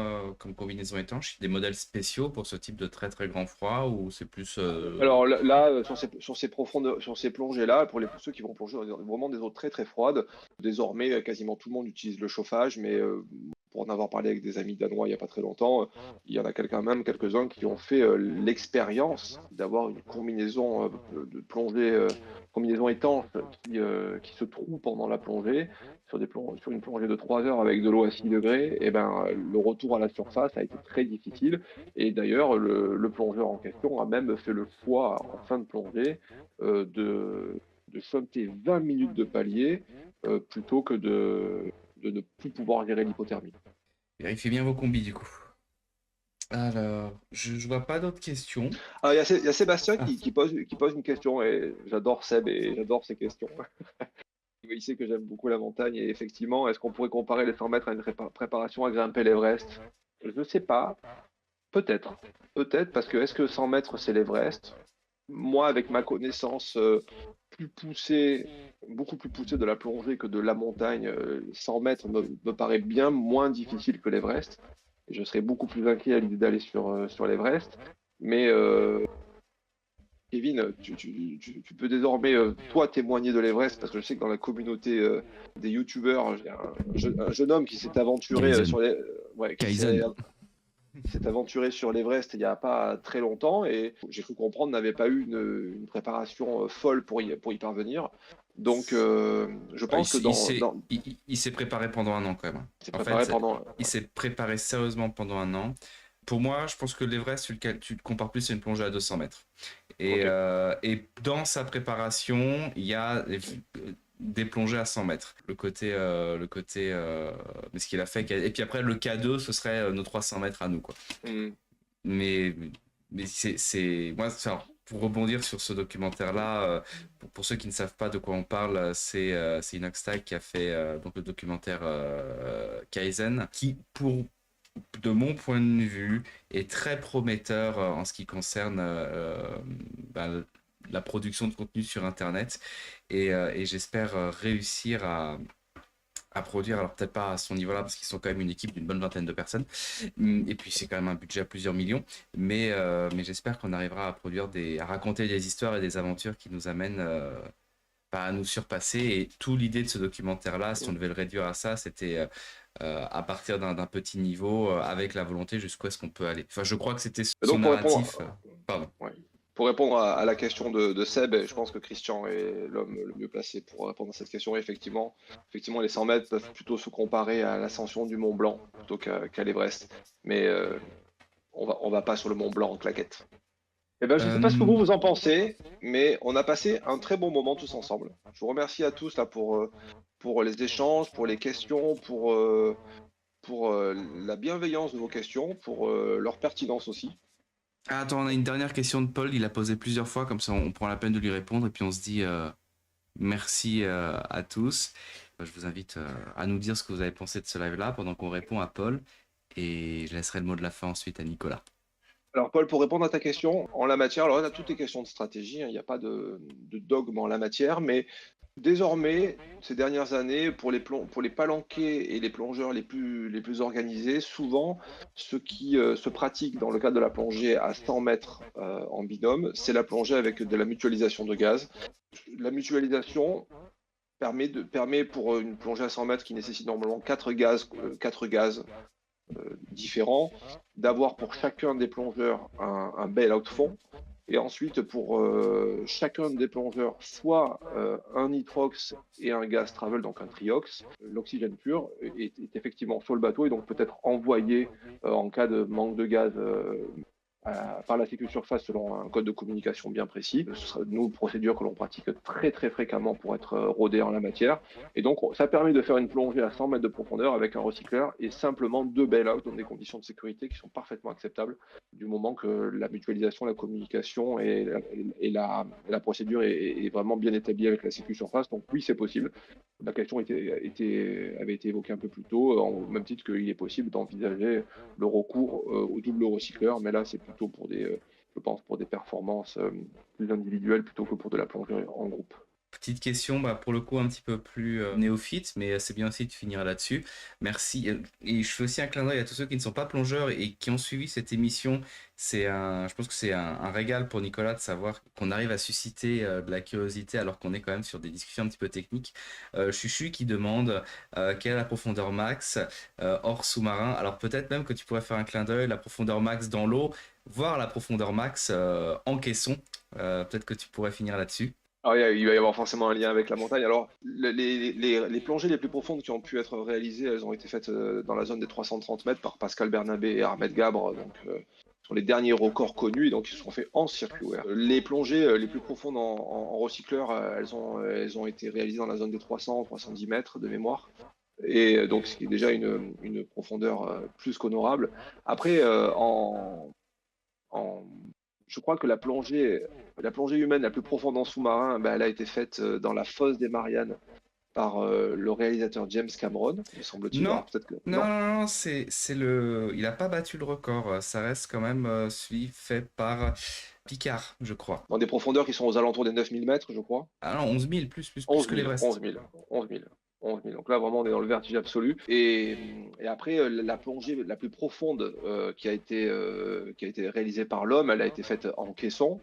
combinaison étanche? Des modèles spéciaux pour ce type de très très grand froid ou c'est plus Alors là, sur ces plongées-là, pour ceux qui vont plonger dans vraiment des eaux très très froides, désormais quasiment tout le monde utilise le chauffage, mais pour en avoir parlé avec des amis danois il n'y a pas très longtemps, il y en a quelques-uns qui ont fait l'expérience d'avoir une combinaison de plongée, combinaison étanche qui se troue pendant la plongée, sur une plongée de 3 heures avec de l'eau à 6 degrés. Et ben, le retour à la surface a été très difficile. Et d'ailleurs, le plongeur en question a même fait le choix, en fin de plongée, de shunter 20 minutes de palier plutôt que de ne plus pouvoir gérer l'hypothermie. Vérifiez bien vos combis du coup. Alors, je vois pas d'autres questions. Ah, il y a Sébastien Ah. qui pose une question, et j'adore Seb et j'adore ses questions. Il sait que j'aime beaucoup la montagne, et effectivement, est-ce qu'on pourrait comparer les 100 mètres à une préparation à grimper l'Everest? Je ne sais pas. Peut-être. Peut-être, parce que est-ce que 100 mètres, c'est l'Everest? Moi, avec ma connaissance plus poussée, beaucoup plus poussée de la plongée que de la montagne, 100 mètres me paraît bien moins difficile que l'Everest. Et je serais beaucoup plus inquiet à l'idée d'aller sur l'Everest. Mais Kevin, tu peux désormais, toi, témoigner de l'Everest, parce que je sais que dans la communauté des youtubeurs, j'ai un jeune homme qui s'est aventuré Kaizen. sur les... Ouais, Kaizen. s'est aventuré sur l'Everest il n'y a pas très longtemps, et j'ai cru comprendre n'avait pas eu une préparation folle pour y parvenir. Donc, je pense que Il s'est préparé pendant un an quand même. s'est En préparé fait, pendant. il s'est préparé sérieusement pendant un an. Pour moi, je pense que l'Everest, tu le compares plus à une plongée à 200 mètres. Ok. Et dans sa préparation, il y a des plongées à 100 mètres. Mais ce qu'il a fait. Et puis après, le K2, ce serait nos 300 mètres à nous, quoi. Mm. Mais, mais moi, pour rebondir sur ce documentaire-là, pour ceux qui ne savent pas de quoi on parle, c'est Inoxtag qui a fait donc le documentaire Kaizen, qui, de mon point de vue, est très prometteur en ce qui concerne la production de contenu sur Internet. Et j'espère réussir à produire, alors peut-être pas à son niveau-là, parce qu'ils sont quand même une équipe d'une bonne vingtaine de personnes, et puis c'est quand même un budget à plusieurs millions, mais j'espère qu'on arrivera à produire à raconter des histoires et des aventures qui nous amènent à nous surpasser, et tout l'idée de ce documentaire-là, si on devait le réduire à ça, c'était à partir d'un petit niveau, avec la volonté jusqu'où est-ce qu'on peut aller. Enfin, je crois que c'était Et son donc, narratif. Pardon. ouais. Pour répondre à la question de Seb, et je pense que Christian est l'homme le mieux placé pour répondre à cette question. Effectivement, les 100 mètres peuvent plutôt se comparer à l'ascension du Mont Blanc plutôt qu'à l'Everest. Mais on va pas sur le Mont Blanc en claquette. Eh ben, je ne sais pas ce que Euh, vous en pensez, mais on a passé un très bon moment tous ensemble. Je vous remercie à tous là pour les échanges, pour les questions, pour la bienveillance de vos questions, pour leur pertinence aussi. Ah, attends, on a une dernière question de Paul. Il a posé plusieurs fois, comme ça on prend la peine de lui répondre et puis on se dit merci à tous. Je vous invite à nous dire ce que vous avez pensé de ce live-là pendant qu'on répond à Paul, et je laisserai le mot de la fin ensuite à Nicolas. Alors Paul, pour répondre à ta question, en la matière, alors on a toutes les questions de stratégie, hein, il n'y a pas de dogme en la matière, mais désormais, ces dernières années, pour les palanquets et les plongeurs les plus organisés, souvent, ce qui se pratique dans le cadre de la plongée à 100 mètres en binôme, c'est la plongée avec de la mutualisation de gaz. La mutualisation permet pour une plongée à 100 mètres qui nécessite normalement 4 gaz différents, d'avoir pour chacun des plongeurs un bail-out fond, et ensuite pour chacun des plongeurs soit un nitrox et un gaz travel, donc un triox. L'oxygène pur est effectivement sur le bateau et donc peut être envoyé en cas de manque de gaz par la sécurité surface selon un code de communication bien précis. Ce sera une procédure que l'on pratique très très fréquemment pour être rodé en la matière. Et donc ça permet de faire une plongée à 100 mètres de profondeur avec un recycleur et simplement 2 bail-out dans des conditions de sécurité qui sont parfaitement acceptables du moment que la mutualisation, la communication la procédure est vraiment bien établie avec la sécurité surface. Donc oui, c'est possible. La question avait été évoquée un peu plus tôt, au même titre qu'il est possible d'envisager le recours au double recycleur, mais là c'est plutôt pour je pense, pour des performances plus individuelles plutôt que pour de la plongée en groupe. Petite question, bah, pour le coup un petit peu plus néophyte, mais c'est bien aussi de finir là-dessus. Merci. Et je fais aussi un clin d'œil à tous ceux qui ne sont pas plongeurs et qui ont suivi cette émission. Je pense que c'est un régal pour Nicolas de savoir qu'on arrive à susciter de la curiosité alors qu'on est quand même sur des discussions un petit peu techniques. Chuchu qui demande quelle est la profondeur max hors sous-marin. Alors peut-être même que tu pourrais faire un clin d'œil, la profondeur max dans l'eau, voire la profondeur max en caisson. Peut-être que tu pourrais finir là-dessus. Alors, il va y avoir forcément un lien avec la montagne. Alors, les plongées les plus profondes qui ont pu être réalisées, elles ont été faites dans la zone des 330 mètres par Pascal Bernabé et Ahmed Gabre, donc sont les derniers records connus, et donc ils se sont faits en circuit ouvert. Les plongées les plus profondes en recycleur, elles ont été réalisées dans la zone des 300-310 mètres de mémoire. Et donc, ce qui est déjà une profondeur plus qu'honorable. Après, en je crois que la plongée humaine la plus profonde en sous-marin, ben, elle a été faite dans la fosse des Mariannes par le réalisateur James Cameron, me semble-t-il. Non, Alors peut-être que non, non. non, non, il n'a pas battu le record. Ça reste quand même celui fait par Picard, je crois. Dans des profondeurs qui sont aux alentours des 9000 mètres, je crois. Ah non, 11 000, plus 11 que 000, 11 l'Everest. 000, 11 000. 11 000. Donc là, vraiment, on est dans le vertige absolu. Et après, la plongée la plus profonde qui a été réalisée par l'homme, elle a été faite en caisson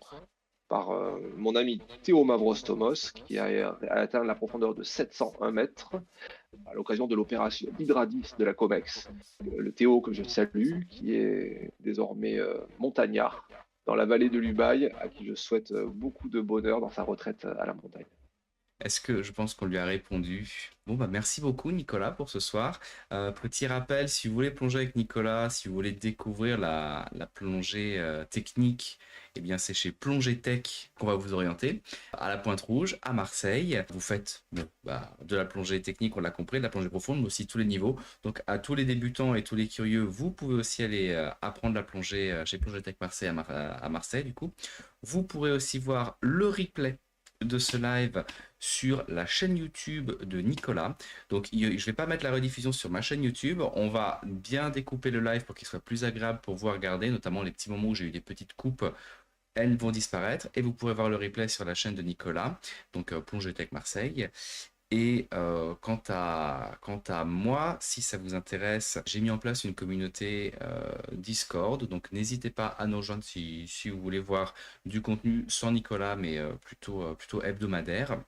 par mon ami Théo Mavrostomos, qui a atteint la profondeur de 701 mètres à l'occasion de l'opération Hydradis de la COMEX. Le Théo que je salue, qui est désormais montagnard dans la vallée de l'Ubaye, à qui je souhaite beaucoup de bonheur dans sa retraite à la montagne. Est-ce que je pense qu'on lui a répondu? Bon, bah merci beaucoup Nicolas pour ce soir. Petit rappel, si vous voulez plonger avec Nicolas, si vous voulez découvrir la plongée technique, eh bien c'est chez Plongée Tech qu'on va vous orienter. À la Pointe Rouge, à Marseille. Vous faites de la plongée technique, on l'a compris, de la plongée profonde, mais aussi tous les niveaux. Donc à tous les débutants et tous les curieux, vous pouvez aussi aller apprendre la plongée chez Plongée Tech Marseille à Marseille du coup. Vous pourrez aussi voir le replay de ce live sur la chaîne YouTube de Nicolas. Donc je ne vais pas mettre la rediffusion sur ma chaîne YouTube. On va bien découper le live pour qu'il soit plus agréable pour vous regarder, notamment les petits moments où j'ai eu des petites coupes. Elles vont disparaître et vous pourrez voir le replay sur la chaîne de Nicolas, donc Plongée Tech Marseille. Et quant à moi, si ça vous intéresse, j'ai mis en place une communauté Discord, donc n'hésitez pas à nous rejoindre si vous voulez voir du contenu sans Nicolas, mais plutôt hebdomadaire.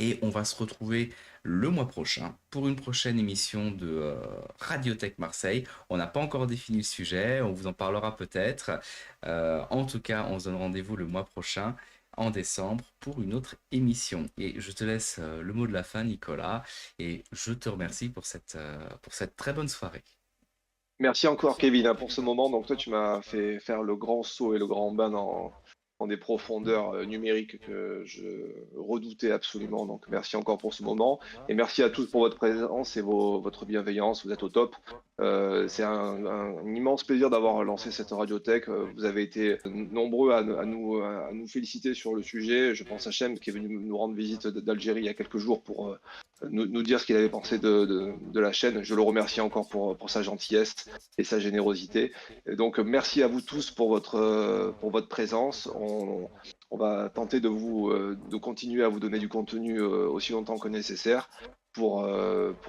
Et on va se retrouver le mois prochain pour une prochaine émission de Radiotech Marseille. On n'a pas encore défini le sujet, on vous en parlera peut-être. En tout cas, on se donne rendez-vous le mois prochain, en décembre, pour une autre émission. Et je te laisse le mot de la fin, Nicolas, et je te remercie pour cette très bonne soirée. Merci encore, Kevin, hein, pour ce moment. Donc, toi, tu m'as fait faire le grand saut et le grand bain dans des profondeurs numériques que je redoutais absolument. Donc, merci encore pour ce moment. Et merci à tous pour votre présence et votre bienveillance. Vous êtes au top. C'est un immense plaisir d'avoir lancé cette radiothèque. Vous avez été nombreux à nous féliciter sur le sujet. Je pense à Chem qui est venu nous rendre visite d'Algérie il y a quelques jours pour nous dire ce qu'il avait pensé de la chaîne. Je le remercie encore pour sa gentillesse et sa générosité. Et donc, merci à vous tous pour votre présence. On va tenter de continuer à vous donner du contenu aussi longtemps que nécessaire pour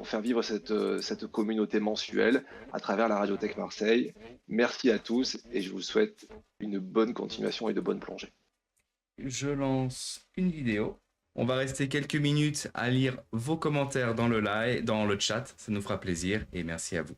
faire vivre cette communauté mensuelle à travers la Radiothèque Marseille. Merci à tous et je vous souhaite une bonne continuation et de bonnes plongées. Je lance une vidéo. On va rester quelques minutes à lire vos commentaires dans le live, dans le chat. Ça nous fera plaisir et merci à vous.